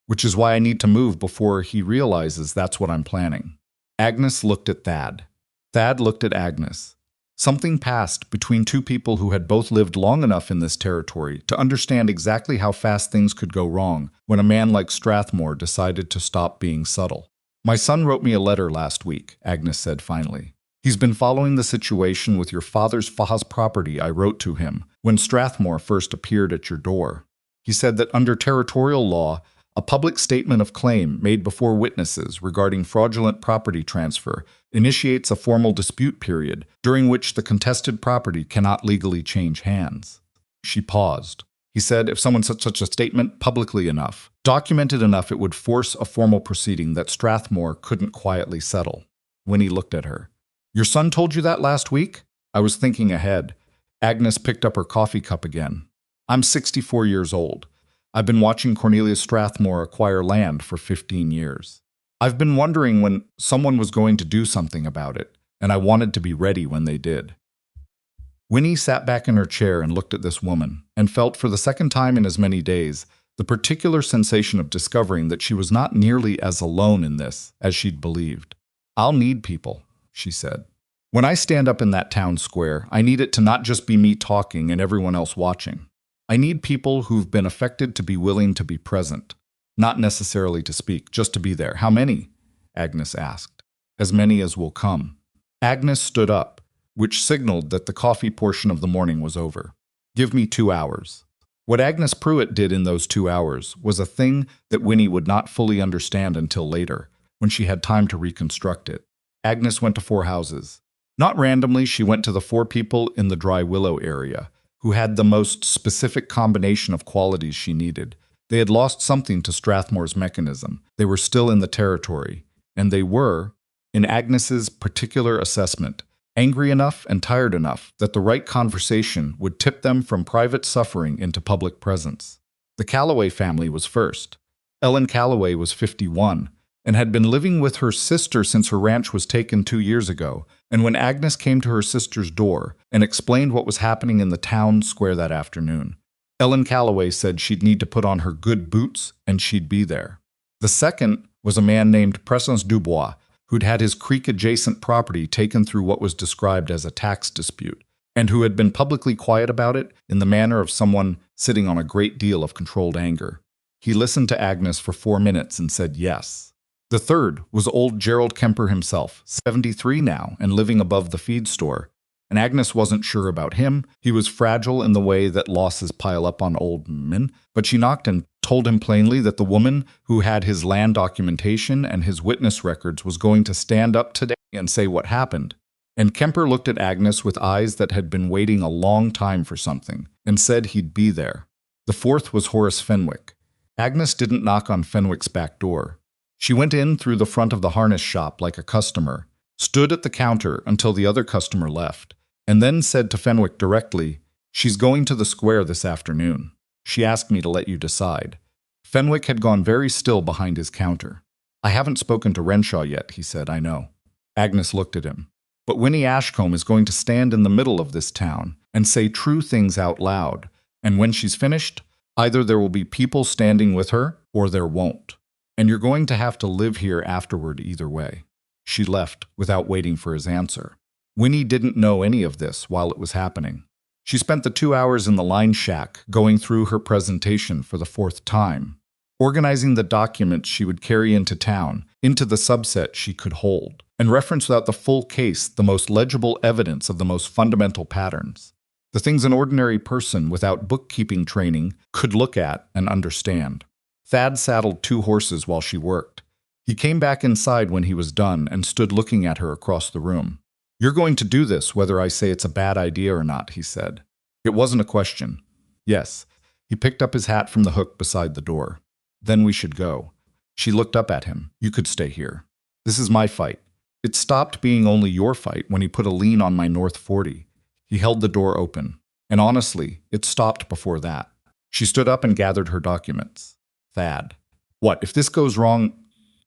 A: which is why I need to move before he realizes that's what I'm planning. Agnes looked at Thad. Thad looked at Agnes. Something passed between two people who had both lived long enough in this territory to understand exactly how fast things could go wrong when a man like Strathmore decided to stop being subtle. My son wrote me a letter last week, Agnes said finally. He's been following the situation with your father's Fah's property I wrote to him when Strathmore first appeared at your door. He said that under territorial law, a public statement of claim made before witnesses regarding fraudulent property transfer initiates a formal dispute period during which the contested property cannot legally change hands. She paused. He said if someone said such a statement publicly enough, documented enough, it would force a formal proceeding that Strathmore couldn't quietly settle. Winnie looked at her. Your son told you that last week? I was thinking ahead. Agnes picked up her coffee cup again. I'm 64 years old. I've been watching Cornelius Strathmore acquire land for 15 years. I've been wondering when someone was going to do something about it, and I wanted to be ready when they did. Winnie sat back in her chair and looked at this woman, and felt for the second time in as many days the particular sensation of discovering that she was not nearly as alone in this as she'd believed. I'll need people, she said. When I stand up in that town square, I need it to not just be me talking and everyone else watching. I need people who've been affected to be willing to be present. Not necessarily to speak, just to be there. How many? Agnes asked. As many as will come. Agnes stood up, which signaled that the coffee portion of the morning was over. Give me 2 hours. What Agnes Pruitt did in those 2 hours was a thing that Winnie would not fully understand until later, when she had time to reconstruct it. Agnes went to 4 houses. Not randomly, she went to the 4 people in the Dry Willow area, who had the most specific combination of qualities she needed. They had lost something to Strathmore's mechanism. They were still in the territory, and they were, in Agnes's particular assessment, angry enough and tired enough that the right conversation would tip them from private suffering into public presence. The Calloway family was first. Ellen Calloway was 51, and had been living with her sister since her ranch was taken 2 years ago, and when Agnes came to her sister's door and explained what was happening in the town square that afternoon, Ellen Calloway said she'd need to put on her good boots and she'd be there. The second was a man named Presence Dubois, who'd had his creek-adjacent property taken through what was described as a tax dispute, and who had been publicly quiet about it in the manner of someone sitting on a great deal of controlled anger. He listened to Agnes for 4 minutes and said yes. The third was old Gerald Kemper himself, 73 now and living above the feed store. And Agnes wasn't sure about him. He was fragile in the way that losses pile up on old men, but she knocked and told him plainly that the woman who had his land documentation and his witness records was going to stand up today and say what happened. And Kemper looked at Agnes with eyes that had been waiting a long time for something, and said he'd be there. The fourth was Horace Fenwick. Agnes didn't knock on Fenwick's back door. She went in through the front of the harness shop like a customer, stood at the counter until the other customer left, and then said to Fenwick directly, "She's going to the square this afternoon. She asked me to let you decide." Fenwick had gone very still behind his counter. I haven't spoken to Renshaw yet, he said, I know. Agnes looked at him. But Winnie Ashcombe is going to stand in the middle of this town and say true things out loud. And when she's finished, either there will be people standing with her or there won't. And you're going to have to live here afterward either way. She left without waiting for his answer. Winnie didn't know any of this while it was happening. She spent the 2 hours in the line shack going through her presentation for the 4th time, organizing the documents she would carry into town, into the subset she could hold, and reference without the full case the most legible evidence of the most fundamental patterns, the things an ordinary person without bookkeeping training could look at and understand. Thad saddled 2 horses while she worked. He came back inside when he was done and stood looking at her across the room. You're going to do this whether I say it's a bad idea or not, he said. It wasn't a question. Yes. He picked up his hat from the hook beside the door. Then we should go. She looked up at him. You could stay here. This is my fight. It stopped being only your fight when he put a lien on my North 40. He held the door open. And honestly, it stopped before that. She stood up and gathered her documents. Thad. What, if this goes wrong?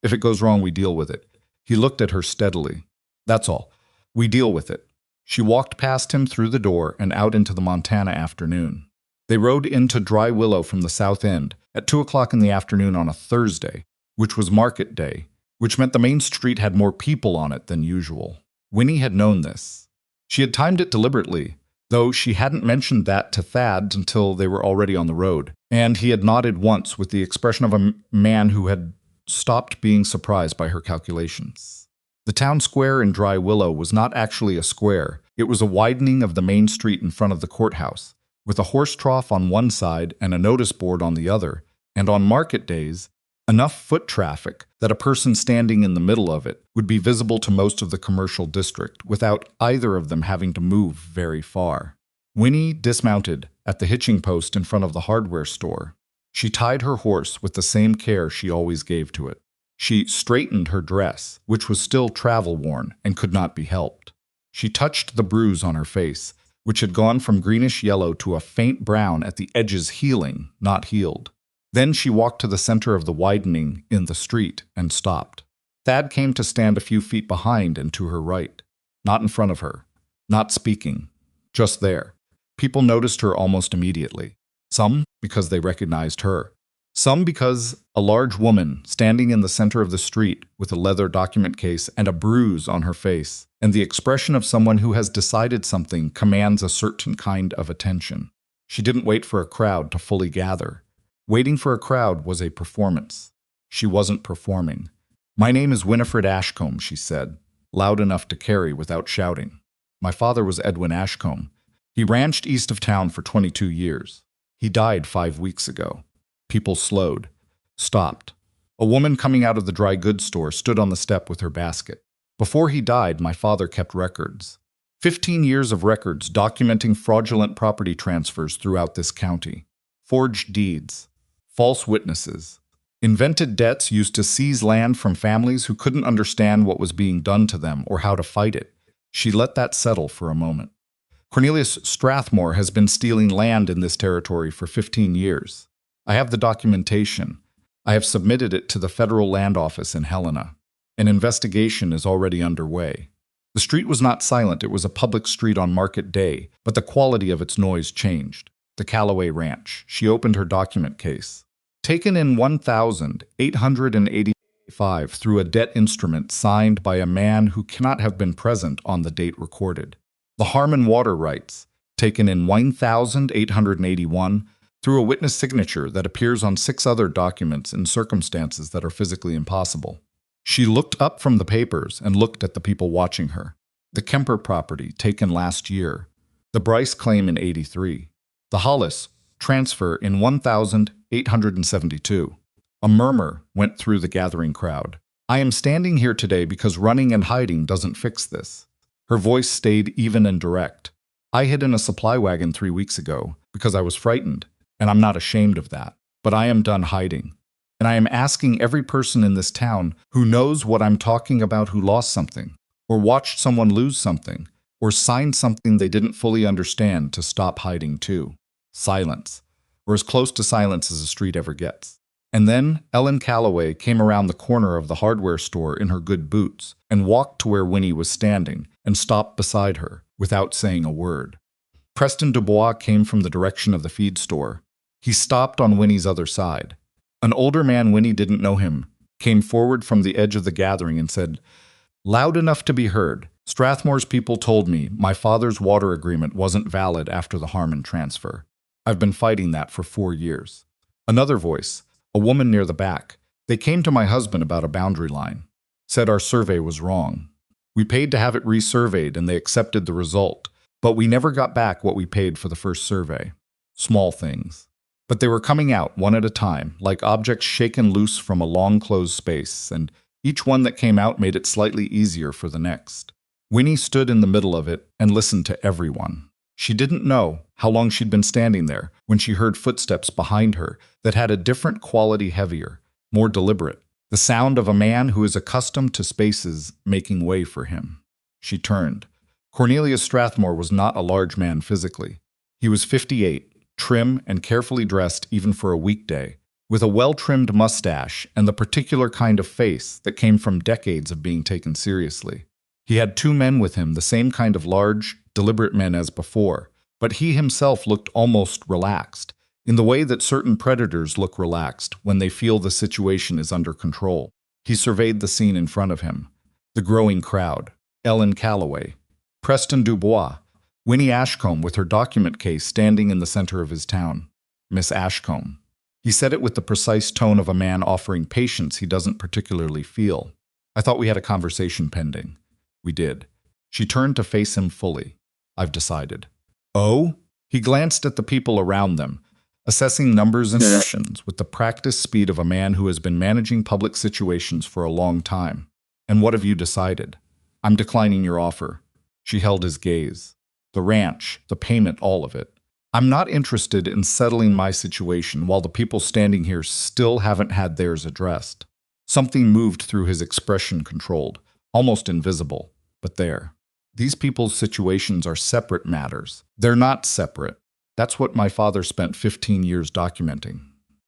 A: If it goes wrong, we deal with it. He looked at her steadily. That's all. We deal with it. She walked past him through the door and out into the Montana afternoon. They rode into Dry Willow from the south end at 2 o'clock in the afternoon on a Thursday, which was market day, which meant the main street had more people on it than usual. Winnie had known this. She had timed it deliberately, though she hadn't mentioned that to Thad until they were already on the road, and he had nodded once with the expression of a man who had stopped being surprised by her calculations. The town square in Dry Willow was not actually a square. It was a widening of the main street in front of the courthouse, with a horse trough on one side and a notice board on the other, and on market days, enough foot traffic that a person standing in the middle of it would be visible to most of the commercial district without either of them having to move very far. Winnie dismounted at the hitching post in front of the hardware store. She tied her horse with the same care she always gave to it. She straightened her dress, which was still travel-worn and could not be helped. She touched the bruise on her face, which had gone from greenish yellow to a faint brown at the edges, healing, not healed. Then she walked to the center of the widening in the street and stopped. Thad came to stand a few feet behind and to her right, not in front of her, not speaking, just there. People noticed her almost immediately, some because they recognized her. Some because a large woman standing in the center of the street with a leather document case and a bruise on her face, and the expression of someone who has decided something commands a certain kind of attention. She didn't wait for a crowd to fully gather. Waiting for a crowd was a performance. She wasn't performing. My name is Winifred Ashcombe, she said, loud enough to carry without shouting. My father was Edwin Ashcombe. He ranched east of town for 22 years. He died 5 weeks ago. People slowed, stopped. A woman coming out of the dry goods store stood on the step with her basket. Before he died, my father kept records. 15 years of records documenting fraudulent property transfers throughout this county. Forged deeds. False witnesses. Invented debts used to seize land from families who couldn't understand what was being done to them or how to fight it. She let that settle for a moment. Cornelius Strathmore has been stealing land in this territory for 15 years. I have the documentation. I have submitted it to the Federal Land Office in Helena. An investigation is already underway. The street was not silent. It was a public street on market day, but the quality of its noise changed. The Callaway Ranch. She opened her document case. Taken in 1885 through a debt instrument signed by a man who cannot have been present on the date recorded. The Harmon Water Rights. Taken in 1881 through a witness signature that appears on 6 other documents in circumstances that are physically impossible. She looked up from the papers and looked at the people watching her. The Kemper property, taken last year. The Bryce claim in 83. The Hollis transfer in 1872. A murmur went through the gathering crowd. I am standing here today because running and hiding doesn't fix this. Her voice stayed even and direct. I hid in a supply wagon 3 weeks ago because I was frightened. And I'm not ashamed of that, but I am done hiding. And I am asking every person in this town who knows what I'm talking about who lost something, or watched someone lose something, or signed something they didn't fully understand to stop hiding too. Silence, or as close to silence as a street ever gets. And then Ellen Calloway came around the corner of the hardware store in her good boots and walked to where Winnie was standing and stopped beside her without saying a word. Preston Dubois came from the direction of the feed store. He stopped on Winnie's other side. An older man, Winnie didn't know him, came forward from the edge of the gathering and said, "Loud enough to be heard, Strathmore's people told me my father's water agreement wasn't valid after the Harmon transfer. I've been fighting that for 4 years." Another voice, a woman near the back, "They came to my husband about a boundary line. Said our survey was wrong. We paid to have it resurveyed and they accepted the result, but we never got back what we paid for the first survey. Small things. But they were coming out one at a time, like objects shaken loose from a long closed space, and each one that came out made it slightly easier for the next." Winnie stood in the middle of it and listened to everyone. She didn't know how long she'd been standing there when she heard footsteps behind her that had a different quality, heavier, more deliberate, the sound of a man who is accustomed to spaces making way for him. She turned. Cornelius Strathmore was not a large man physically. He was 58, trim and carefully dressed even for a weekday, with a well-trimmed mustache and the particular kind of face that came from decades of being taken seriously. He had 2 men with him, the same kind of large, deliberate men as before, but he himself looked almost relaxed, in the way that certain predators look relaxed when they feel the situation is under control. He surveyed the scene in front of him. The growing crowd, Ellen Calloway, Preston Dubois, Winnie Ashcombe with her document case standing in the center of his town. Miss Ashcombe. He said it with the precise tone of a man offering patience he doesn't particularly feel. "I thought we had a conversation pending." "We did." She turned to face him fully. "I've decided." "Oh?" He glanced at the people around them, assessing numbers and sessions with the practiced speed of a man who has been managing public situations for a long time. "And what have you decided?" "I'm declining your offer." She held his gaze. "The ranch, the payment, all of it. I'm not interested in settling my situation while the people standing here still haven't had theirs addressed." Something moved through his expression, controlled, almost invisible, but there. "These people's situations are separate matters. They're not separate. That's what my father spent 15 years documenting."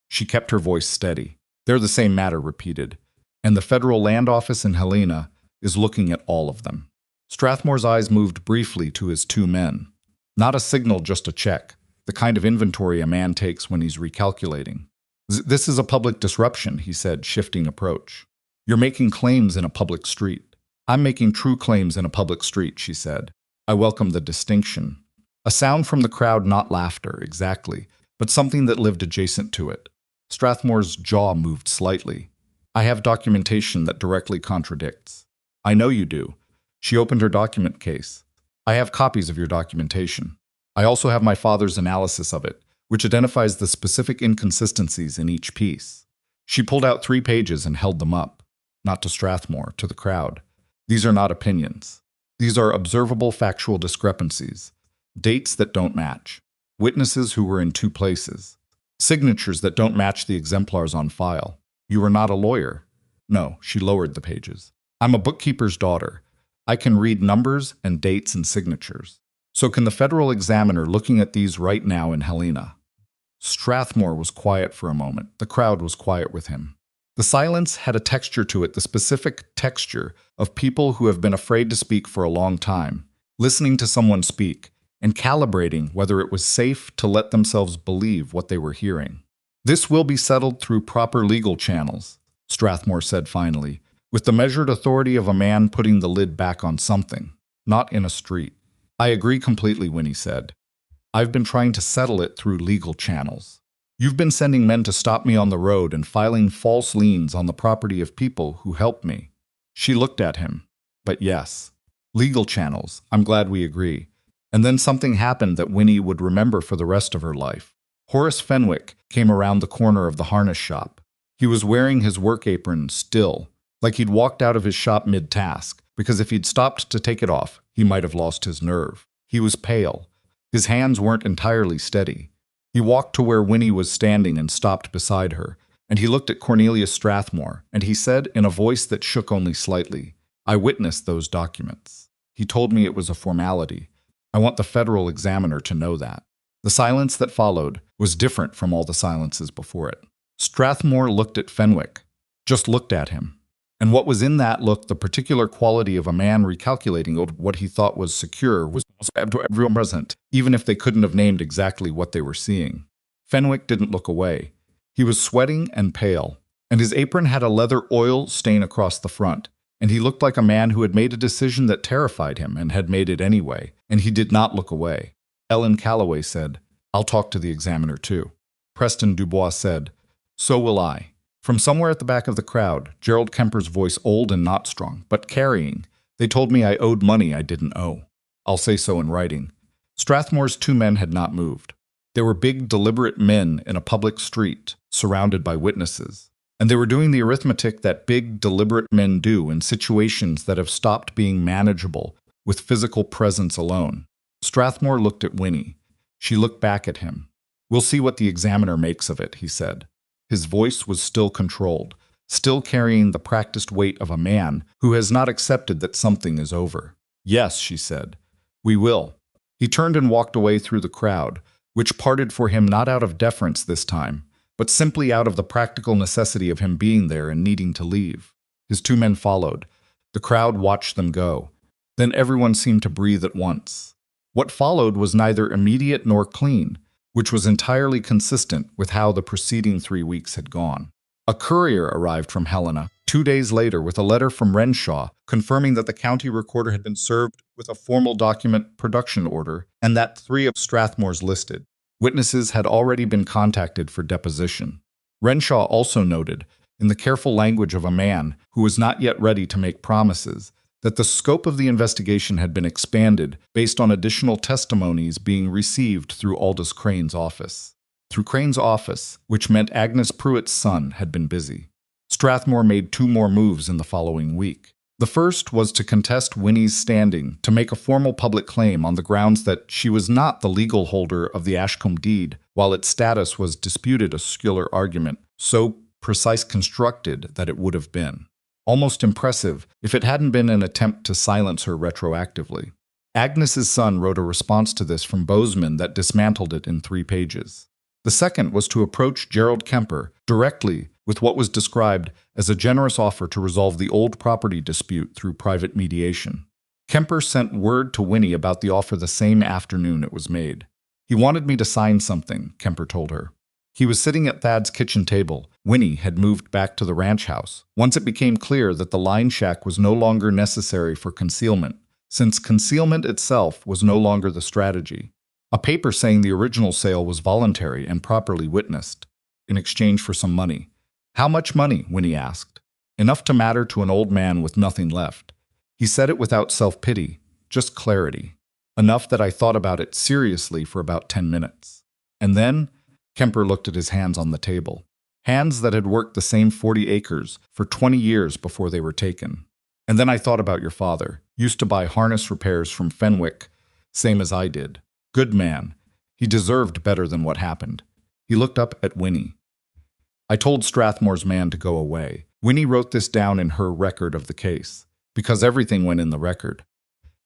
A: She kept her voice steady. "They're the same matter," repeated, "and the federal land office in Helena is looking at all of them." Strathmore's eyes moved briefly to his 2 men. Not a signal, just a check, the kind of inventory a man takes when he's recalculating. "This is a public disruption," he said, shifting approach. "You're making claims in a public street." "I'm making true claims in a public street," she said. "I welcome the distinction." A sound from the crowd, not laughter, exactly, but something that lived adjacent to it. Strathmore's jaw moved slightly. "I have documentation that directly contradicts." "I know you do." She opened her document case. "I have copies of your documentation. I also have my father's analysis of it, which identifies the specific inconsistencies in each piece." She pulled out 3 pages and held them up. Not to Strathmore, to the crowd. "These are not opinions. These are observable factual discrepancies. Dates that don't match. Witnesses who were in 2 places. Signatures that don't match the exemplars on file. You are not a lawyer." "No," she lowered the pages. "I'm a bookkeeper's daughter. I can read numbers and dates and signatures. So can the federal examiner looking at these right now in Helena." Strathmore was quiet for a moment. The crowd was quiet with him. The silence had a texture to it, the specific texture of people who have been afraid to speak for a long time, listening to someone speak, and calibrating whether it was safe to let themselves believe what they were hearing. "This will be settled through proper legal channels," Strathmore said finally, with the measured authority of a man putting the lid back on something, not in a street. "I agree completely," Winnie said. "I've been trying to settle it through legal channels. You've been sending men to stop me on the road and filing false liens on the property of people who helped me." She looked at him. "But yes, legal channels. I'm glad we agree." And then something happened that Winnie would remember for the rest of her life. Horace Fenwick came around the corner of the harness shop. He was wearing his work apron still, like he'd walked out of his shop mid-task, because if he'd stopped to take it off, he might have lost his nerve. He was pale. His hands weren't entirely steady. He walked to where Winnie was standing and stopped beside her, and he looked at Cornelius Strathmore, and he said in a voice that shook only slightly, "I witnessed those documents. He told me it was a formality. I want the federal examiner to know that." The silence that followed was different from all the silences before it. Strathmore looked at Fenwick, just looked at him. And what was in that look, the particular quality of a man recalculating what he thought was secure, was to everyone present, even if they couldn't have named exactly what they were seeing. Fenwick didn't look away. He was sweating and pale, and his apron had a leather oil stain across the front, and he looked like a man who had made a decision that terrified him and had made it anyway, and he did not look away. Ellen Calloway said, "I'll talk to the examiner too." Preston Dubois said, "So will I." From somewhere at the back of the crowd, Gerald Kemper's voice, old and not strong, but carrying, "They told me I owed money I didn't owe. I'll say so in writing." Strathmore's two men had not moved. They were big, deliberate men in a public street, surrounded by witnesses. And they were doing the arithmetic that big, deliberate men do in situations that have stopped being manageable with physical presence alone. Strathmore looked at Winnie. She looked back at him. "We'll see what the examiner makes of it," he said. His voice was still controlled, still carrying the practiced weight of a man who has not accepted that something is over. "Yes," she said. "We will." He turned and walked away through the crowd, which parted for him not out of deference this time, but simply out of the practical necessity of him being there and needing to leave. His two men followed. The crowd watched them go. Then everyone seemed to breathe at once. What followed was neither immediate nor clean, which was entirely consistent with how the preceding 3 weeks had gone. A courier arrived from Helena 2 days later with a letter from Renshaw confirming that the county recorder had been served with a formal document production order and that 3 of Strathmore's listed witnesses had already been contacted for deposition. Renshaw also noted, in the careful language of a man who was not yet ready to make promises, that the scope of the investigation had been expanded based on additional testimonies being received through Aldous Crane's office. Through Crane's office, which meant Agnes Pruitt's son had been busy. Strathmore made 2 more moves in the following week. The first was to contest Winnie's standing to make a formal public claim on the grounds that she was not the legal holder of the Ashcombe deed, while its status was disputed, a circular argument, so precise constructed that it would have been almost impressive if it hadn't been an attempt to silence her retroactively. Agnes's son wrote a response to this from Bozeman that dismantled it in 3 pages. The second was to approach Gerald Kemper directly with what was described as a generous offer to resolve the old property dispute through private mediation. Kemper sent word to Winnie about the offer the same afternoon it was made. "He wanted me to sign something," Kemper told her. He was sitting at Thad's kitchen table. Winnie had moved back to the ranch house once it became clear that the line shack was no longer necessary for concealment, since concealment itself was no longer the strategy. A paper saying the original sale was voluntary and properly witnessed, in exchange for some money. "How much money?" Winnie asked. "Enough to matter to an old man with nothing left." He said it without self-pity, just clarity. Enough that I thought about it seriously for about 10 minutes. And then, Kemper looked at his hands on the table. Hands that had worked the same 40 acres for 20 years before they were taken. "And then I thought about your father. Used to buy harness repairs from Fenwick, same as I did. Good man. He deserved better than what happened." He looked up at Winnie. "I told Strathmore's man to go away." Winnie wrote this down in her record of the case, because everything went in the record.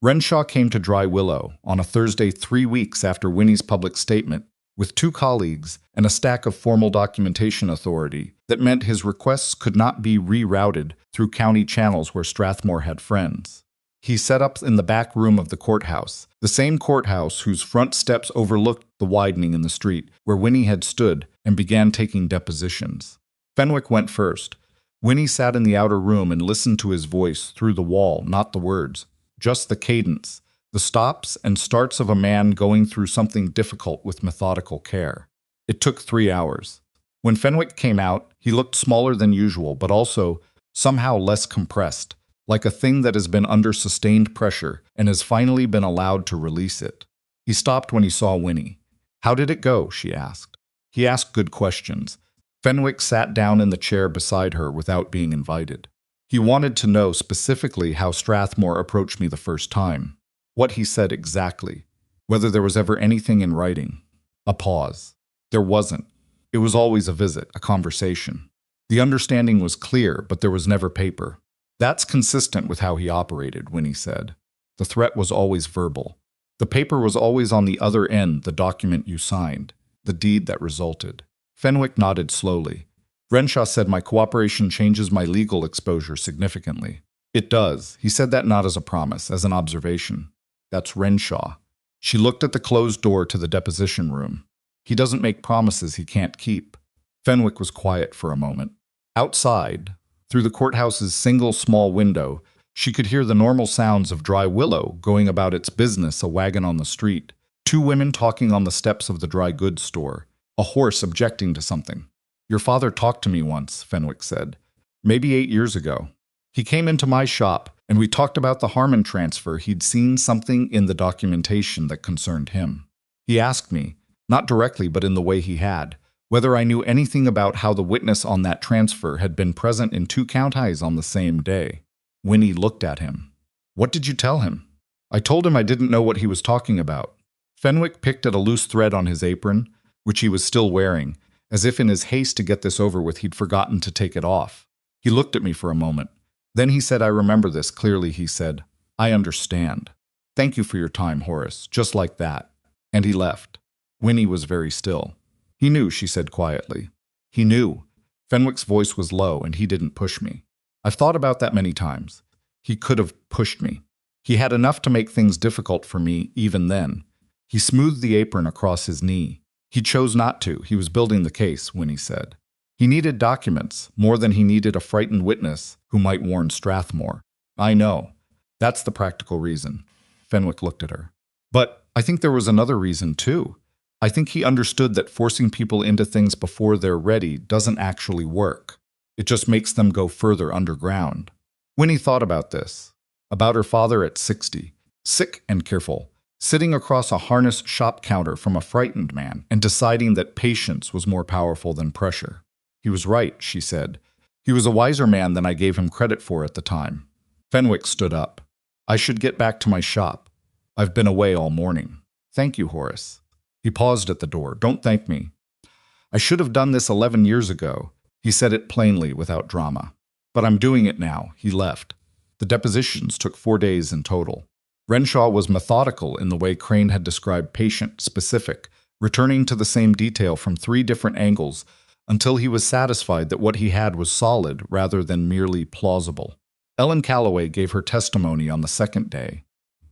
A: Renshaw came to Dry Willow on a Thursday 3 weeks after Winnie's public statement, with 2 colleagues and a stack of formal documentation authority that meant his requests could not be rerouted through county channels where Strathmore had friends. He set up in the back room of the courthouse, the same courthouse whose front steps overlooked the widening in the street where Winnie had stood, and began taking depositions. Fenwick went first. Winnie sat in the outer room and listened to his voice through the wall, not the words, just the cadence, the stops and starts of a man going through something difficult with methodical care. It took 3 hours. When Fenwick came out, he looked smaller than usual, but also somehow less compressed, like a thing that has been under sustained pressure and has finally been allowed to release it. He stopped when he saw Winnie. "How did it go?" she asked. He asked good questions. Fenwick sat down in the chair beside her without being invited. He wanted to know specifically how Strathmore approached me the first time. What he said exactly. Whether there was ever anything in writing. A pause. There wasn't. It was always a visit, a conversation. The understanding was clear, but there was never paper. "That's consistent with how he operated," Winnie said. "The threat was always verbal. The paper was always on the other end, the document you signed, the deed that resulted." Fenwick nodded slowly. Renshaw said my cooperation changes my legal exposure significantly. It does. He said that not as a promise, as an observation. That's Renshaw. She looked at the closed door to the deposition room. He doesn't make promises he can't keep. Fenwick was quiet for a moment. Outside, through the courthouse's single small window, she could hear the normal sounds of Dry Willow going about its business, a wagon on the street, two women talking on the steps of the dry goods store, a horse objecting to something. Your father talked to me once, Fenwick said. Maybe 8 years ago. He came into my shop, and we talked about the Harmon transfer. He'd seen something in the documentation that concerned him. He asked me, not directly but in the way he had, whether I knew anything about how the witness on that transfer had been present in 2 counties on the same day. Winnie looked at him. What did you tell him? I told him I didn't know what he was talking about. Fenwick picked at a loose thread on his apron, which he was still wearing, as if in his haste to get this over with he'd forgotten to take it off. He looked at me for a moment. Then he said, I remember this clearly, he said. I understand. Thank you for your time, Horace, just like that. And he left. Winnie was very still. He knew, she said quietly. He knew. Fenwick's voice was low, and he didn't push me. I've thought about that many times. He could have pushed me. He had enough to make things difficult for me even then. He smoothed the apron across his knee. He chose not to. He was building the case, Winnie said. He needed documents, more than he needed a frightened witness who might warn Strathmore. I know. That's the practical reason. Fenwick looked at her. But I think there was another reason, too. I think he understood that forcing people into things before they're ready doesn't actually work. It just makes them go further underground. Winnie thought about this, about her father at 60, sick and careful, sitting across a harness shop counter from a frightened man and deciding that patience was more powerful than pressure. He was right, she said. He was a wiser man than I gave him credit for at the time. Fenwick stood up. I should get back to my shop. I've been away all morning. Thank you, Horace. He paused at the door. Don't thank me. I should have done this 11 years ago. He said it plainly, without drama. But I'm doing it now. He left. The depositions took 4 days in total. Renshaw was methodical in the way Crane had described patient, specific, returning to the same detail from 3 different angles until he was satisfied that what he had was solid rather than merely plausible. Ellen Calloway gave her testimony on the 2nd day.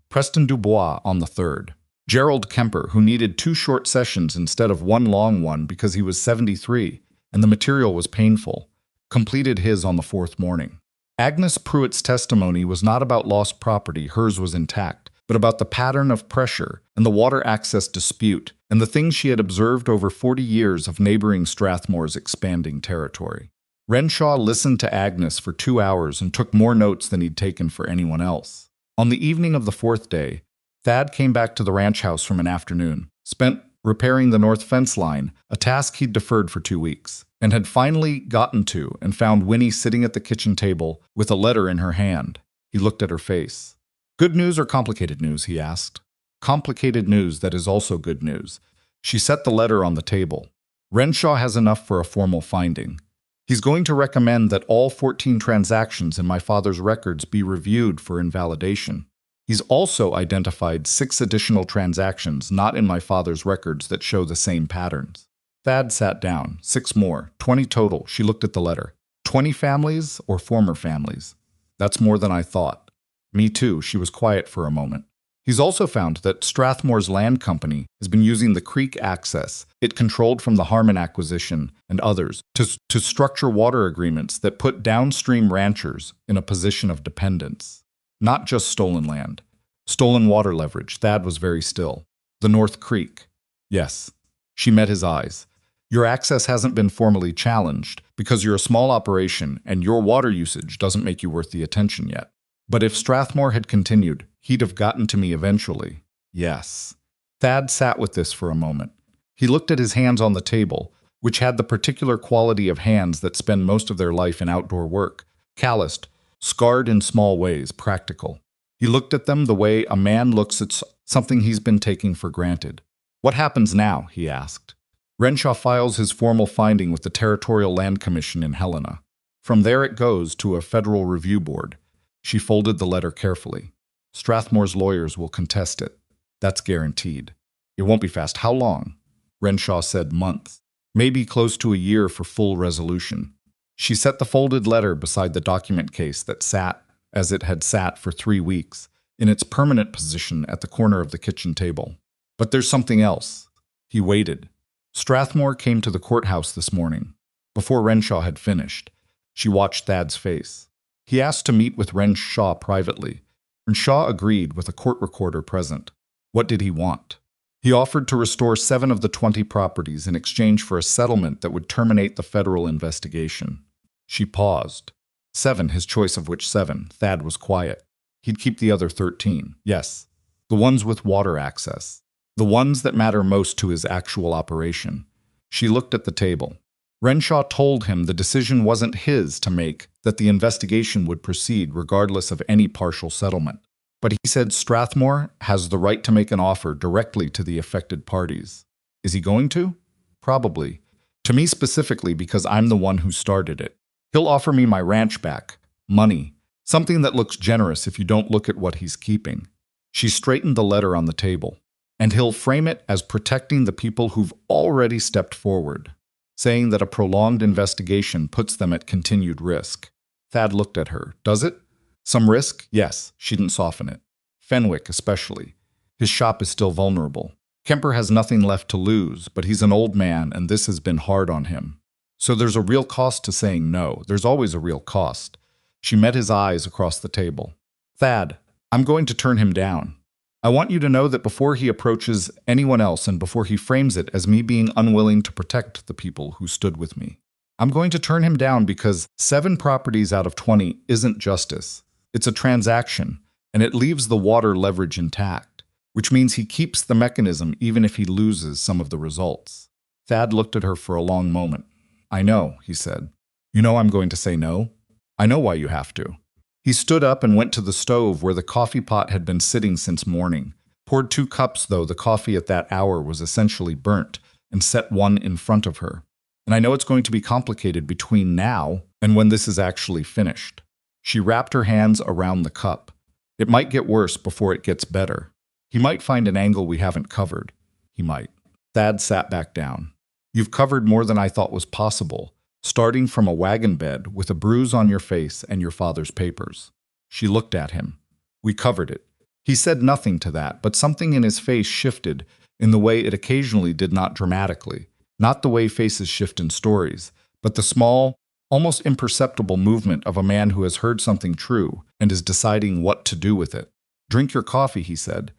A: Preston Dubois on the 3rd. Gerald Kemper, who needed 2 short sessions instead of 1 long one because he was 73 and the material was painful, completed his on the 4th morning. Agnes Pruitt's testimony was not about lost property, hers was intact, but about the pattern of pressure and the water access dispute and the things she had observed over 40 years of neighboring Strathmore's expanding territory. Renshaw listened to Agnes for 2 hours and took more notes than he'd taken for anyone else. On the evening of the 4th day, Thad came back to the ranch house from an afternoon, spent repairing the north fence line, a task he'd deferred for 2 weeks, and had finally gotten to and found Winnie sitting at the kitchen table with a letter in her hand. He looked at her face. Good news or complicated news, he asked. Complicated news that is also good news. She set the letter on the table. Renshaw has enough for a formal finding. He's going to recommend that all 14 transactions in my father's records be reviewed for invalidation. He's also identified 6 additional transactions not in my father's records that show the same patterns. Thad sat down. 6 more. 20 total. She looked at the letter. 20 families or former families? That's more than I thought. Me too. She was quiet for a moment. He's also found that Strathmore's land company has been using the creek access it controlled from the Harmon acquisition and others to structure water agreements that put downstream ranchers in a position of dependence. Not just stolen land. Stolen water leverage. Thad was very still. The North Creek. Yes. She met his eyes. Your access hasn't been formally challenged because you're a small operation and your water usage doesn't make you worth the attention yet. But if Strathmore had continued, he'd have gotten to me eventually. Yes. Thad sat with this for a moment. He looked at his hands on the table, which had the particular quality of hands that spend most of their life in outdoor work, calloused, scarred in small ways, practical. He looked at them the way a man looks at something he's been taking for granted. What happens now? He asked. Renshaw files his formal finding with the Territorial Land Commission in Helena. From there it goes to a federal review board. She folded the letter carefully. Strathmore's lawyers will contest it. That's guaranteed. It won't be fast. How long? Renshaw said months. maybe close to a year for full resolution. She set the folded letter beside the document case that sat, as it had sat for 3 weeks, in its permanent position at the corner of the kitchen table. But there's something else. He waited. Strathmore came to the courthouse this morning. Before Renshaw had finished, she watched Thad's face. He asked to meet with Renshaw privately, and Shaw agreed with a court recorder present. What did he want? He offered to restore 7 of the 20 properties in exchange for a settlement that would terminate the federal investigation. She paused. 7, his choice of which 7. Thad was quiet. He'd keep the other 13. Yes, the ones with water access. The ones that matter most to his actual operation. She looked at the table. Renshaw told him the decision wasn't his to make, that the investigation would proceed regardless of any partial settlement. But he said Strathmore has the right to make an offer directly to the affected parties. Is he going to? Probably. To me specifically because I'm the one who started it. He'll offer me my ranch back, money, something that looks generous if you don't look at what he's keeping. She straightened the letter on the table. And he'll frame it as protecting the people who've already stepped forward, saying that a prolonged investigation puts them at continued risk. Thad looked at her. Does it? Some risk? Yes. She didn't soften it. Fenwick especially. His shop is still vulnerable. Kemper has nothing left to lose, but he's an old man and this has been hard on him. So there's a real cost to saying no. There's always a real cost. She met his eyes across the table. Thad, I'm going to turn him down. I want you to know that before he approaches anyone else and before he frames it as me being unwilling to protect the people who stood with me, I'm going to turn him down because 7 properties out of 20 isn't justice. It's a transaction, and it leaves the water leverage intact, which means he keeps the mechanism even if he loses some of the results. Thad looked at her for a long moment. I know, he said. You know I'm going to say no? I know why you have to. He stood up and went to the stove where the coffee pot had been sitting since morning, poured 2 cups though the coffee at that hour was essentially burnt, and set one in front of her. And I know it's going to be complicated between now and when this is actually finished. She wrapped her hands around the cup. It might get worse before it gets better. He might find an angle we haven't covered. He might. Thad sat back down. You've covered more than I thought was possible. Starting from a wagon bed with a bruise on your face and your father's papers. She looked at him. We covered it. He said nothing to that, but something in his face shifted in the way it occasionally did, not dramatically. Not the way faces shift in stories, but the small, almost imperceptible movement of a man who has heard something true and is deciding what to do with it. Drink your coffee, he said.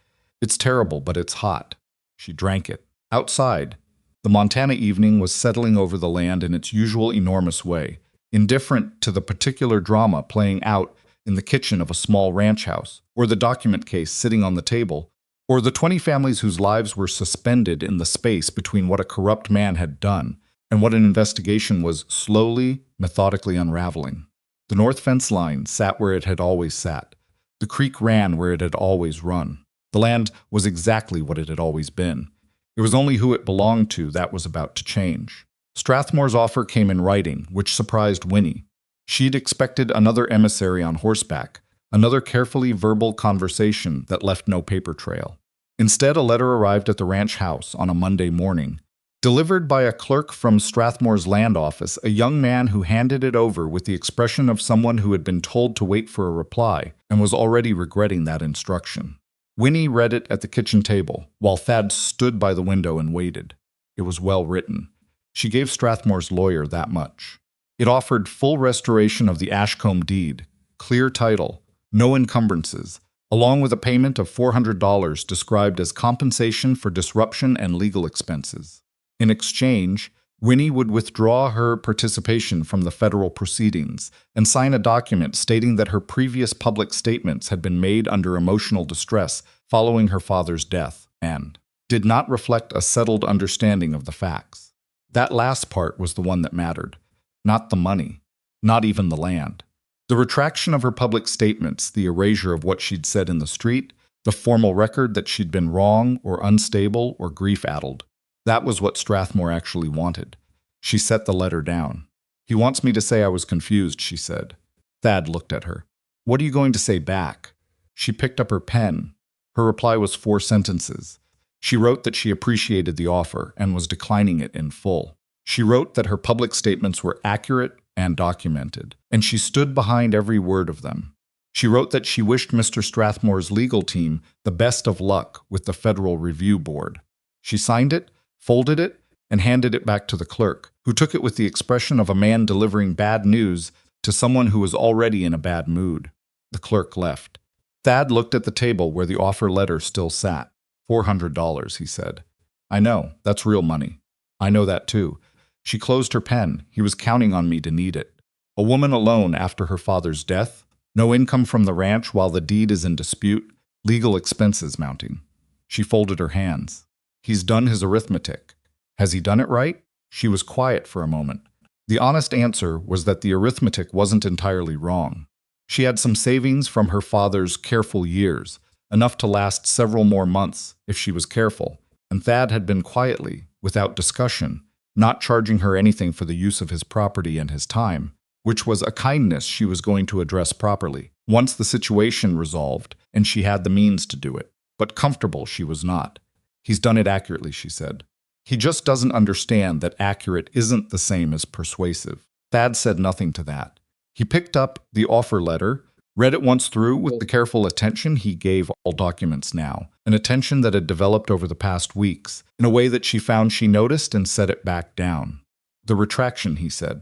A: It's terrible, but it's hot. She drank it. Outside. The Montana evening was settling over the land in its usual enormous way, indifferent to the particular drama playing out in the kitchen of a small ranch house, or the document case sitting on the table, or the 20 families whose lives were suspended in the space between what a corrupt man had done and what an investigation was slowly, methodically unraveling. The north fence line sat where it had always sat. The creek ran where it had always run. The land was exactly what it had always been. It was only who it belonged to that was about to change. Strathmore's offer came in writing, which surprised Winnie. She'd expected another emissary on horseback, another carefully verbal conversation that left no paper trail. Instead, a letter arrived at the ranch house on a Monday morning, delivered by a clerk from Strathmore's land office, a young man who handed it over with the expression of someone who had been told to wait for a reply and was already regretting that instruction. Winnie read it at the kitchen table, while Thad stood by the window and waited. It was well written. She gave Strathmore's lawyer that much. It offered full restoration of the Ashcombe deed, clear title, no encumbrances, along with a payment of $400 described as compensation for disruption and legal expenses. In exchange, Winnie would withdraw her participation from the federal proceedings and sign a document stating that her previous public statements had been made under emotional distress following her father's death and did not reflect a settled understanding of the facts. That last part was the one that mattered, not the money, not even the land. The retraction of her public statements, the erasure of what she'd said in the street, the formal record that she'd been wrong or unstable or grief-addled. That was what Strathmore actually wanted. She set the letter down. He wants me to say I was confused, she said. Thad looked at her. What are you going to say back? She picked up her pen. Her reply was 4 sentences. She wrote that she appreciated the offer and was declining it in full. She wrote that her public statements were accurate and documented, and she stood behind every word of them. She wrote that she wished Mr. Strathmore's legal team the best of luck with the Federal Review Board. She signed it, folded it, and handed it back to the clerk, who took it with the expression of a man delivering bad news to someone who was already in a bad mood. The clerk left. Thad looked at the table where the offer letter still sat. $400, he said. I know, that's real money. I know that too. She closed her pen. He was counting on me to need it. A woman alone after her father's death, no income from the ranch while the deed is in dispute, legal expenses mounting. She folded her hands. He's done his arithmetic. Has he done it right? She was quiet for a moment. The honest answer was that the arithmetic wasn't entirely wrong. She had some savings from her father's careful years, enough to last several more months if she was careful, and Thad had been quietly, without discussion, not charging her anything for the use of his property and his time, which was a kindness she was going to address properly, once the situation resolved and she had the means to do it. But comfortable she was not. He's done it accurately, she said. He just doesn't understand that accurate isn't the same as persuasive. Thad said nothing to that. He picked up the offer letter, read it once through with the careful attention he gave all documents now, an attention that had developed over the past weeks, in a way that she found she noticed and set it back down. The retraction, he said.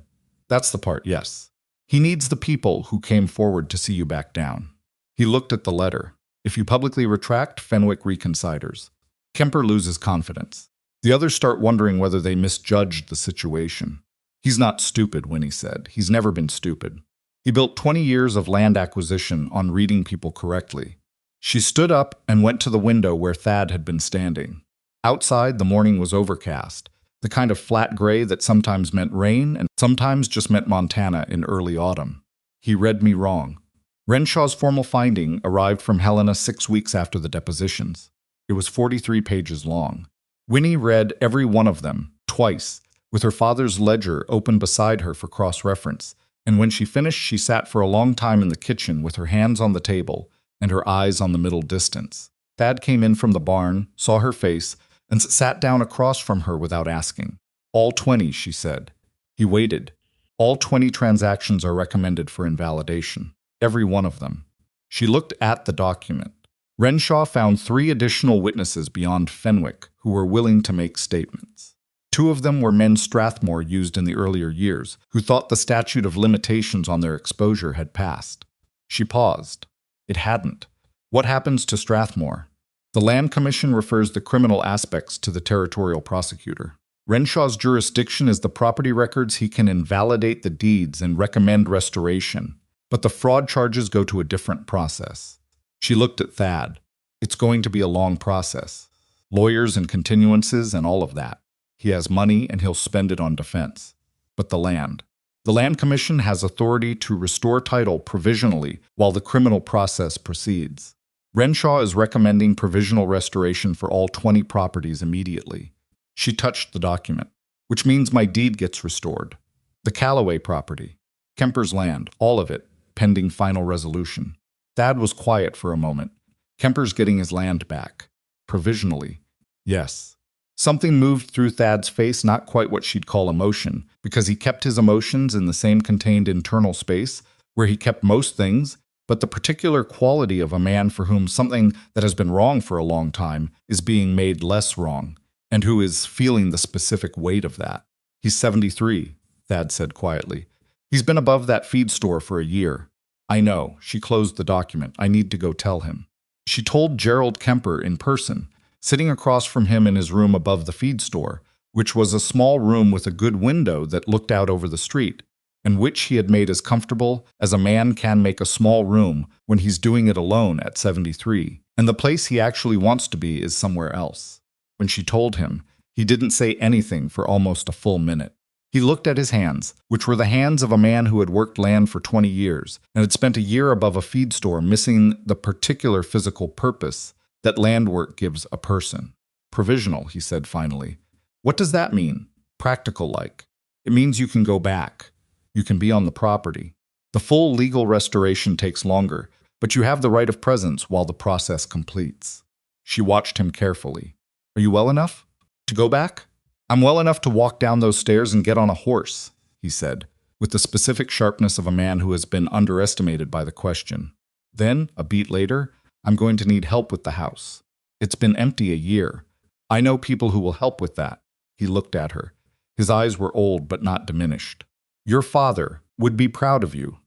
A: That's the part, yes. He needs the people who came forward to see you back down. He looked at the letter. If you publicly retract, Fenwick reconsiders. Kemper loses confidence. The others start wondering whether they misjudged the situation. He's not stupid, Winnie said. He's never been stupid. He built 20 years of land acquisition on reading people correctly. She stood up and went to the window where Thad had been standing. Outside, the morning was overcast, the kind of flat gray that sometimes meant rain and sometimes just meant Montana in early autumn. He read me wrong. Renshaw's formal finding arrived from Helena 6 weeks after the depositions. It was 43 pages long. Winnie read every one of them, twice, with her father's ledger open beside her for cross-reference, and when she finished she sat for a long time in the kitchen with her hands on the table and her eyes on the middle distance. Thad came in from the barn, saw her face, and sat down across from her without asking. All 20, she said. He waited. All 20 transactions are recommended for invalidation. Every one of them. She looked at the document. Renshaw found 3 additional witnesses beyond Fenwick who were willing to make statements. 2 of them were men Strathmore used in the earlier years, who thought the statute of limitations on their exposure had passed. She paused. It hadn't. What happens to Strathmore? The Land Commission refers the criminal aspects to the territorial prosecutor. Renshaw's jurisdiction is the property records. He can invalidate the deeds and recommend restoration, but the fraud charges go to a different process. She looked at Thad. It's going to be a long process. Lawyers and continuances and all of that. He has money and he'll spend it on defense. But the land. The Land Commission has authority to restore title provisionally while the criminal process proceeds. Renshaw is recommending provisional restoration for all 20 properties immediately. She touched the document, which means my deed gets restored. The Calloway property, Kemper's land, all of it, pending final resolution. Thad was quiet for a moment. Kemper's getting his land back. Provisionally. Yes. Something moved through Thad's face, not quite what she'd call emotion, because he kept his emotions in the same contained internal space where he kept most things, but the particular quality of a man for whom something that has been wrong for a long time is being made less wrong, and who is feeling the specific weight of that. He's 73, Thad said quietly. He's been above that feed store for a year. I know. She closed the document. I need to go tell him. She told Gerald Kemper in person, sitting across from him in his room above the feed store, which was a small room with a good window that looked out over the street, and which he had made as comfortable as a man can make a small room when he's doing it alone at 73, and the place he actually wants to be is somewhere else. When she told him, he didn't say anything for almost a full minute. He looked at his hands, which were the hands of a man who had worked land for 20 years and had spent a year above a feed store missing the particular physical purpose that land work gives a person. Provisional, he said finally. What does that mean? Practical like. It means you can go back. You can be on the property. The full legal restoration takes longer, but you have the right of presence while the process completes. She watched him carefully. Are you well enough? To go back? I'm well enough to walk down those stairs and get on a horse, he said, with the specific sharpness of a man who has been underestimated by the question. Then, a beat later, I'm going to need help with the house. It's been empty a year. I know people who will help with that. He looked at her. His eyes were old but not diminished. Your father would be proud of you.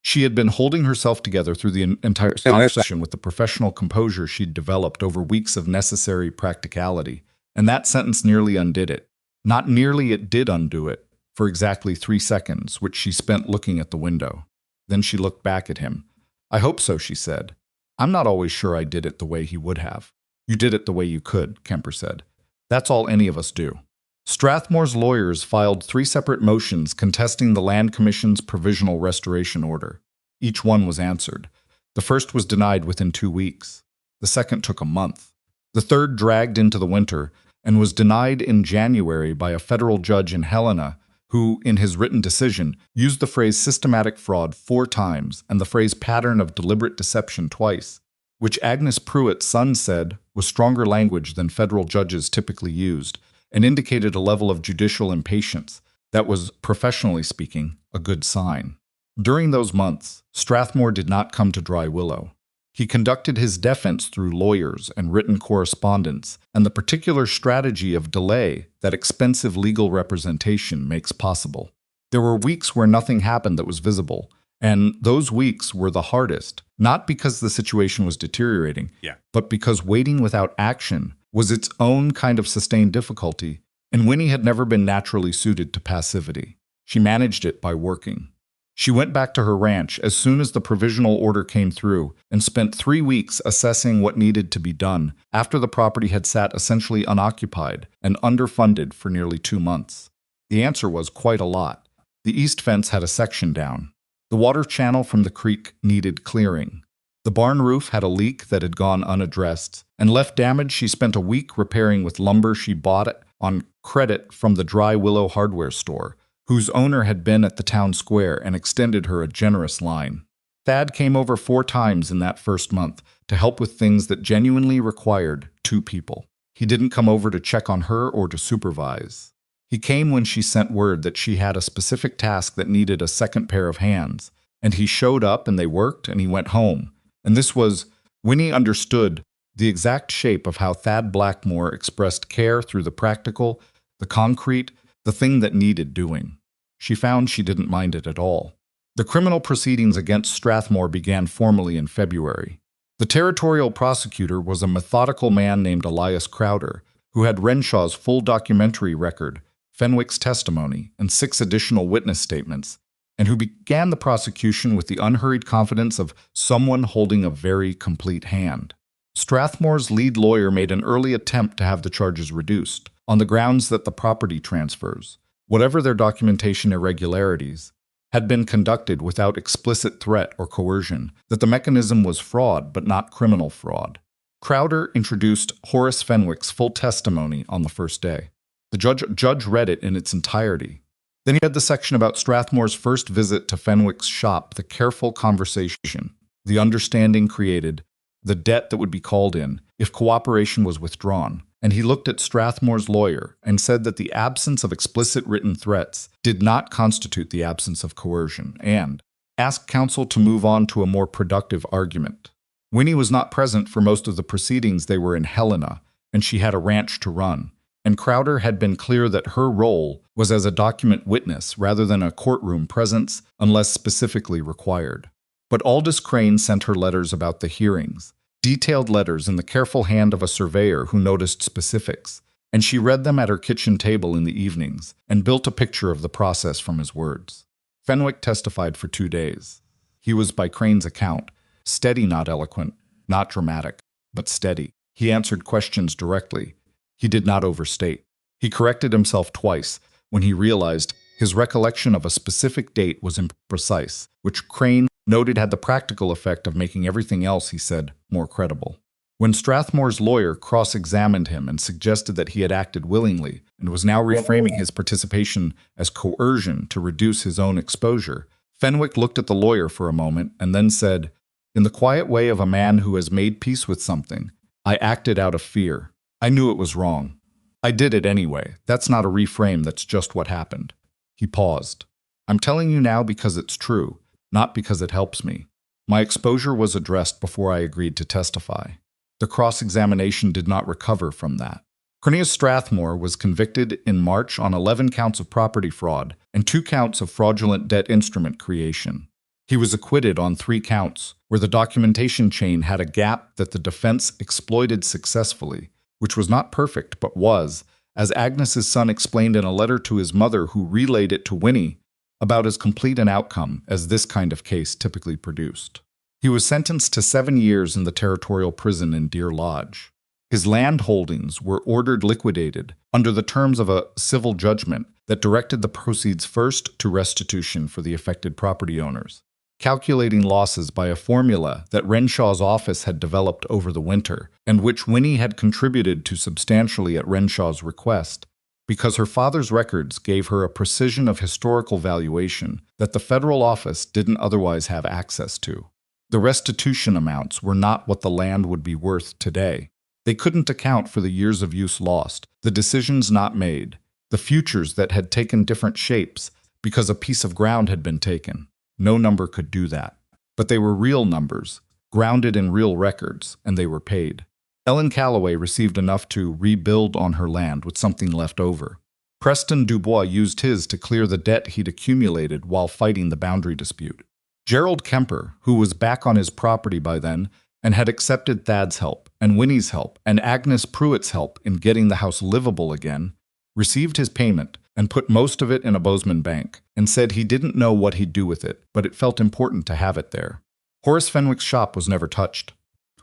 A: She had been holding herself together through the entire session with the professional composure she'd developed over weeks of necessary practicality, and that sentence nearly undid it. Not nearly, it did undo it, for exactly 3 seconds, which she spent looking at the window. Then she looked back at him. I hope so, she said. I'm not always sure I did it the way he would have. You did it the way you could, Kemper said. That's all any of us do. Strathmore's lawyers filed 3 separate motions contesting the Land Commission's provisional restoration order. Each one was answered. The first was denied within 2 weeks. The second took a month. The third dragged into the winter and was denied in January by a federal judge in Helena who, in his written decision, used the phrase systematic fraud 4 times and the phrase pattern of deliberate deception twice, which Agnes Pruitt's son said was stronger language than federal judges typically used, and indicated a level of judicial impatience that was, professionally speaking, a good sign. During those months, Strathmore did not come to Dry Willow. He conducted his defense through lawyers and written correspondence and the particular strategy of delay that expensive legal representation makes possible. There were weeks where nothing happened that was visible, and those weeks were the hardest, not because the situation was deteriorating, but because waiting without action was its own kind of sustained difficulty, and Winnie had never been naturally suited to passivity. She managed it by working. She went back to her ranch as soon as the provisional order came through and spent 3 weeks assessing what needed to be done after the property had sat essentially unoccupied and underfunded for nearly 2 months. The answer was quite a lot. The east fence had a section down. The water channel from the creek needed clearing. The barn roof had a leak that had gone unaddressed, and left damage she spent a week repairing with lumber she bought on credit from the Dry Willow hardware store, whose owner had been at the town square and extended her a generous line. Thad came over 4 times in that first month to help with things that genuinely required 2 people. He didn't come over to check on her or to supervise. He came when she sent word that she had a specific task that needed a second pair of hands, and he showed up and they worked and he went home. And this was, Winnie understood, the exact shape of how Thad Blackmoor expressed care through the practical, the concrete, the thing that needed doing. She found she didn't mind it at all. The criminal proceedings against Strathmore began formally in February. The territorial prosecutor was a methodical man named Elias Crowder, who had Renshaw's full documentary record, Fenwick's testimony, and 6 additional witness statements, and who began the prosecution with the unhurried confidence of someone holding a very complete hand. Strathmore's lead lawyer made an early attempt to have the charges reduced, on the grounds that the property transfers, whatever their documentation irregularities, had been conducted without explicit threat or coercion, that the mechanism was fraud but not criminal fraud. Crowder introduced Horace Fenwick's full testimony on the first day. The judge read it in its entirety. Then he had the section about Strathmore's first visit to Fenwick's shop, the careful conversation, the understanding created, the debt that would be called in if cooperation was withdrawn. And he looked at Strathmore's lawyer and said that the absence of explicit written threats did not constitute the absence of coercion, and asked counsel to move on to a more productive argument. Winnie was not present for most of the proceedings. They were in Helena, and she had a ranch to run. And Crowder had been clear that her role was as a document witness rather than a courtroom presence unless specifically required. But Aldous Crane sent her letters about the hearings, detailed letters in the careful hand of a surveyor who noticed specifics, and she read them at her kitchen table in the evenings and built a picture of the process from his words. Fenwick testified for 2 days. He was, by Crane's account, steady, not eloquent, not dramatic, but steady. He answered questions directly. He did not overstate. He corrected himself twice when he realized his recollection of a specific date was imprecise, which Crane noted had the practical effect of making everything else he said more credible. When Strathmore's lawyer cross-examined him and suggested that he had acted willingly and was now reframing his participation as coercion to reduce his own exposure, Fenwick looked at the lawyer for a moment and then said, "In the quiet way of a man who has made peace with something, I acted out of fear. I knew it was wrong. I did it anyway. That's not a reframe, that's just what happened. He paused. I'm telling you now because it's true, not because it helps me. My exposure was addressed before I agreed to testify. The cross-examination did not recover from that. Cornelius Strathmore was convicted in March on 11 counts of property fraud and 2 counts of fraudulent debt instrument creation. He was acquitted on 3 counts, where the documentation chain had a gap that the defense exploited successfully, which was not perfect but was, as Agnes's son explained in a letter to his mother who relayed it to Winnie, about as complete an outcome as this kind of case typically produced. He was sentenced to 7 years in the territorial prison in Deer Lodge. His land holdings were ordered liquidated under the terms of a civil judgment that directed the proceeds first to restitution for the affected property owners, calculating losses by a formula that Renshaw's office had developed over the winter, and which Winnie had contributed to substantially at Renshaw's request, because her father's records gave her a precision of historical valuation that the federal office didn't otherwise have access to. The restitution amounts were not what the land would be worth today. They couldn't account for the years of use lost, the decisions not made, the futures that had taken different shapes because a piece of ground had been taken. No number could do that. But they were real numbers, grounded in real records, and they were paid. Ellen Calloway received enough to rebuild on her land with something left over. Preston Dubois used his to clear the debt he'd accumulated while fighting the boundary dispute. Gerald Kemper, who was back on his property by then and had accepted Thad's help and Winnie's help and Agnes Pruitt's help in getting the house livable again, received his payment and put most of it in a Bozeman bank and said he didn't know what he'd do with it, but it felt important to have it there. Horace Fenwick's shop was never touched.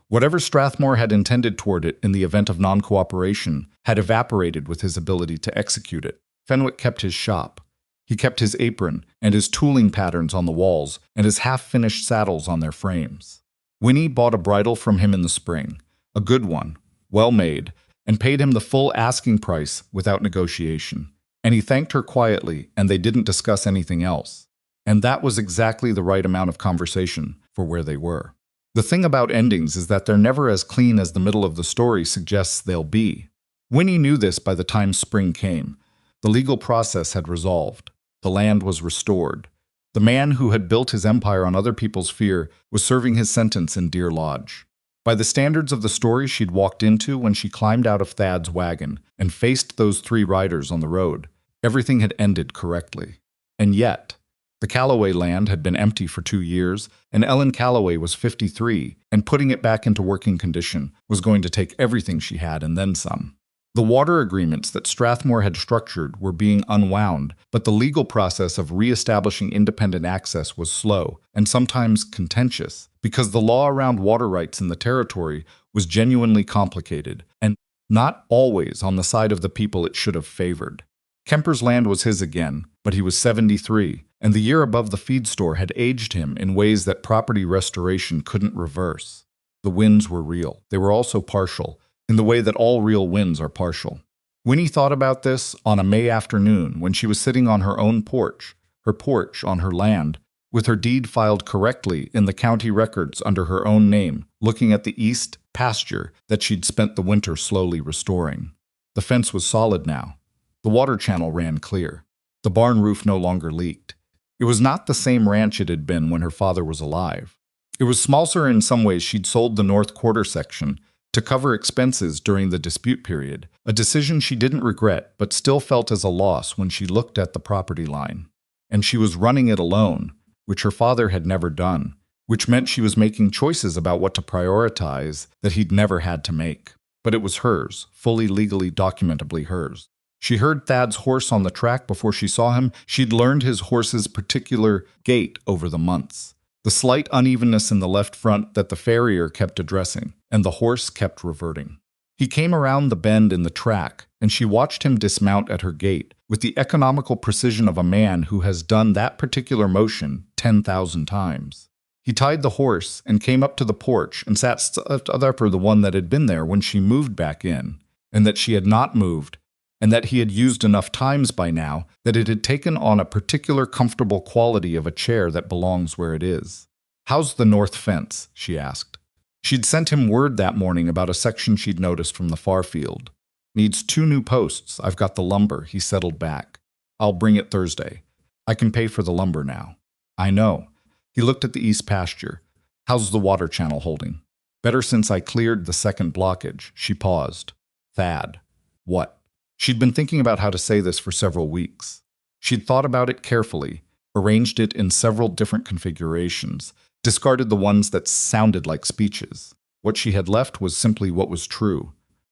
A: Whatever Strathmore had intended toward it in the event of non-cooperation had evaporated with his ability to execute it. Fenwick kept his shop. He kept his apron and his tooling patterns on the walls and his half-finished saddles on their frames. Winnie bought a bridle from him in the spring, a good one, well made, and paid him the full asking price without negotiation. And he thanked her quietly, and they didn't discuss anything else. And that was exactly the right amount of conversation for where they were. The thing about endings is that they're never as clean as the middle of the story suggests they'll be. Winnie knew this by the time spring came. The legal process had resolved. The land was restored. The man who had built his empire on other people's fear was serving his sentence in Deer Lodge. By the standards of the story she'd walked into when she climbed out of Thad's wagon and faced those 3 riders on the road, everything had ended correctly. And yet, the Calloway land had been empty for 2 years, and Ellen Calloway was 53, and putting it back into working condition was going to take everything she had and then some. The water agreements that Strathmore had structured were being unwound, but the legal process of re-establishing independent access was slow and sometimes contentious because the law around water rights in the territory was genuinely complicated and not always on the side of the people it should have favored. Kemper's land was his again, but he was 73, and the year above the feed store had aged him in ways that property restoration couldn't reverse. The winds were real. They were also partial, in the way that all real winds are partial. Winnie thought about this on a May afternoon when she was sitting on her own porch on her land, with her deed filed correctly in the county records under her own name, looking at the east pasture that she'd spent the winter slowly restoring. The fence was solid now. The water channel ran clear. The barn roof no longer leaked. It was not the same ranch it had been when her father was alive. It was smaller in some ways. She'd sold the north quarter section to cover expenses during the dispute period, a decision she didn't regret but still felt as a loss when she looked at the property line. And she was running it alone, which her father had never done, which meant she was making choices about what to prioritize that he'd never had to make. But it was hers, fully legally documentably hers. She heard Thad's horse on the track before she saw him. She'd learned his horse's particular gait over the months. The slight unevenness in the left front that the farrier kept addressing, and the horse kept reverting. He came around the bend in the track, and she watched him dismount at her gate with the economical precision of a man who has done that particular motion 10,000 times. He tied the horse and came up to the porch and sat upper the one that had been there when she moved back in, and that she had not moved, and that he had used enough times by now that it had taken on a particular comfortable quality of a chair that belongs where it is. "How's the north fence?" she asked. She'd sent him word that morning about a section she'd noticed from the far field. Needs 2 new posts. I've got the lumber. He settled back. I'll bring it Thursday. I can pay for the lumber now. I know. He looked at the east pasture. How's the water channel holding? Better since I cleared the second blockage. She paused. Thad. What? She'd been thinking about how to say this for several weeks. She'd thought about it carefully, arranged it in several different configurations, discarded the ones that sounded like speeches. What she had left was simply what was true.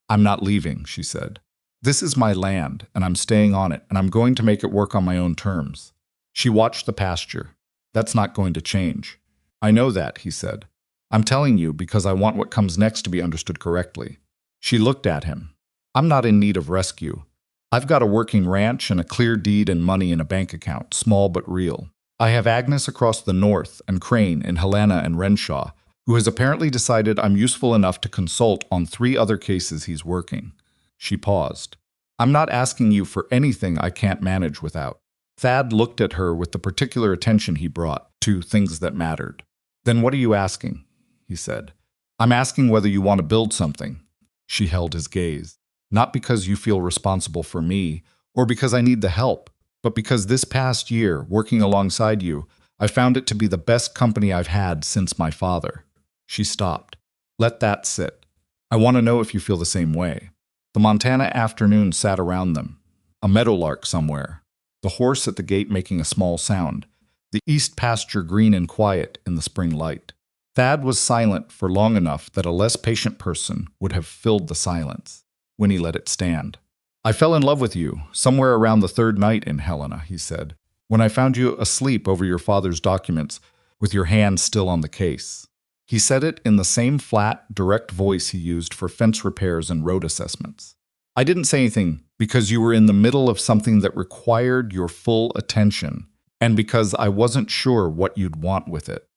A: I'm not leaving, she said. This is my land, and I'm staying on it, and I'm going to make it work on my own terms. She watched the pasture. That's not going to change. I know that, he said. I'm telling you because I want what comes next to be understood correctly. She looked at him. I'm not in need of rescue. I've got a working ranch and a clear deed and money in a bank account, small but real. I have Agnes across the north and Crane in Helena and Renshaw, who has apparently decided I'm useful enough to consult on 3 other cases he's working. She paused. I'm not asking you for anything I can't manage without. Thad looked at her with the particular attention he brought to things that mattered. Then what are you asking? He said. I'm asking whether you want to build something. She held his gaze. Not because you feel responsible for me, or because I need the help, but because this past year, working alongside you, I found it to be the best company I've had since my father. She stopped. Let that sit. I want to know if you feel the same way. The Montana afternoon sat around them. A meadowlark somewhere. The horse at the gate making a small sound. The east pasture green and quiet in the spring light. Thad was silent for long enough that a less patient person would have filled the silence. Winnie let it stand. I fell in love with you somewhere around the 3rd night in Helena, he said, when I found you asleep over your father's documents with your hand still on the case. He said it in the same flat, direct voice he used for fence repairs and road assessments. I didn't say anything because you were in the middle of something that required your full attention, and because I wasn't sure what you'd want with it.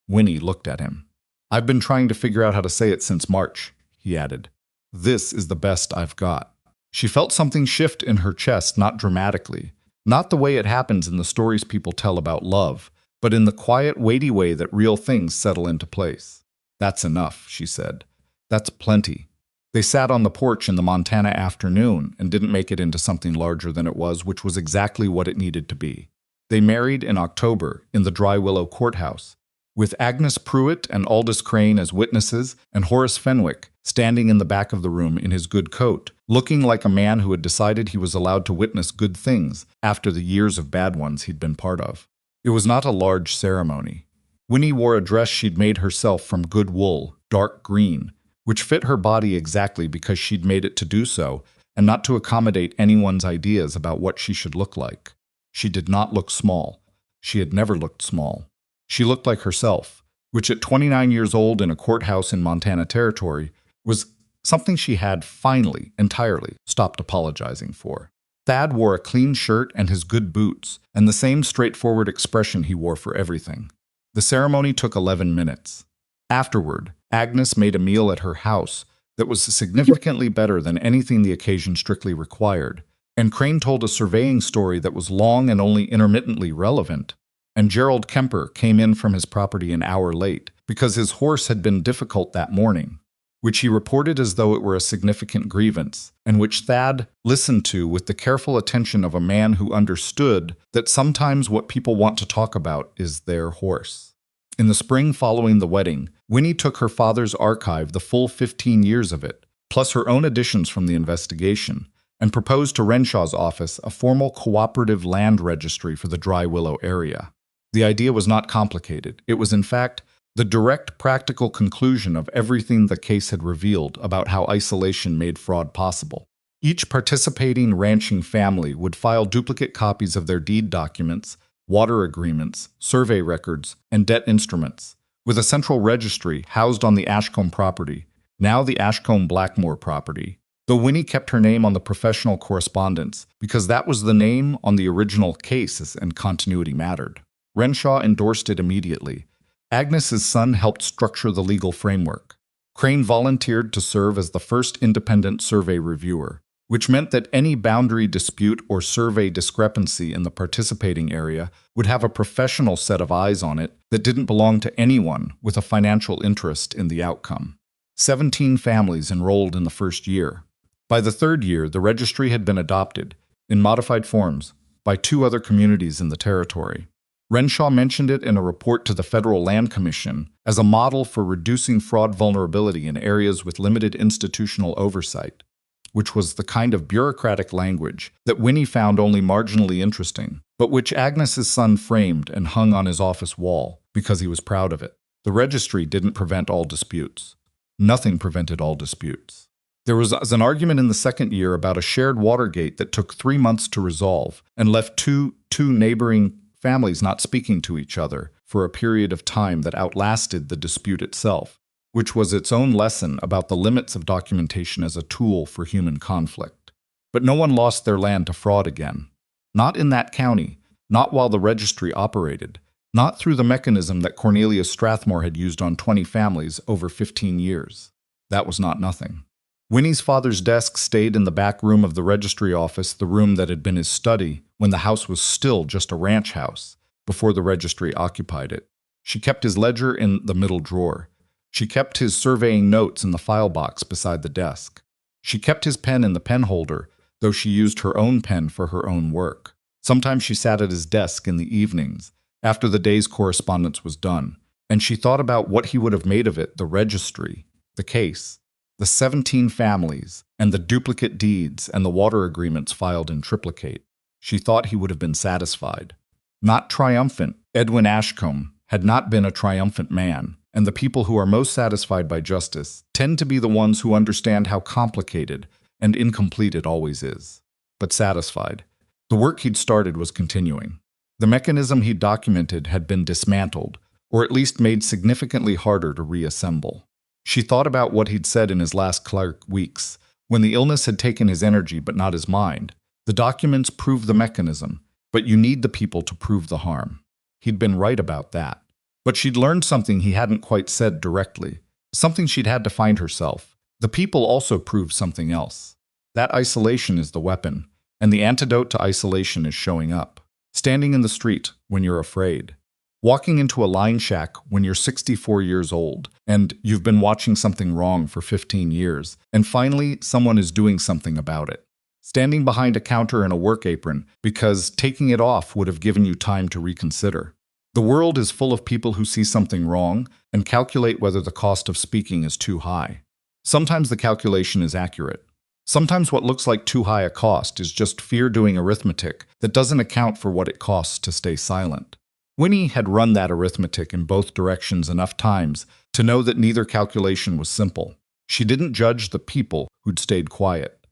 A: Winnie looked at him. I've been trying to figure out how to say it since March, he added. This is the best I've got. She felt something shift in her chest, not dramatically, not the way it happens in the stories people tell about love, but in the quiet, weighty way that real things settle into place. That's enough, she said. That's plenty. They sat on the porch in the Montana afternoon and didn't make it into something larger than it was, which was exactly what it needed to be. They married in October in the Dry Willow Courthouse, with Agnes Pruitt and Aldous Crane as witnesses and Horace Fenwick standing in the back of the room in his good coat, looking like a man who had decided he was allowed to witness good things after the years of bad ones he'd been part of. It was not a large ceremony. Winnie wore a dress she'd made herself from good wool, dark green, which fit her body exactly because she'd made it to do so and not to accommodate anyone's ideas about what she should look like. She did not look small. She had never looked small. She looked like herself, which at 29 years old in a courthouse in Montana Territory was something she had finally, entirely, stopped apologizing for. Thad wore a clean shirt and his good boots, and the same straightforward expression he wore for everything. The ceremony took 11 minutes. Afterward, Agnes made a meal at her house that was significantly better than anything the occasion strictly required, and Crane told a surveying story that was long and only intermittently relevant, and Gerald Kemper came in from his property an hour late because his horse had been difficult that morning, which he reported as though it were a significant grievance, and which Thad listened to with the careful attention of a man who understood that sometimes what people want to talk about is their horse. In the spring following the wedding, Winnie took her father's archive, the full 15 years of it, plus her own additions from the investigation, and proposed to Renshaw's office a formal cooperative land registry for the Dry Willow area. The idea was not complicated. It was, in fact, the direct practical conclusion of everything the case had revealed about how isolation made fraud possible. Each participating ranching family would file duplicate copies of their deed documents, water agreements, survey records, and debt instruments, with a central registry housed on the Ashcombe property, now the Ashcombe Blackmoor property, though Winnie kept her name on the professional correspondence because that was the name on the original case and continuity mattered. Renshaw endorsed it immediately. Agnes's son helped structure the legal framework. Crane volunteered to serve as the first independent survey reviewer, which meant that any boundary dispute or survey discrepancy in the participating area would have a professional set of eyes on it that didn't belong to anyone with a financial interest in the outcome. 17 families enrolled in the first year. By the third year, the registry had been adopted, in modified forms, by 2 other communities in the territory. Renshaw mentioned it in a report to the Federal Land Commission as a model for reducing fraud vulnerability in areas with limited institutional oversight, which was the kind of bureaucratic language that Winnie found only marginally interesting, but which Agnes's son framed and hung on his office wall because he was proud of it. The registry didn't prevent all disputes. Nothing prevented all disputes. There was an argument in the second year about a shared water gate that took 3 months to resolve and left two neighboring families not speaking to each other for a period of time that outlasted the dispute itself, which was its own lesson about the limits of documentation as a tool for human conflict. But no one lost their land to fraud again. Not in that county, not while the registry operated, not through the mechanism that Cornelius Strathmore had used on 20 families over 15 years. That was not nothing. Winnie's father's desk stayed in the back room of the registry office, the room that had been his study when the house was still just a ranch house, before the registry occupied it. She kept his ledger in the middle drawer. She kept his surveying notes in the file box beside the desk. She kept his pen in the pen holder, though she used her own pen for her own work. Sometimes she sat at his desk in the evenings, after the day's correspondence was done, and she thought about what he would have made of it, the registry, the case, the 17 families, and the duplicate deeds and the water agreements filed in triplicate. She thought he would have been satisfied. Not triumphant, Edwin Ashcombe had not been a triumphant man, and the people who are most satisfied by justice tend to be the ones who understand how complicated and incomplete it always is. But satisfied. The work he'd started was continuing. The mechanism he'd documented had been dismantled, or at least made significantly harder to reassemble. She thought about what he'd said in his last clerk weeks, when the illness had taken his energy but not his mind. The documents prove the mechanism, but you need the people to prove the harm. He'd been right about that. But she'd learned something he hadn't quite said directly, something she'd had to find herself. The people also prove something else. That isolation is the weapon, and the antidote to isolation is showing up. Standing in the street when you're afraid. Walking into a line shack when you're 64 years old and you've been watching something wrong for 15 years, and finally someone is doing something about it. Standing behind a counter in a work apron because taking it off would have given you time to reconsider. The world is full of people who see something wrong and calculate whether the cost of speaking is too high. Sometimes the calculation is accurate. Sometimes what looks like too high a cost is just fear doing arithmetic that doesn't account for what it costs to stay silent. Winnie had run that arithmetic in both directions enough times to know that neither calculation was simple. She didn't judge the people who'd stayed quiet.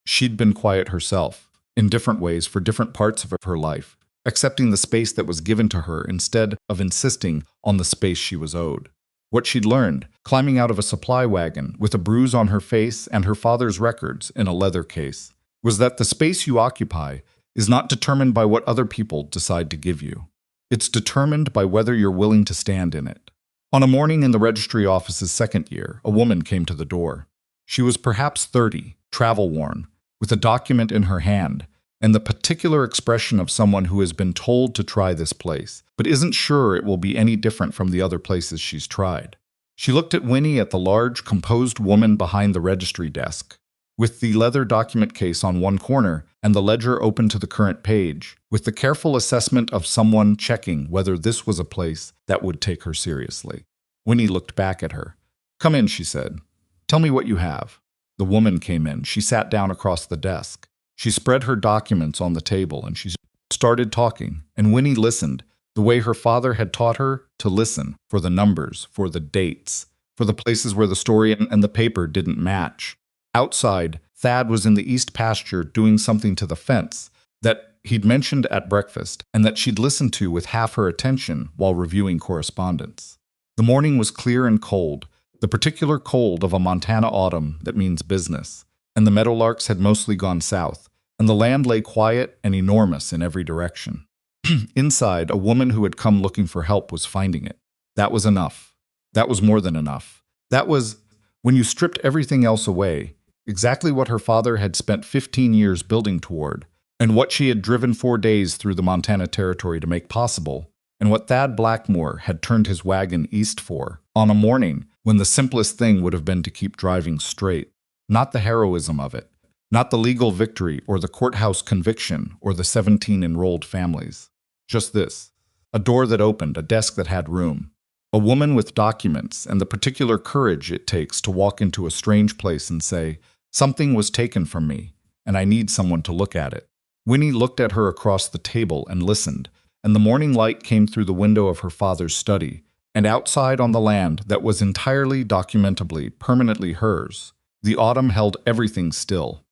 A: She'd been quiet herself, in different ways for different parts of her life, accepting the space that was given to her instead of insisting on the space she was owed. What she'd learned, climbing out of a supply wagon with a bruise on her face and her father's records in a leather case, was that the space you occupy is not determined by what other people decide to give you. It's determined by whether you're willing to stand in it. On a morning in the registry office's second year, a woman came to the door. She was perhaps 30, travel-worn, with a document in her hand, and the particular expression of someone who has been told to try this place, but isn't sure it will be any different from the other places she's tried. She looked at Winnie, at the large, composed woman behind the registry desk, with the leather document case on one corner and the ledger open to the current page, with the careful assessment of someone checking whether this was a place that would take her seriously. Winnie looked back at her. "Come in," she said. "Tell me what you have." The woman came in. She sat down across the desk. She spread her documents on the table and she started talking, and Winnie listened, the way her father had taught her to listen, for the numbers, for the dates, for the places where the story and the paper didn't match. Outside, Thad was in the east pasture doing something to the fence that he'd mentioned at breakfast and that she'd listened to with half her attention while reviewing correspondence. The morning was clear and cold, the particular cold of a Montana autumn that means business, and the meadowlarks had mostly gone south, and the land lay quiet and enormous in every direction. Inside, a woman who had come looking for help was finding it. That was enough. That was more than enough. That was, when you stripped everything else away, exactly what her father had spent 15 years building toward, and what she had driven 4 days through the Montana Territory to make possible, and what Thad Blackmoor had turned his wagon east for, on a morning when the simplest thing would have been to keep driving straight. Not the heroism of it, Not the legal victory or the courthouse conviction or the 17 enrolled families. Just this. A door that opened, a desk that had room. A woman with documents and the particular courage it takes to walk into a strange place and say, "Something was taken from me, and I need someone to look at it." Winnie looked at her across the table and listened, and the morning light came through the window of her father's study, and outside on the land that was entirely, documentably, permanently hers, the autumn held everything still.